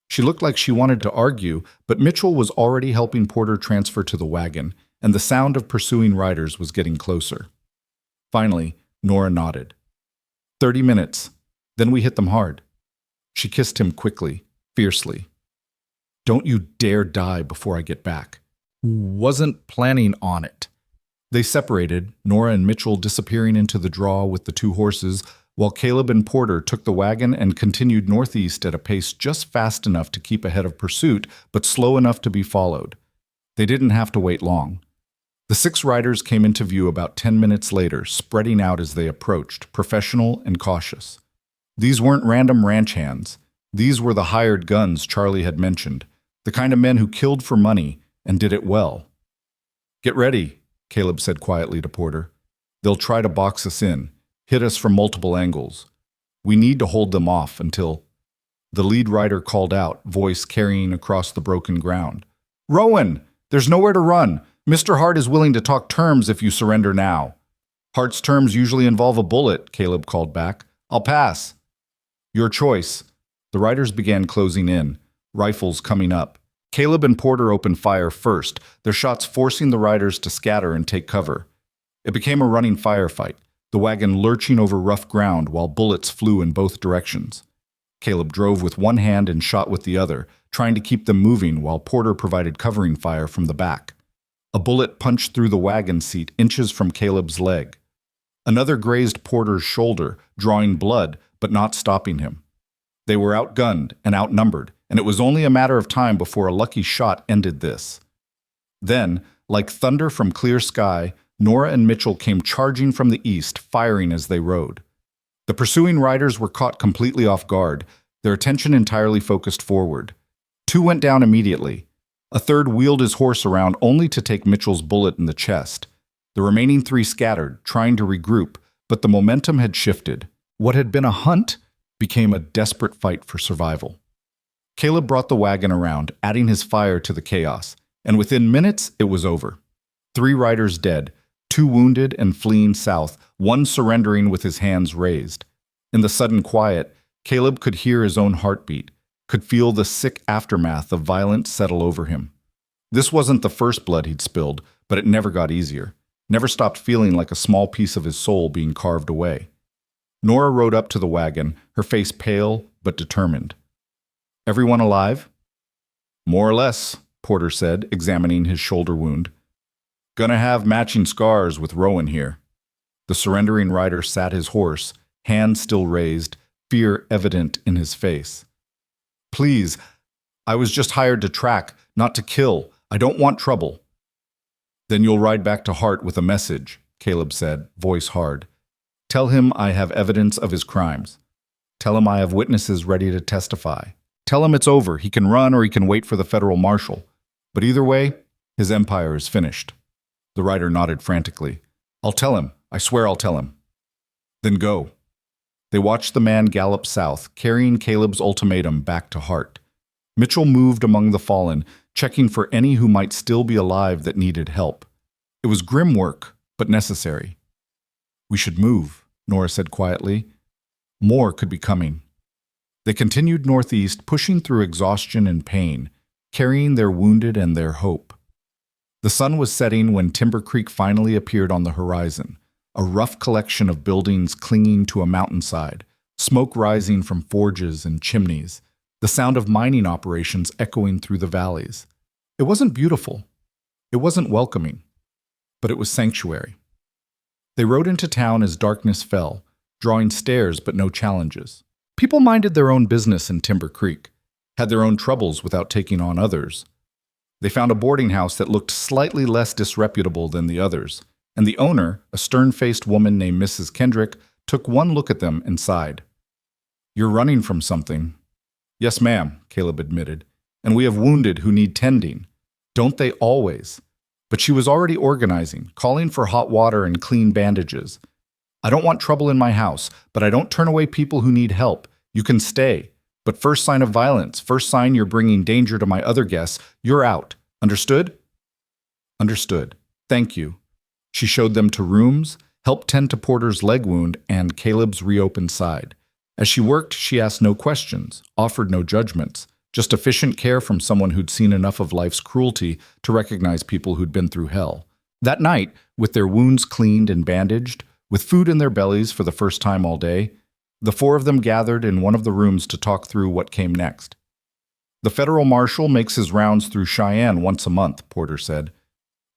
She looked like she wanted to argue, but Mitchell was already helping Porter transfer to the wagon, and the sound of pursuing riders was getting closer. Finally, Nora nodded. 30 minutes. Then we hit them hard." She kissed him quickly, fiercely. "Don't you dare die before I get back." "Wasn't planning on it." They separated, Nora and Mitchell disappearing into the draw with the 2 horses, while Caleb and Porter took the wagon and continued northeast at a pace just fast enough to keep ahead of pursuit, but slow enough to be followed. They didn't have to wait long. The 6 riders came into view about 10 minutes later, spreading out as they approached, professional and cautious. These weren't random ranch hands. These were the hired guns Charlie had mentioned, the kind of men who killed for money and did it well. "Get ready," Caleb said quietly to Porter. "They'll try to box us in. Hit us from multiple angles. We need to hold them off until—" The lead rider called out, voice carrying across the broken ground. "Rowan, there's nowhere to run. Mr. Hart is willing to talk terms if you surrender now." "Hart's terms usually involve a bullet," Caleb called back. "I'll pass." "Your choice." The riders began closing in, rifles coming up. Caleb and Porter opened fire first, their shots forcing the riders to scatter and take cover. It became a running firefight, the wagon lurching over rough ground while bullets flew in both directions. Caleb drove with one hand and shot with the other, trying to keep them moving while Porter provided covering fire from the back. A bullet punched through the wagon seat inches from Caleb's leg. Another grazed Porter's shoulder, drawing blood, but not stopping him. They were outgunned and outnumbered, and it was only a matter of time before a lucky shot ended this. Then, like thunder from clear sky, Nora and Mitchell came charging from the east, firing as they rode. The pursuing riders were caught completely off guard, their attention entirely focused forward. 2 went down immediately. A third wheeled his horse around only to take Mitchell's bullet in the chest. The remaining 3 scattered, trying to regroup, but the momentum had shifted. What had been a hunt became a desperate fight for survival. Caleb brought the wagon around, adding his fire to the chaos, and within minutes it was over. 3 riders dead, 2 wounded and fleeing south, 1 surrendering with his hands raised. In the sudden quiet, Caleb could hear his own heartbeat, could feel the sick aftermath of violence settle over him. This wasn't the first blood he'd spilled, but it never got easier, never stopped feeling like a small piece of his soul being carved away. Nora rode up to the wagon, her face pale but determined. "Everyone alive?" "More or less," Porter said, examining his shoulder wound. "Gonna have matching scars with Rowan here." The surrendering rider sat his horse, hand still raised, fear evident in his face. "Please, I was just hired to track, not to kill. I don't want trouble." "Then you'll ride back to Hart with a message," Caleb said, voice hard. "Tell him I have evidence of his crimes. Tell him I have witnesses ready to testify. Tell him it's over. He can run or he can wait for the federal marshal. But either way, his empire is finished." The rider nodded frantically. "I'll tell him. I swear I'll tell him." "Then go." They watched the man gallop south, carrying Caleb's ultimatum back to Hart. Mitchell moved among the fallen, checking for any who might still be alive that needed help. It was grim work, but necessary. "We should move," Nora said quietly. "More could be coming." They continued northeast, pushing through exhaustion and pain, carrying their wounded and their hope. The sun was setting when Timber Creek finally appeared on the horizon, a rough collection of buildings clinging to a mountainside, smoke rising from forges and chimneys, the sound of mining operations echoing through the valleys. It wasn't beautiful. It wasn't welcoming. But it was sanctuary. They rode into town as darkness fell, drawing stares but no challenges. People minded their own business in Timber Creek, had their own troubles without taking on others. They found a boarding house that looked slightly less disreputable than the others, and the owner, a stern-faced woman named Mrs. Kendrick, took one look at them and sighed. "You're running from something." "Yes, ma'am," Caleb admitted, "and we have wounded who need tending. Don't they always?" But she was already organizing, calling for hot water and clean bandages. "I don't want trouble in my house, but I don't turn away people who need help. You can stay. But first sign of violence, first sign you're bringing danger to my other guests, you're out. Understood?" "Understood. Thank you." She showed them to rooms, helped tend to Porter's leg wound and Caleb's reopened side. As she worked, she asked no questions, offered no judgments, just efficient care from someone who'd seen enough of life's cruelty to recognize people who'd been through hell. That night, with their wounds cleaned and bandaged, with food in their bellies for the first time all day, the four of them gathered in one of the rooms to talk through what came next. "The federal marshal makes his rounds through Cheyenne once a month," Porter said.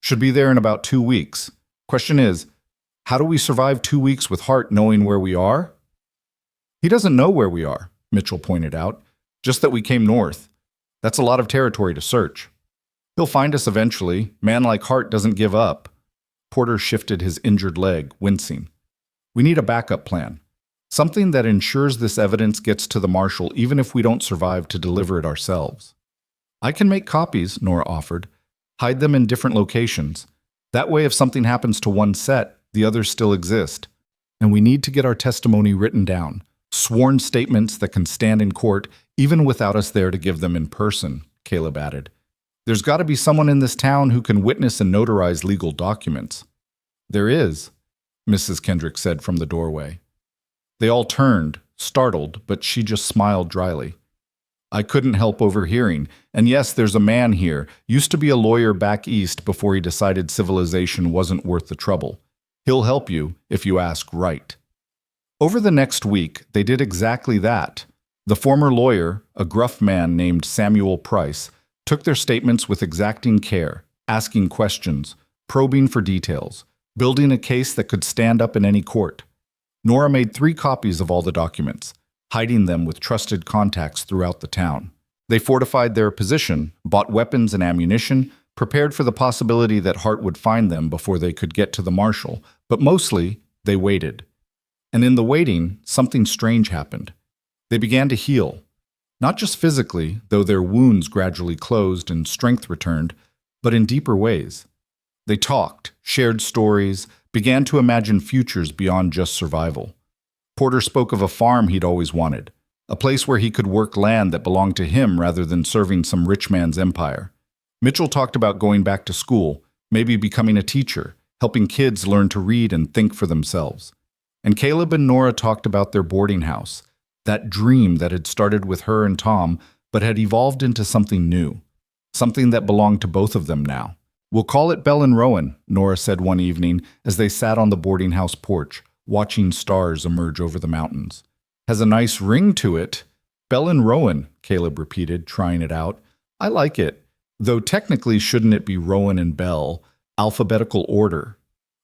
"Should be there in about 2 weeks. Question is, how do we survive 2 weeks with Hart knowing where we are?" "He doesn't know where we are," Mitchell pointed out. "Just that we came north. That's a lot of territory to search. He'll find us eventually. Man like Hart doesn't give up." Porter shifted his injured leg, wincing. "We need a backup plan. Something that ensures this evidence gets to the marshal even if we don't survive to deliver it ourselves." "I can make copies," Nora offered. "Hide them in different locations. That way if something happens to one set, the others still exist. And we need to get our testimony written down. Sworn statements that can stand in court even without us there to give them in person," Caleb added. "There's got to be someone in this town who can witness and notarize legal documents." "There is," Mrs. Kendrick said from the doorway. They all turned, startled, but she just smiled dryly. "I couldn't help overhearing. And yes, there's a man here. Used to be a lawyer back east before he decided civilization wasn't worth the trouble. He'll help you if you ask right." Over the next week, they did exactly that. The former lawyer, a gruff man named Samuel Price, took their statements with exacting care, asking questions, probing for details, building a case that could stand up in any court. Nora made 3 copies of all the documents, hiding them with trusted contacts throughout the town. They fortified their position, bought weapons and ammunition, prepared for the possibility that Hart would find them before they could get to the marshal, but mostly, they waited. And in the waiting, something strange happened. They began to heal. Not just physically, though their wounds gradually closed and strength returned, but in deeper ways. They talked, shared stories, began to imagine futures beyond just survival. Porter spoke of a farm he'd always wanted, a place where he could work land that belonged to him rather than serving some rich man's empire. Mitchell talked about going back to school, maybe becoming a teacher, helping kids learn to read and think for themselves. And Caleb and Nora talked about their boarding house, that dream that had started with her and Tom but had evolved into something new, something that belonged to both of them now. "We'll call it Bell and Rowan," Nora said one evening as they sat on the boarding house porch, watching stars emerge over the mountains. "Has a nice ring to it." "Bell and Rowan," Caleb repeated, trying it out. "I like it. Though technically shouldn't it be Rowan and Bell? Alphabetical order."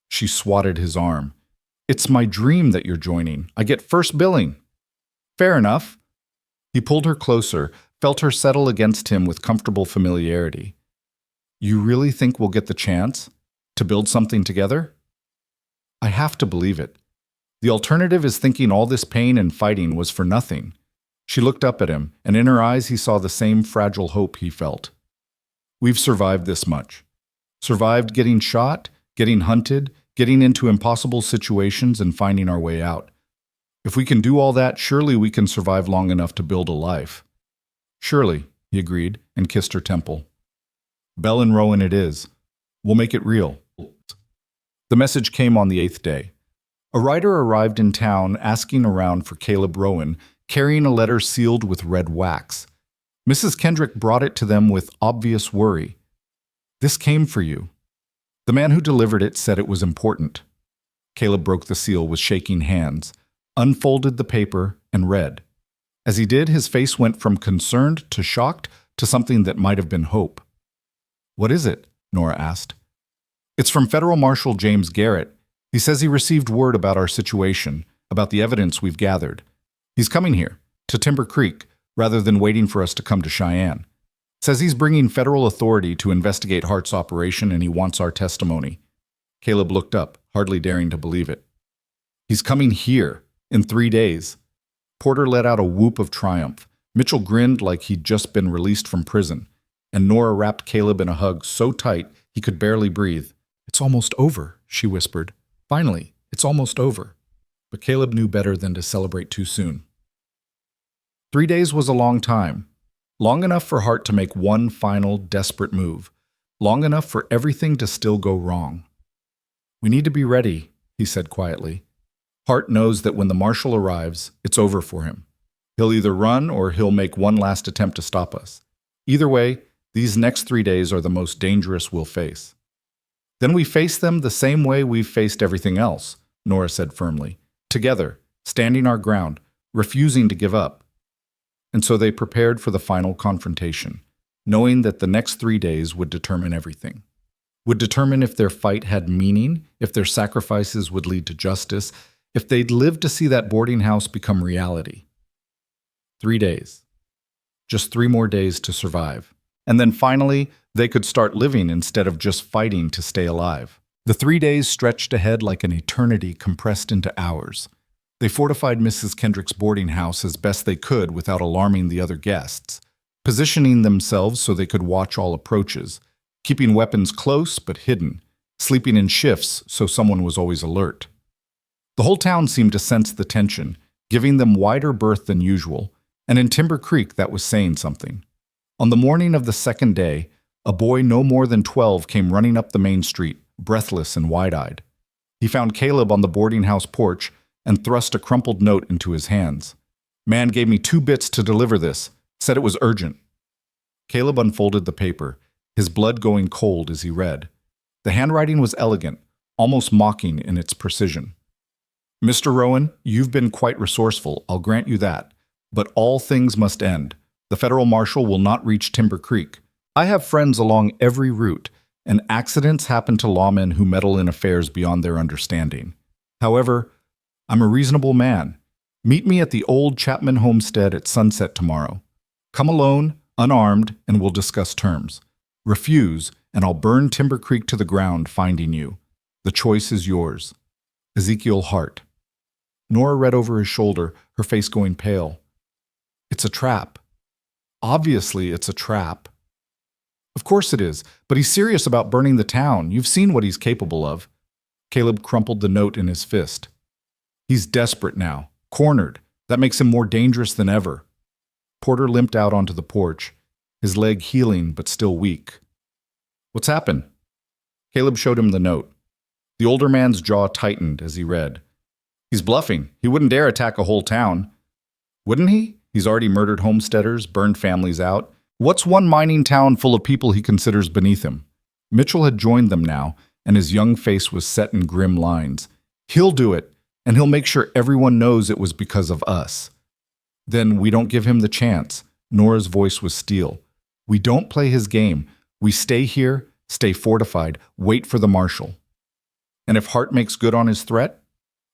She swatted his arm. "It's my dream that you're joining. I get first billing." "Fair enough." He pulled her closer, felt her settle against him with comfortable familiarity. "You really think we'll get the chance to build something together?" "I have to believe it. The alternative is thinking all this pain and fighting was for nothing." She looked up at him, and in her eyes he saw the same fragile hope he felt. "We've survived this much. Survived getting shot, getting hunted, getting into impossible situations and finding our way out. If we can do all that, surely we can survive long enough to build a life." "Surely," he agreed, and kissed her temple. Bell and Rowan it is. We'll make it real. The message came on the 8th day. A rider arrived in town asking around for Caleb Rowan, carrying a letter sealed with red wax. Mrs. Kendrick brought it to them with obvious worry. This came for you. The man who delivered it said it was important. Caleb broke the seal with shaking hands, unfolded the paper, and read. As he did, his face went from concerned to shocked to something that might have been hope. What is it? Nora asked. It's from Federal Marshal James Garrett. He says he received word about our situation, about the evidence we've gathered. He's coming here, to Timber Creek, rather than waiting for us to come to Cheyenne. Says he's bringing federal authority to investigate Hart's operation and he wants our testimony. Caleb looked up, hardly daring to believe it. He's coming here, in 3 days. Porter let out a whoop of triumph. Mitchell grinned like he'd just been released from prison, and Nora wrapped Caleb in a hug so tight he could barely breathe. It's almost over, she whispered. Finally, it's almost over. But Caleb knew better than to celebrate too soon. 3 days was a long time. Long enough for Hart to make one final, desperate move. Long enough for everything to still go wrong. We need to be ready, he said quietly. Hart knows that when the marshal arrives, it's over for him. He'll either run or he'll make one last attempt to stop us. Either way, these next 3 days are the most dangerous we'll face. Then we face them the same way we've faced everything else, Nora said firmly. Together, standing our ground, refusing to give up. And so they prepared for the final confrontation, knowing that the next 3 days would determine everything. Would determine if their fight had meaning, if their sacrifices would lead to justice, if they'd live to see that boarding house become reality. 3 days. Just 3 more days to survive. And then finally, they could start living instead of just fighting to stay alive. The 3 days stretched ahead like an eternity compressed into hours. They fortified Mrs. Kendrick's boarding house as best they could without alarming the other guests, positioning themselves so they could watch all approaches, keeping weapons close but hidden, sleeping in shifts so someone was always alert. The whole town seemed to sense the tension, giving them wider berth than usual, and in Timber Creek that was saying something. On the morning of the 2nd day, a boy no more than 12 came running up the main street, breathless and wide-eyed. He found Caleb on the boarding house porch and thrust a crumpled note into his hands. Man gave me 2 bits to deliver this, said it was urgent. Caleb unfolded the paper, his blood going cold as he read. The handwriting was elegant, almost mocking in its precision. Mr. Rowan, you've been quite resourceful, I'll grant you that. But all things must end. The federal marshal will not reach Timber Creek. I have friends along every route, and accidents happen to lawmen who meddle in affairs beyond their understanding. However, I'm a reasonable man. Meet me at the old Chapman homestead at sunset tomorrow. Come alone, unarmed, and we'll discuss terms. Refuse, and I'll burn Timber Creek to the ground finding you. The choice is yours. Ezekiel Hart. Nora read over his shoulder, her face going pale. It's a trap. Obviously, it's a trap. Of course it is, but he's serious about burning the town. You've seen what he's capable of. Caleb crumpled the note in his fist. He's desperate now, cornered. That makes him more dangerous than ever. Porter limped out onto the porch, his leg healing but still weak. What's happened? Caleb showed him the note. The older man's jaw tightened as he read. He's bluffing. He wouldn't dare attack a whole town. Wouldn't he? He's already murdered homesteaders, burned families out. What's one mining town full of people he considers beneath him? Mitchell had joined them now, and his young face was set in grim lines. He'll do it, and he'll make sure everyone knows it was because of us. Then we don't give him the chance. Nora's voice was steel. We don't play his game. We stay here, stay fortified, wait for the marshal. And if Hart makes good on his threat?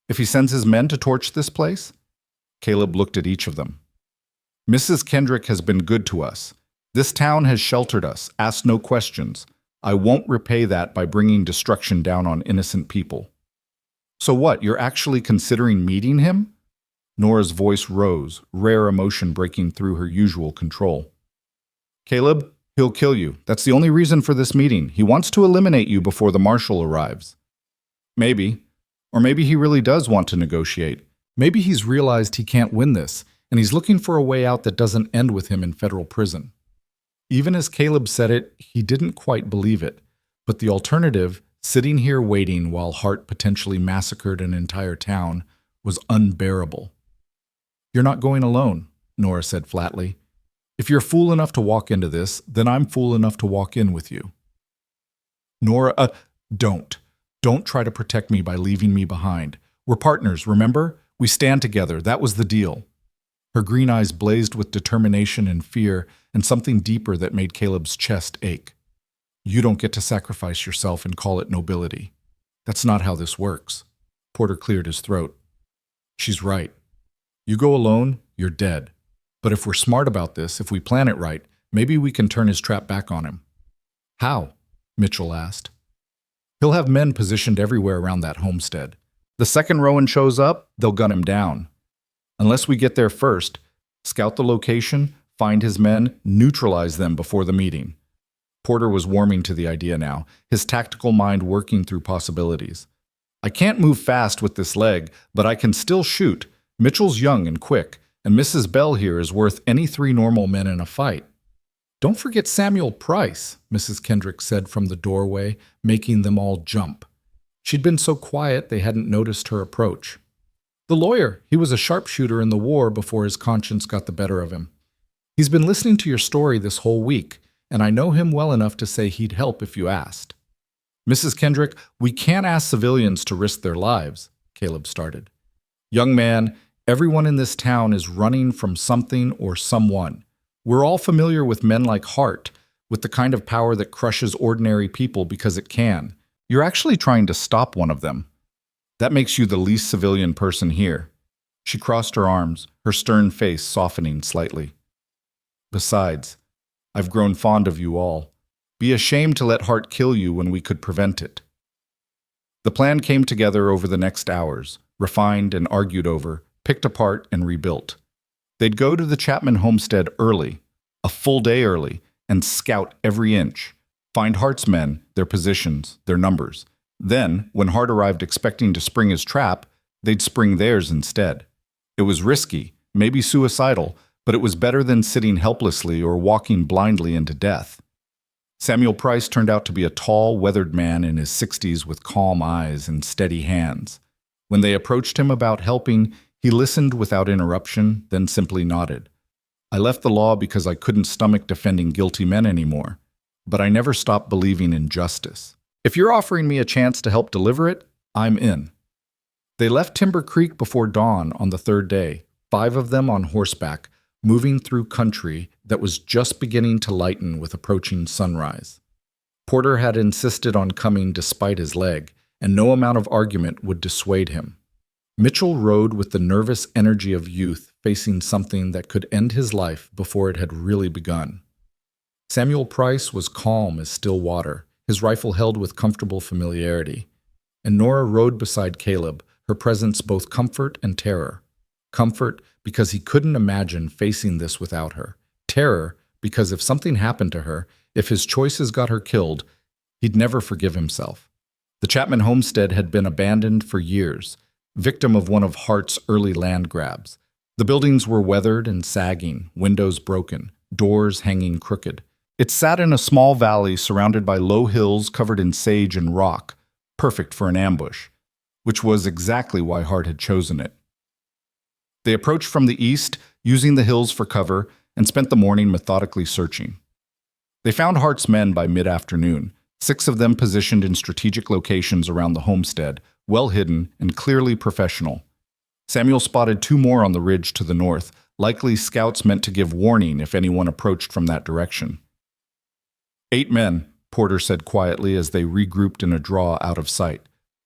If he sends his men to torch this place? Caleb looked at each of them. Mrs. Kendrick has been good to us. This town has sheltered us, asked no questions. I won't repay that by bringing destruction down on innocent people. So what, you're actually considering meeting him? Nora's voice rose, rare emotion breaking through her usual control. Caleb, he'll kill you. That's the only reason for this meeting. He wants to eliminate you before the marshal arrives. Maybe. Or maybe he really does want to negotiate. Maybe he's realized he can't win this, and he's looking for a way out that doesn't end with him in federal prison. Even as Caleb said it, he didn't quite believe it. But the alternative, sitting here waiting while Hart potentially massacred an entire town, was unbearable. "You're not going alone," Nora said flatly. "If you're fool enough to walk into this, then I'm fool enough to walk in with you." Nora, don't. Don't try to protect me by leaving me behind. We're partners, remember? We stand together. That was the deal. Her green eyes blazed with determination and fear, and something deeper that made Caleb's chest ache. "You don't get to sacrifice yourself and call it nobility. That's not how this works." Porter cleared his throat. "She's right. You go alone, you're dead. But if we're smart about this, if we plan it right, maybe we can turn his trap back on him." "How?" Mitchell asked. "He'll have men positioned everywhere around that homestead. The second Rowan shows up, they'll gun him down. Unless we get there first, scout the location, find his men, neutralize them before the meeting." Porter was warming to the idea now, his tactical mind working through possibilities. "I can't move fast with this leg, but I can still shoot. Mitchell's young and quick, and Mrs. Bell here is worth any 3 normal men in a fight." "Don't forget Samuel Price," Mrs. Kendrick said from the doorway, making them all jump. She'd been so quiet they hadn't noticed her approach. "The lawyer. He was a sharpshooter in the war before his conscience got the better of him. He's been listening to your story this whole week, and I know him well enough to say he'd help if you asked." "Mrs. Kendrick, we can't ask civilians to risk their lives," Caleb started. "Young man, everyone in this town is running from something or someone. We're all familiar with men like Hart, with the kind of power that crushes ordinary people because it can. You're actually trying to stop one of them. That makes you the least civilian person here." She crossed her arms, her stern face softening slightly. "Besides, I've grown fond of you all. Be ashamed to let Hart kill you when we could prevent it." The plan came together over the next hours, refined and argued over, picked apart and rebuilt. They'd go to the Chapman homestead early, a full day early, and scout every inch, find Hart's men, their positions, their numbers. Then, when Hart arrived expecting to spring his trap, they'd spring theirs instead. It was risky, maybe suicidal, but it was better than sitting helplessly or walking blindly into death. Samuel Price turned out to be a tall, weathered man in his 60s with calm eyes and steady hands. When they approached him about helping, he listened without interruption, then simply nodded. "I left the law because I couldn't stomach defending guilty men anymore, but I never stopped believing in justice. If you're offering me a chance to help deliver it, I'm in." They left Timber Creek before dawn on the 3rd day, 5 of them on horseback, moving through country that was just beginning to lighten with approaching sunrise. Porter had insisted on coming despite his leg, and no amount of argument would dissuade him. Mitchell rode with the nervous energy of youth facing something that could end his life before it had really begun. Samuel Price was calm as still water, his rifle held with comfortable familiarity. And Nora rode beside Caleb, her presence both comfort and terror. Comfort because he couldn't imagine facing this without her. Terror because if something happened to her, if his choices got her killed, he'd never forgive himself. The Chapman homestead had been abandoned for years, victim of one of Hart's early land grabs. The buildings were weathered and sagging, windows broken, doors hanging crooked. It sat in a small valley surrounded by low hills covered in sage and rock, perfect for an ambush, which was exactly why Hart had chosen it. They approached from the east, using the hills for cover, and spent the morning methodically searching. They found Hart's men by mid-afternoon, 6 of them positioned in strategic locations around the homestead, well hidden and clearly professional. Samuel spotted 2 more on the ridge to the north, likely scouts meant to give warning if anyone approached from that direction. 8 men, Porter said quietly as they regrouped in a draw out of sight.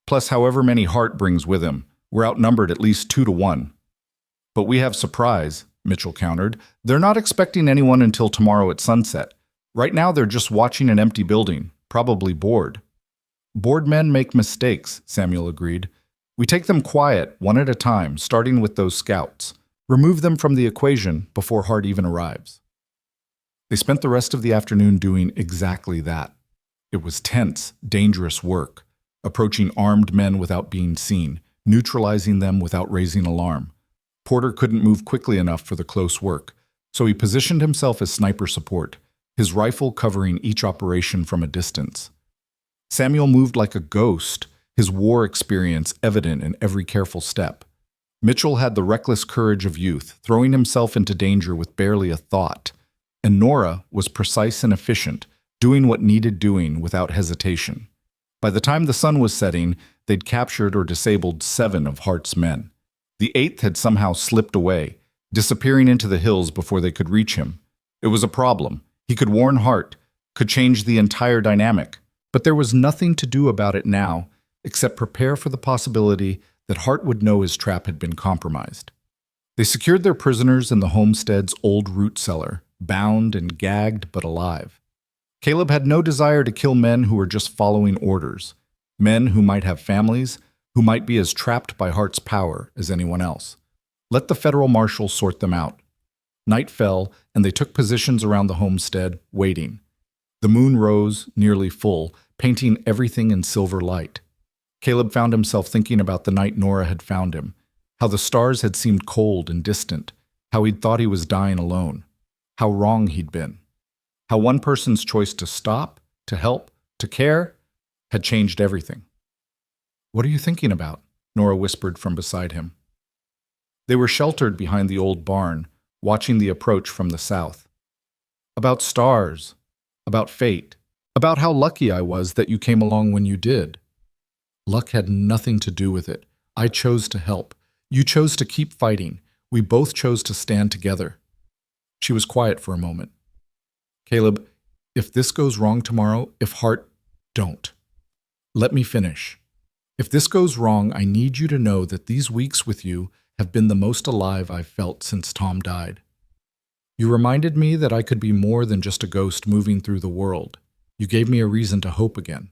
Plus however many Hart brings with him. We're outnumbered at least 2 to 1. "But we have surprise," Mitchell countered. "They're not expecting anyone until tomorrow at sunset. Right now they're just watching an empty building, probably bored." "Bored men make mistakes," Samuel agreed. "We take them quiet, one at a time, starting with those scouts. Remove them from the equation before Hart even arrives." They spent the rest of the afternoon doing exactly that. It was tense, dangerous work, approaching armed men without being seen, neutralizing them without raising alarm. Porter couldn't move quickly enough for the close work, so he positioned himself as sniper support, his rifle covering each operation from a distance. Samuel moved like a ghost, his war experience evident in every careful step. Mitchell had the reckless courage of youth, throwing himself into danger with barely a thought. And Nora was precise and efficient, doing what needed doing without hesitation. By the time the sun was setting, they'd captured or disabled 7 of Hart's men. The 8th had somehow slipped away, disappearing into the hills before they could reach him. It was a problem. He could warn Hart, could change the entire dynamic, but there was nothing to do about it now except prepare for the possibility that Hart would know his trap had been compromised. They secured their prisoners in the homestead's old root cellar, bound and gagged but alive. Caleb had no desire to kill men who were just following orders, men who might have families, who might be as trapped by Hart's power as anyone else. Let the federal marshal sort them out. Night fell, and they took positions around the homestead, waiting. The moon rose, nearly full, painting everything in silver light. Caleb found himself thinking about the night Nora had found him, how the stars had seemed cold and distant, how he'd thought he was dying alone, how wrong he'd been, how one person's choice to stop, to help, to care, had changed everything. "What are you thinking about?" Nora whispered from beside him. They were sheltered behind the old barn, watching the approach from the south. "About stars, about fate, about how lucky I was that you came along when you did." "Luck had nothing to do with it. I chose to help. You chose to keep fighting. We both chose to stand together." She was quiet for a moment. "Caleb, if this goes wrong tomorrow, if Hart, don't. Let me finish. If this goes wrong, I need you to know that these weeks with you have been the most alive I've felt since Tom died. You reminded me that I could be more than just a ghost moving through the world. You gave me a reason to hope again."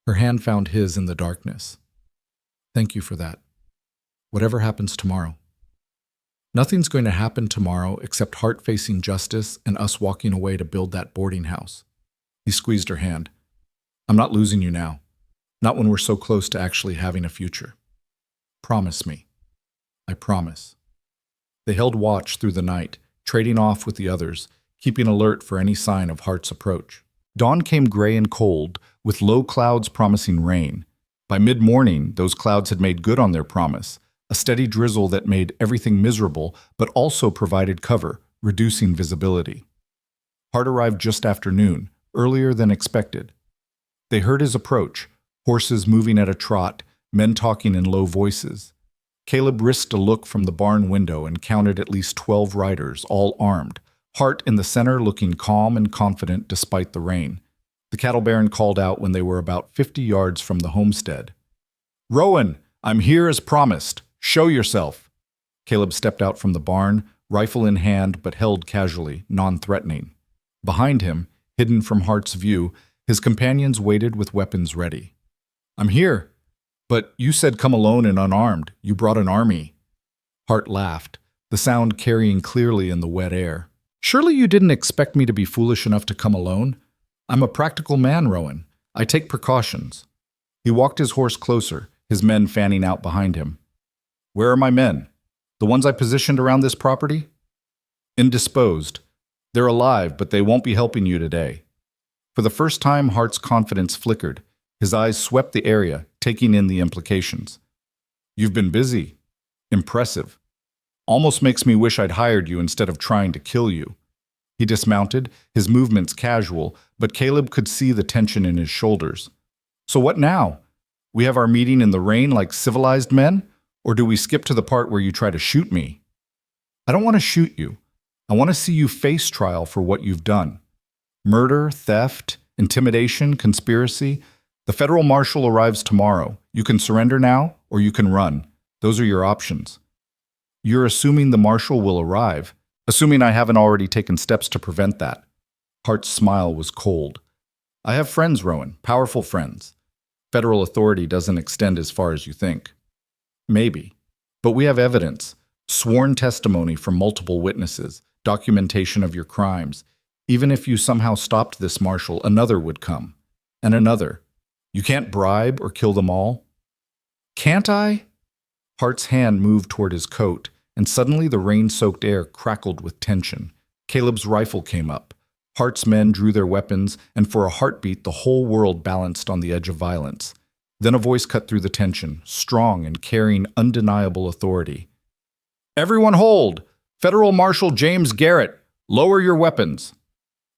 Her hand found his in the darkness. "Thank you for that. Whatever happens tomorrow." "Nothing's going to happen tomorrow except Hart facing justice and us walking away to build that boarding house." He squeezed her hand. "I'm not losing you now. Not when we're so close to actually having a future. Promise me." "I promise." They held watch through the night, trading off with the others, keeping alert for any sign of Hart's approach. Dawn came gray and cold, with low clouds promising rain. By mid-morning, those clouds had made good on their promise, a steady drizzle that made everything miserable but also provided cover, reducing visibility. Hart arrived just after noon, earlier than expected. They heard his approach, horses moving at a trot, men talking in low voices. Caleb risked a look from the barn window and counted at least 12 riders, all armed, Hart in the center looking calm and confident despite the rain. The cattle baron called out when they were about 50 yards from the homestead. "Rowan, I'm here as promised. Show yourself." Caleb stepped out from the barn, rifle in hand but held casually, non-threatening. Behind him, hidden from Hart's view, his companions waited with weapons ready. "I'm here. But you said come alone and unarmed. You brought an army." Hart laughed, the sound carrying clearly in the wet air. "Surely you didn't expect me to be foolish enough to come alone? I'm a practical man, Rowan. I take precautions." He walked his horse closer, his men fanning out behind him. "Where are my men? The ones I positioned around this property?" "Indisposed. They're alive, but they won't be helping you today." For the first time, Hart's confidence flickered. His eyes swept the area, taking in the implications. "You've been busy. Impressive. Almost makes me wish I'd hired you instead of trying to kill you." He dismounted, his movements casual, but Caleb could see the tension in his shoulders. "So what now? We have our meeting in the rain like civilized men? Or do we skip to the part where you try to shoot me?" "I don't want to shoot you. I want to see you face trial for what you've done. Murder, theft, intimidation, conspiracy. The federal marshal arrives tomorrow. You can surrender now, or you can run. Those are your options." "You're assuming the marshal will arrive, assuming I haven't already taken steps to prevent that." Hart's smile was cold. "I have friends, Rowan, powerful friends. Federal authority doesn't extend as far as you think." "Maybe. But we have evidence, sworn testimony from multiple witnesses, documentation of your crimes. Even if you somehow stopped this marshal, another would come. And another. You can't bribe or kill them all." "Can't I?" Hart's hand moved toward his coat, and suddenly the rain-soaked air crackled with tension. Caleb's rifle came up. Hart's men drew their weapons, and for a heartbeat, the whole world balanced on the edge of violence. Then a voice cut through the tension, strong and carrying undeniable authority. "Everyone hold! Federal Marshal James Garrett, lower your weapons!"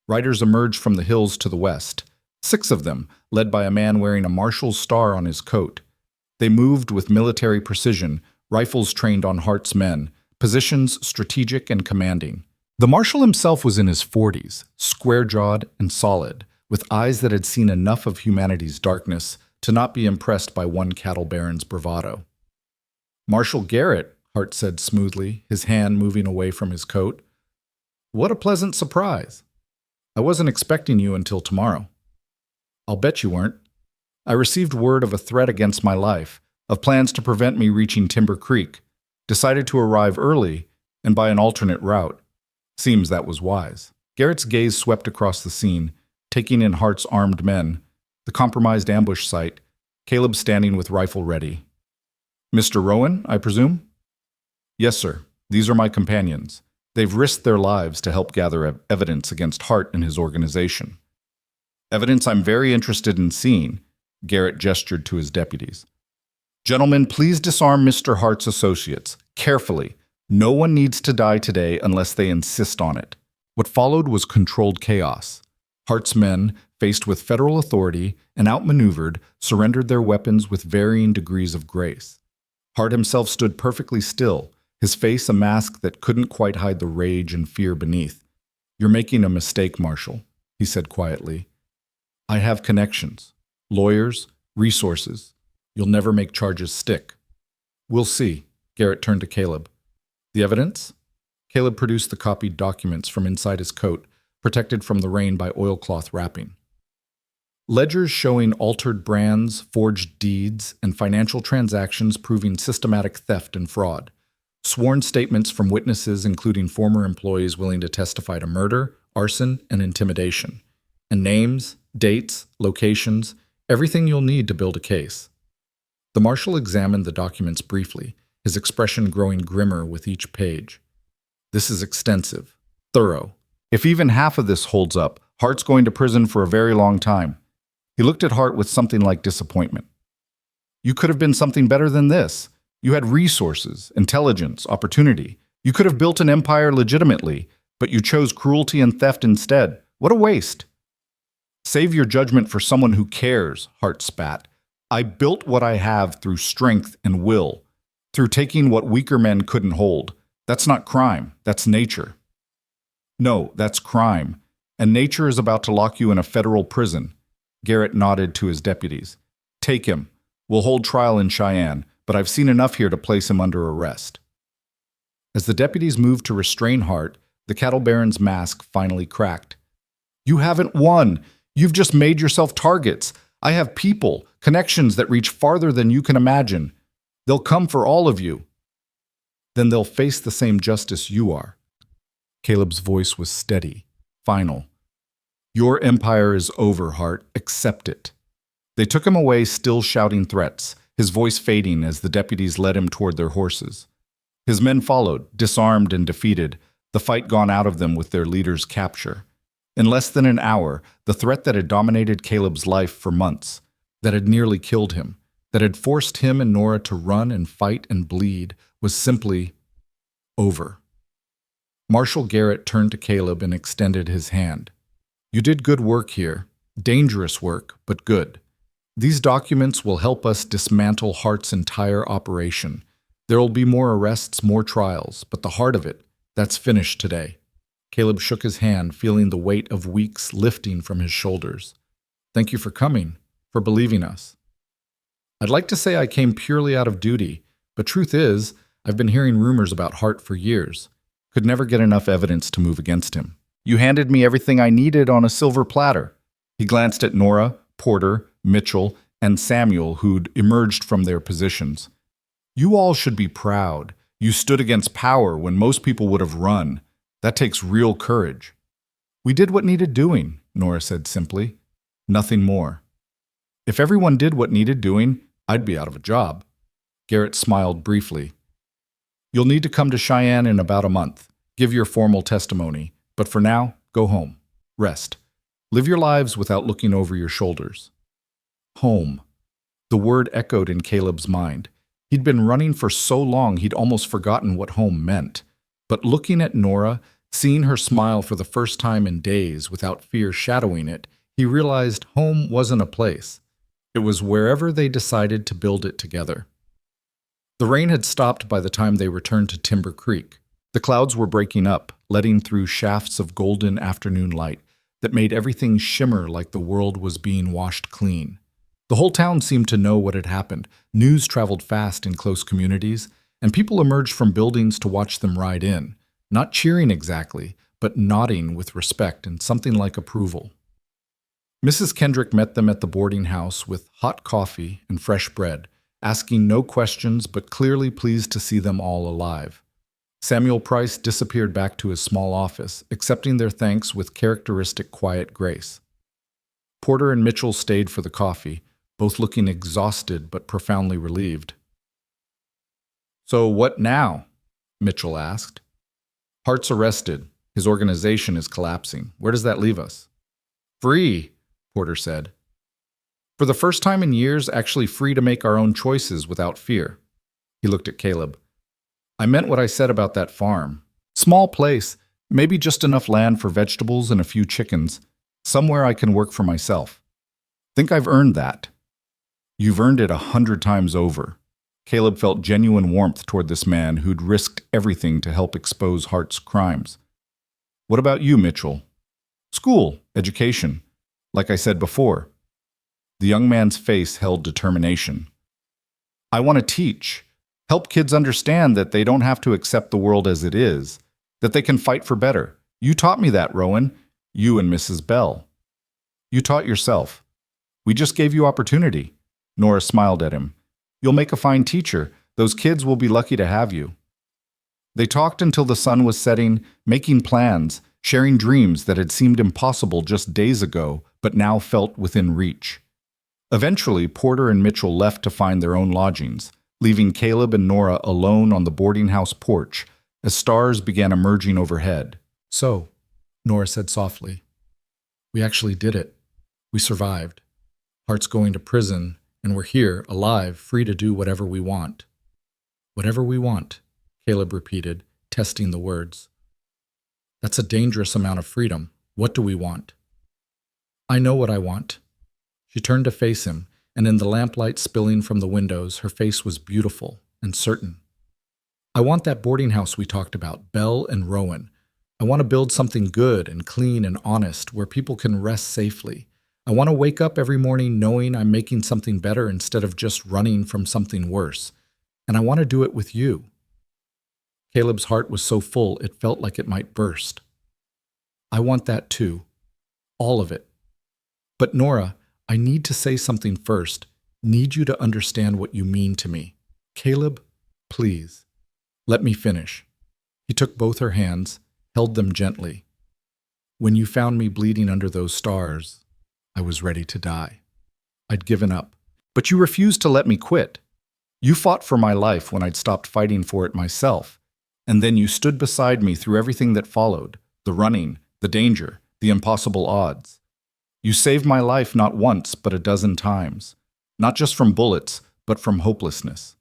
Riders emerged from the hills to the west, 6 of them, led by a man wearing a marshal's star on his coat. They moved with military precision, rifles trained on Hart's men, positions strategic and commanding. The marshal himself was in his 40s, square-jawed and solid, with eyes that had seen enough of humanity's darkness to not be impressed by one cattle baron's bravado. "Marshal Garrett," Hart said smoothly, his hand moving away from his coat. "What a pleasant surprise. I wasn't expecting you until tomorrow." "I'll bet you weren't. I received word of a threat against my life, of plans to prevent me reaching Timber Creek, decided to arrive early and by an alternate route. Seems that was wise." Garrett's gaze swept across the scene, taking in Hart's armed men, the compromised ambush site, Caleb standing with rifle ready. "Mr. Rowan, I presume?" "Yes, sir. These are my companions. They've risked their lives to help gather evidence against Hart and his organization." "Evidence I'm very interested in seeing," Garrett gestured to his deputies. "Gentlemen, please disarm Mr. Hart's associates, carefully. No one needs to die today unless they insist on it." What followed was controlled chaos. Hart's men, faced with federal authority and outmaneuvered, surrendered their weapons with varying degrees of grace. Hart himself stood perfectly still, his face a mask that couldn't quite hide the rage and fear beneath. "You're making a mistake, Marshal," he said quietly. "I have connections, lawyers, resources. You'll never make charges stick." "We'll see." Garrett turned to Caleb. "The evidence?" Caleb produced the copied documents from inside his coat, protected from the rain by oilcloth wrapping. Ledgers showing altered brands, forged deeds, and financial transactions proving systematic theft and fraud. Sworn statements from witnesses including former employees willing to testify to murder, arson, and intimidation. And names, dates, locations, everything you'll need to build a case. The marshal examined the documents briefly, his expression growing grimmer with each page. "This is extensive, thorough. If even half of this holds up, Hart's going to prison for a very long time." He looked at Hart with something like disappointment. "You could have been something better than this. You had resources, intelligence, opportunity. You could have built an empire legitimately, but you chose cruelty and theft instead. What a waste." "Save your judgment for someone who cares," Hart spat. "I built what I have through strength and will, through taking what weaker men couldn't hold. That's not crime, that's nature." "No, that's crime, and nature is about to lock you in a federal prison." Garrett nodded to his deputies. "Take him. We'll hold trial in Cheyenne, but I've seen enough here to place him under arrest." As the deputies moved to restrain Hart, the cattle baron's mask finally cracked. "You haven't won. You've just made yourself targets. I have people, connections that reach farther than you can imagine. They'll come for all of you. Then they'll face the same justice you are." Caleb's voice was steady, final. "Your empire is over, Hart. Accept it." They took him away, still shouting threats, his voice fading as the deputies led him toward their horses. His men followed, disarmed and defeated, the fight gone out of them with their leader's capture. In less than an hour, the threat that had dominated Caleb's life for months, that had nearly killed him, that had forced him and Nora to run and fight and bleed, was simply over. Marshal Garrett turned to Caleb and extended his hand. "You did good work here. Dangerous work, but good. These documents will help us dismantle Hart's entire operation. There will be more arrests, more trials, but the heart of it, that's finished today." Caleb shook his hand, feeling the weight of weeks lifting from his shoulders. "Thank you for coming, for believing us. I'd like to say I came purely out of duty, but truth is, I've been hearing rumors about Hart for years. Could never get enough evidence to move against him. You handed me everything I needed on a silver platter." He glanced at Nora, Porter, Mitchell, and Samuel, who'd emerged from their positions. "You all should be proud. You stood against power when most people would have run. That takes real courage." "We did what needed doing," Nora said simply. "Nothing more." "If everyone did what needed doing, I'd be out of a job." Garrett smiled briefly. "You'll need to come to Cheyenne in about a month. Give your formal testimony. But for now, go home." Rest. Live your lives without looking over your shoulders. Home. The word echoed in Caleb's mind. He'd been running for so long he'd almost forgotten what home meant. But looking at Nora, seeing her smile for the first time in days without fear shadowing it, he realized home wasn't a place. It was wherever they decided to build it together. The rain had stopped by the time they returned to Timber Creek. The clouds were breaking up, letting through shafts of golden afternoon light that made everything shimmer like the world was being washed clean. The whole town seemed to know what had happened. News traveled fast in close communities, and people emerged from buildings to watch them ride in, not cheering exactly, but nodding with respect and something like approval. Mrs. Kendrick met them at the boarding house with hot coffee and fresh bread, asking no questions but clearly pleased to see them all alive. Samuel Price disappeared back to his small office, accepting their thanks with characteristic quiet grace. Porter and Mitchell stayed for the coffee, both looking exhausted but profoundly relieved. "So what now?" Mitchell asked. "Hart's arrested. His organization is collapsing. Where does that leave us?" "Free," Porter said. "For the first time in years, actually free to make our own choices without fear." He looked at Caleb. "I meant what I said about that farm. Small place, maybe just enough land for vegetables and a few chickens, somewhere I can work for myself. Think I've earned that." "You've earned it 100 times over." Caleb felt genuine warmth toward this man who'd risked everything to help expose Hart's crimes. "What about you, Mitchell?" "School, education. Like I said before." The young man's face held determination. "I want to teach. Help kids understand that they don't have to accept the world as it is, that they can fight for better. You taught me that, Rowan. You and Mrs. Bell. You taught yourself. We just gave you opportunity." Nora smiled at him. "You'll make a fine teacher. Those kids will be lucky to have you." They talked until the sun was setting, making plans, sharing dreams that had seemed impossible just days ago, but now felt within reach. Eventually, Porter and Mitchell left to find their own lodgings, leaving Caleb and Nora alone on the boarding house porch as stars began emerging overhead. "So," Nora said softly, "we actually did it. We survived. Hart's going to prison, and we're here, alive, free to do whatever we want." "Whatever we want," Caleb repeated, testing the words. "That's a dangerous amount of freedom. What do we want?" "I know what I want." She turned to face him, and in the lamplight spilling from the windows, her face was beautiful and certain. "I want that boarding house we talked about, Bell and Rowan. I want to build something good and clean and honest where people can rest safely. I want to wake up every morning knowing I'm making something better instead of just running from something worse. And I want to do it with you." Caleb's heart was so full it felt like it might burst. "I want that too. All of it. But Nora, I need to say something first. Need you to understand what you mean to me. Caleb, please. Let me finish." He took both her hands, held them gently. "When you found me bleeding under those stars, I was ready to die. I'd given up. But you refused to let me quit. You fought for my life when I'd stopped fighting for it myself. And then you stood beside me through everything that followed, the running, the danger, the impossible odds. You saved my life not once, but a dozen times. Not just from bullets, but from hopelessness."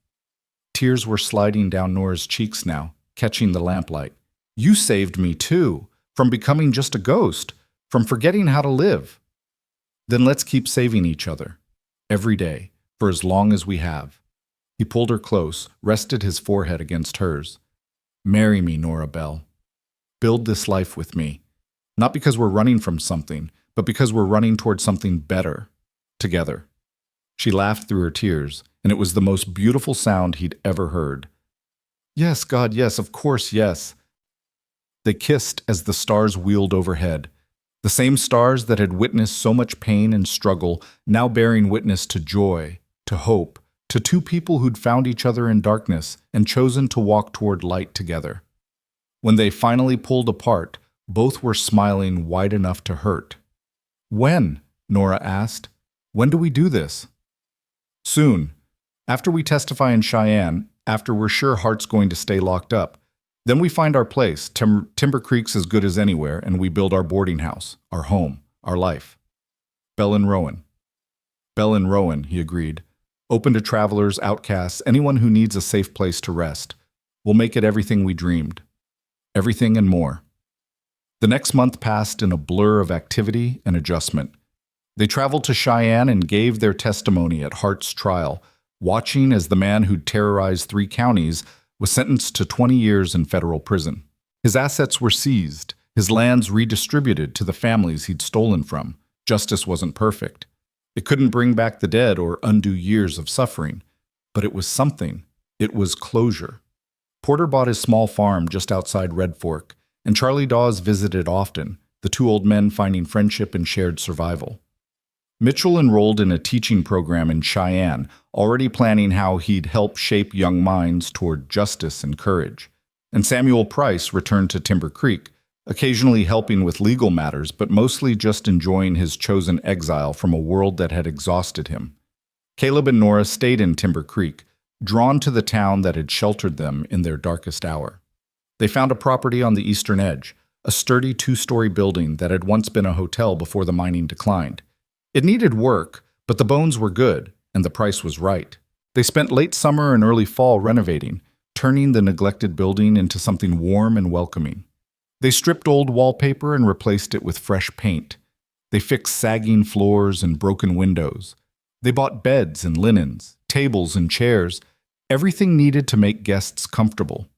Tears were sliding down Nora's cheeks now, catching the lamplight. "You saved me too, from becoming just a ghost, from forgetting how to live. Then let's keep saving each other, every day, for as long as we have." He pulled her close, rested his forehead against hers. "Marry me, Nora Bell. Build this life with me. Not because we're running from something, but because we're running toward something better, together." She laughed through her tears, and it was the most beautiful sound he'd ever heard. "Yes, God, yes, of course, yes." They kissed as the stars wheeled overhead, the same stars that had witnessed so much pain and struggle, now bearing witness to joy, to hope, to two people who'd found each other in darkness and chosen to walk toward light together. When they finally pulled apart, both were smiling wide enough to hurt. "When?" Nora asked. "When do we do this?" "Soon. After we testify in Cheyenne, after we're sure Hart's going to stay locked up. Then we find our place. Timber Creek's as good as anywhere, and we build our boarding house, our home, our life. Bell and Rowan. Bell and Rowan, he agreed. Open to travelers, outcasts, anyone who needs a safe place to rest. We'll make it everything we dreamed. Everything and more. The next month passed in a blur of activity and adjustment. They traveled to Cheyenne and gave their testimony at Hart's trial, watching as the man who'd terrorized 3 counties was sentenced to 20 years in federal prison. His assets were seized, his lands redistributed to the families he'd stolen from. Justice wasn't perfect. It couldn't bring back the dead or undo years of suffering, but it was something. It was closure. Porter bought his small farm just outside Red Fork, and Charlie Dawes visited often, the 2 old men finding friendship and shared survival. Mitchell enrolled in a teaching program in Cheyenne, already planning how he'd help shape young minds toward justice and courage. And Samuel Price returned to Timber Creek, occasionally helping with legal matters, but mostly just enjoying his chosen exile from a world that had exhausted him. Caleb and Nora stayed in Timber Creek, drawn to the town that had sheltered them in their darkest hour. They found a property on the eastern edge, a sturdy 2-story building that had once been a hotel before the mining declined. It needed work, but the bones were good, and the price was right. They spent late summer and early fall renovating, turning the neglected building into something warm and welcoming. They stripped old wallpaper and replaced it with fresh paint. They fixed sagging floors and broken windows. They bought beds and linens, tables and chairs, everything needed to make guests comfortable.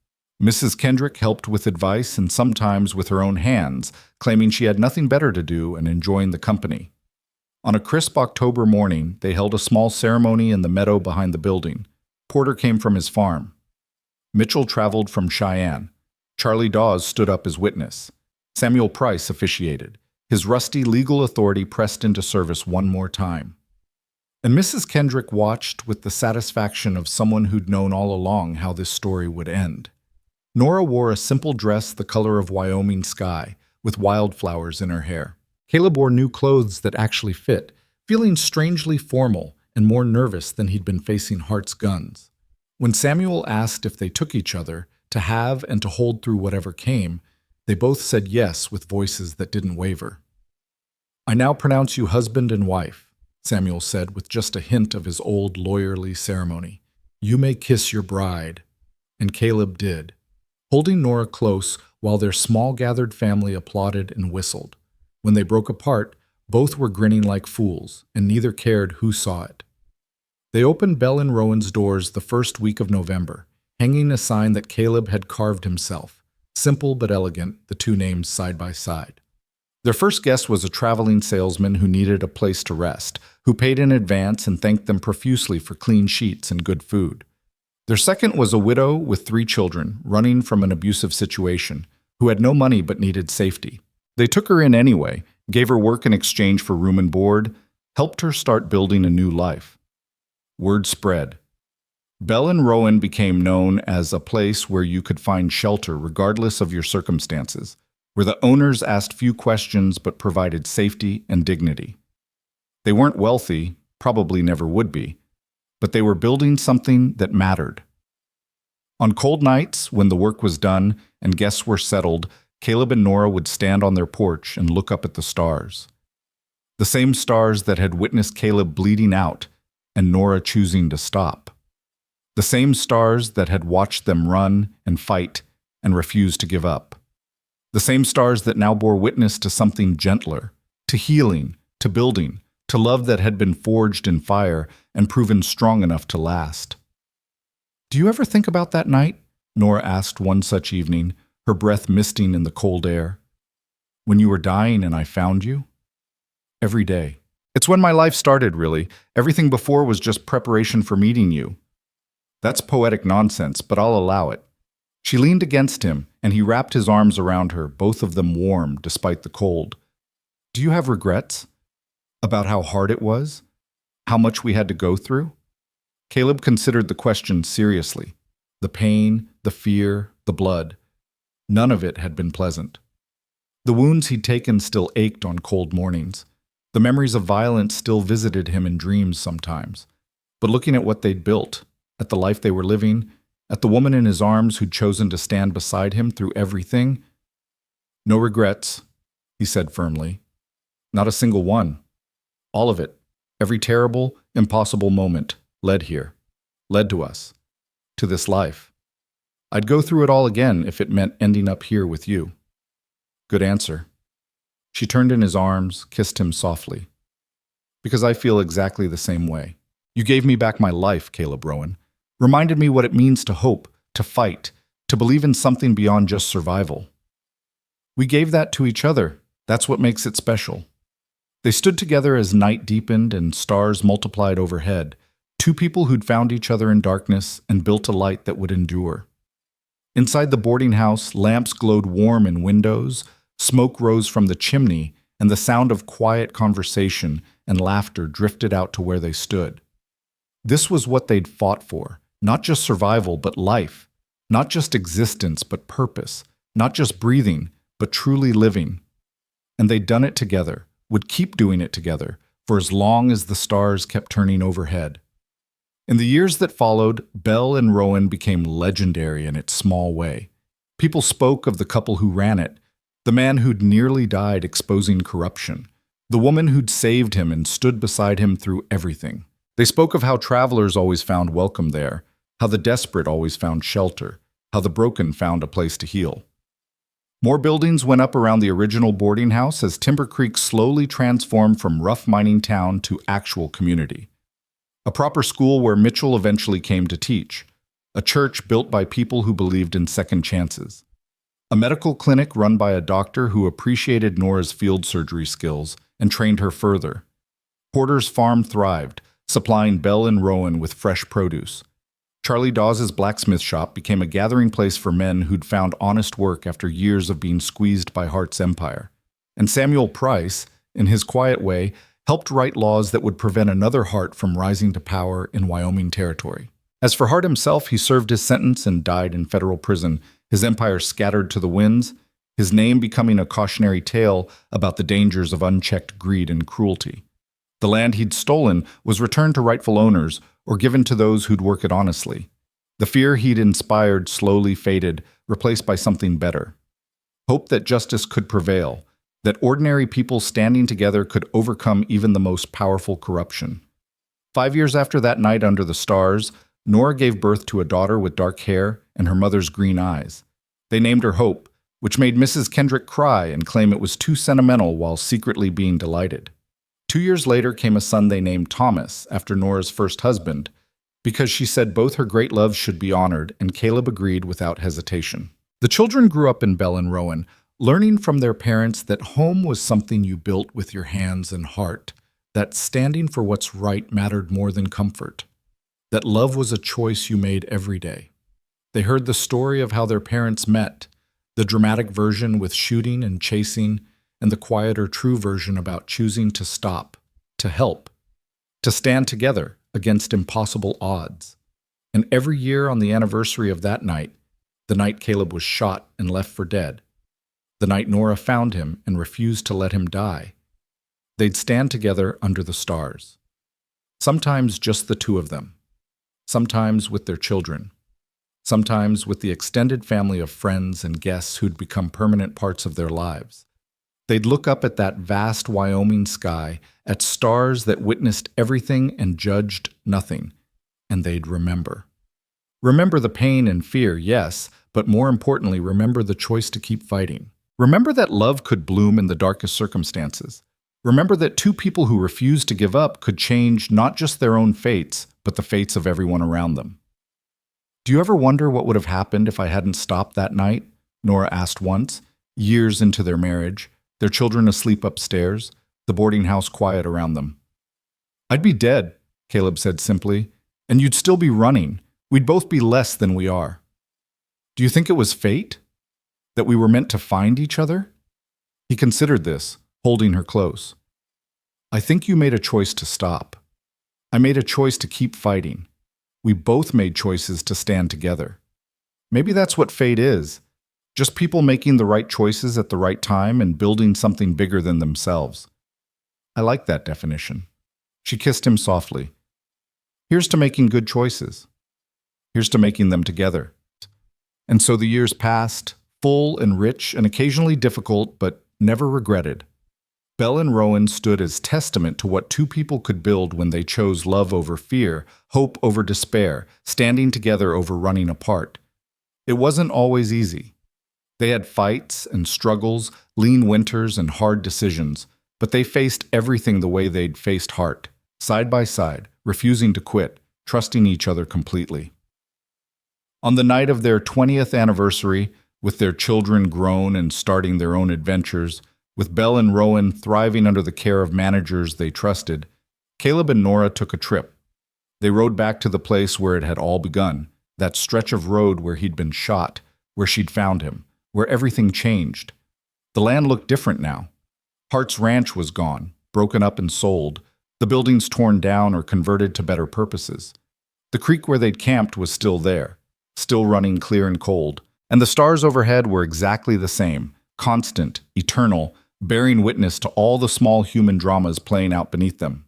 Mrs. Kendrick helped with advice and sometimes with her own hands, claiming she had nothing better to do and enjoying the company. On a crisp October morning, they held a small ceremony in the meadow behind the building. Porter came from his farm. Mitchell traveled from Cheyenne. Charlie Dawes stood up as witness. Samuel Price officiated. His rusty legal authority pressed into service one more time. And Mrs. Kendrick watched with the satisfaction of someone who'd known all along how this story would end. Nora wore a simple dress the color of Wyoming sky, with wildflowers in her hair. Caleb wore new clothes that actually fit, feeling strangely formal and more nervous than he'd been facing Hart's guns. When Samuel asked if they took each other, to have and to hold through whatever came, they both said yes with voices that didn't waver. "I now pronounce you husband and wife," Samuel said with just a hint of his old lawyerly ceremony. "You may kiss your bride." And Caleb did, holding Nora close while their small gathered family applauded and whistled. When they broke apart, both were grinning like fools, and neither cared who saw it. They opened Bell and Rowan's doors the first week of November, hanging a sign that Caleb had carved himself. Simple but elegant, the 2 names side by side. Their first guest was a traveling salesman who needed a place to rest, who paid in advance and thanked them profusely for clean sheets and good food. Their second was a widow with 3 children, running from an abusive situation, who had no money but needed safety. They took her in anyway, gave her work in exchange for room and board, helped her start building a new life. Word spread. Bell and Rowan became known as a place where you could find shelter regardless of your circumstances, where the owners asked few questions but provided safety and dignity. They weren't wealthy, probably never would be, but they were building something that mattered. On cold nights, when the work was done and guests were settled, Caleb and Nora would stand on their porch and look up at the stars. The same stars that had witnessed Caleb bleeding out and Nora choosing to stop. The same stars that had watched them run and fight and refuse to give up. The same stars that now bore witness to something gentler, to healing, to building, to love that had been forged in fire and proven strong enough to last. "Do you ever think about that night?" Nora asked one such evening, her breath misting in the cold air. "When you were dying and I found you?" "Every day. It's when my life started, really. Everything before was just preparation for meeting you." "That's poetic nonsense, but I'll allow it." She leaned against him, and he wrapped his arms around her, both of them warm despite the cold. "Do you have regrets? About how hard it was? How much we had to go through?" Caleb considered the question seriously. The pain, the fear, the blood. None of it had been pleasant. The wounds he'd taken still ached on cold mornings. The memories of violence still visited him in dreams sometimes. But looking at what they'd built, at the life they were living, At the woman in his arms who'd chosen to stand beside him through everything. "No regrets," he said firmly. "Not a single one. All of it, every terrible, impossible moment, led here, led to us, to this life. I'd go through it all again if it meant ending up here with you." "Good answer." She turned in his arms, kissed him softly. "Because I feel exactly the same way. You gave me back my life, Caleb Rowan. Reminded me what it means to hope, to fight, to believe in something beyond just survival. We gave that to each other. That's what makes it special." They stood together as night deepened and stars multiplied overhead, two people who'd found each other in darkness and built a light that would endure. Inside the boarding house, lamps glowed warm in windows, smoke rose from the chimney, and the sound of quiet conversation and laughter drifted out to where they stood. This was what they'd fought for, not just survival, but life, not just existence, but purpose, not just breathing, but truly living. And they'd done it together, would keep doing it together, for as long as the stars kept turning overhead. In the years that followed, Bell and Rowan became legendary in its small way. People spoke of the couple who ran it, the man who'd nearly died exposing corruption, the woman who'd saved him and stood beside him through everything. They spoke of how travelers always found welcome there, how the desperate always found shelter, how the broken found a place to heal. More buildings went up around the original boarding house as Timber Creek slowly transformed from rough mining town to actual community. A proper school where Mitchell eventually came to teach. A church built by people who believed in second chances. A medical clinic run by a doctor who appreciated Nora's field surgery skills and trained her further. Porter's farm thrived, supplying Bell and Rowan with fresh produce. Charlie Dawes's blacksmith shop became a gathering place for men who'd found honest work after years of being squeezed by Hart's empire. And Samuel Price, in his quiet way, helped write laws that would prevent another Hart from rising to power in Wyoming territory. As for Hart himself, he served his sentence and died in federal prison, his empire scattered to the winds, his name becoming a cautionary tale about the dangers of unchecked greed and cruelty. The land he'd stolen was returned to rightful owners or given to those who'd work it honestly. The fear he'd inspired slowly faded, replaced by something better. Hope that justice could prevail, that ordinary people standing together could overcome even the most powerful corruption. 5 years after that night under the stars, Nora gave birth to a daughter with dark hair and her mother's green eyes. They named her Hope, which made Mrs. Kendrick cry and claim it was too sentimental while secretly being delighted. 2 years later came a son they named Thomas, after Nora's first husband, because she said both her great loves should be honored, and Caleb agreed without hesitation. The children grew up in Bell and Rowan, learning from their parents that home was something you built with your hands and heart, that standing for what's right mattered more than comfort, that love was a choice you made every day. They heard the story of how their parents met, the dramatic version with shooting and chasing, and the quieter, true version about choosing to stop, to help, to stand together against impossible odds. And every year on the anniversary of that night, the night Caleb was shot and left for dead, the night Nora found him and refused to let him die, they'd stand together under the stars. Sometimes just the two of them, sometimes with their children, sometimes with the extended family of friends and guests who'd become permanent parts of their lives. They'd look up at that vast Wyoming sky, at stars that witnessed everything and judged nothing, and they'd remember. Remember the pain and fear, yes, but more importantly, remember the choice to keep fighting. Remember that love could bloom in the darkest circumstances. Remember that two people who refused to give up could change not just their own fates, but the fates of everyone around them. "Do you ever wonder what would have happened if I hadn't stopped that night?" Nora asked once, years into their marriage, their children asleep upstairs, the boarding house quiet around them. "I'd be dead," Caleb said simply, "and you'd still be running. We'd both be less than we are." "Do you think it was fate? That we were meant to find each other?" He considered this, holding her close. "I think you made a choice to stop. I made a choice to keep fighting. We both made choices to stand together. Maybe that's what fate is. Just people making the right choices at the right time and building something bigger than themselves." I like that definition. She kissed him softly. "Here's to making good choices. Here's to making them together. And so the years passed, full and rich and occasionally difficult, but never regretted. Belle and Rowan stood as testament to what two people could build when they chose love over fear, hope over despair, standing together over running apart. It wasn't always easy. They had fights and struggles, lean winters and hard decisions, but they faced everything the way they'd faced Hart, side by side, refusing to quit, trusting each other completely. On the night of their 20th anniversary, with their children grown and starting their own adventures, with Belle and Rowan thriving under the care of managers they trusted, Caleb and Nora took a trip. They rode back to the place where it had all begun, that stretch of road where he'd been shot, where she'd found him, where everything changed. The land looked different now. Hart's ranch was gone, broken up and sold, the buildings torn down or converted to better purposes. The creek where they'd camped was still there, still running clear and cold, and the stars overhead were exactly the same, constant, eternal, bearing witness to all the small human dramas playing out beneath them.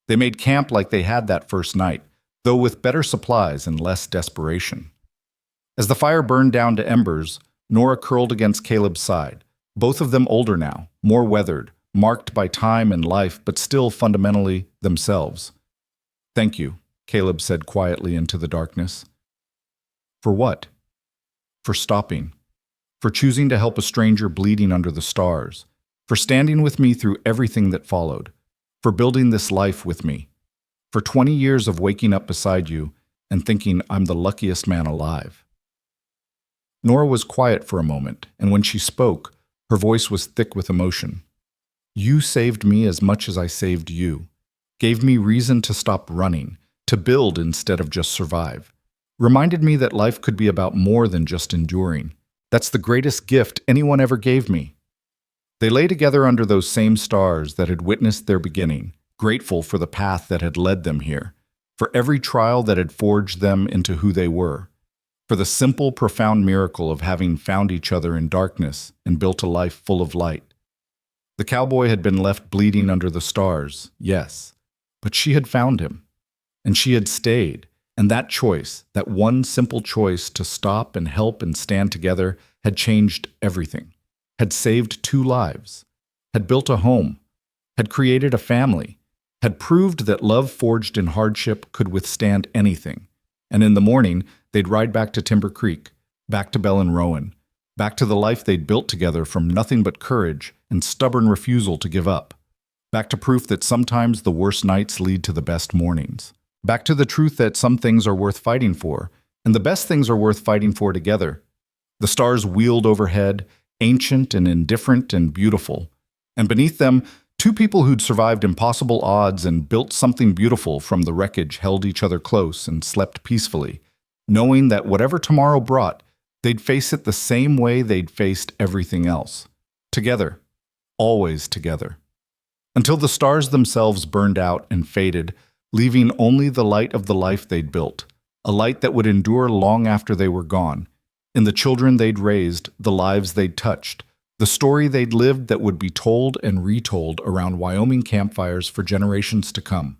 They made camp like they had that first night, though with better supplies and less desperation. As the fire burned down to embers, Nora curled against Caleb's side, both of them older now, more weathered, marked by time and life, but still fundamentally themselves. "Thank you," Caleb said quietly into the darkness. "For what?" "For stopping. For choosing to help a stranger bleeding under the stars, for standing with me through everything that followed, for building this life with me, for 20 years of waking up beside you and thinking I'm the luckiest man alive." Nora was quiet for a moment, and when she spoke, her voice was thick with emotion. "You saved me as much as I saved you, gave me reason to stop running, to build instead of just survive, reminded me that life could be about more than just enduring. That's the greatest gift anyone ever gave me." They lay together under those same stars that had witnessed their beginning, grateful for the path that had led them here, for every trial that had forged them into who they were, for the simple, profound miracle of having found each other in darkness and built a life full of light. The cowboy had been left bleeding under the stars, yes, but she had found him, and she had stayed. And that choice, that one simple choice to stop and help and stand together, had changed everything, had saved 2 lives, had built a home, had created a family, had proved that love forged in hardship could withstand anything. And in the morning, they'd ride back to Timber Creek, back to Belle and Rowan, back to the life they'd built together from nothing but courage and stubborn refusal to give up, back to proof that sometimes the worst nights lead to the best mornings. Back to the truth that some things are worth fighting for, and the best things are worth fighting for together. The stars wheeled overhead, ancient and indifferent and beautiful. And beneath them, 2 people who'd survived impossible odds and built something beautiful from the wreckage held each other close and slept peacefully, knowing that whatever tomorrow brought, they'd face it the same way they'd faced everything else. Together. Always together. Until the stars themselves burned out and faded, leaving only the light of the life they'd built, a light that would endure long after they were gone, in the children they'd raised, the lives they'd touched, the story they'd lived that would be told and retold around Wyoming campfires for generations to come.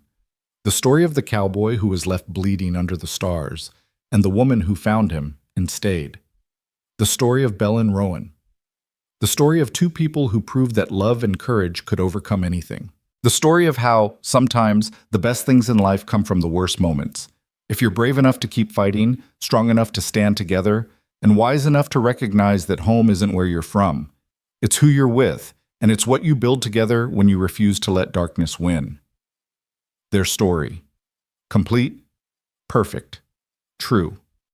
The story of the cowboy who was left bleeding under the stars, and the woman who found him and stayed. The story of Belle and Rowan. The story of 2 people who proved that love and courage could overcome anything. The story of how, sometimes, the best things in life come from the worst moments. If you're brave enough to keep fighting, strong enough to stand together, and wise enough to recognize that home isn't where you're from. It's who you're with, and it's what you build together when you refuse to let darkness win. Their story. Complete, perfect, true.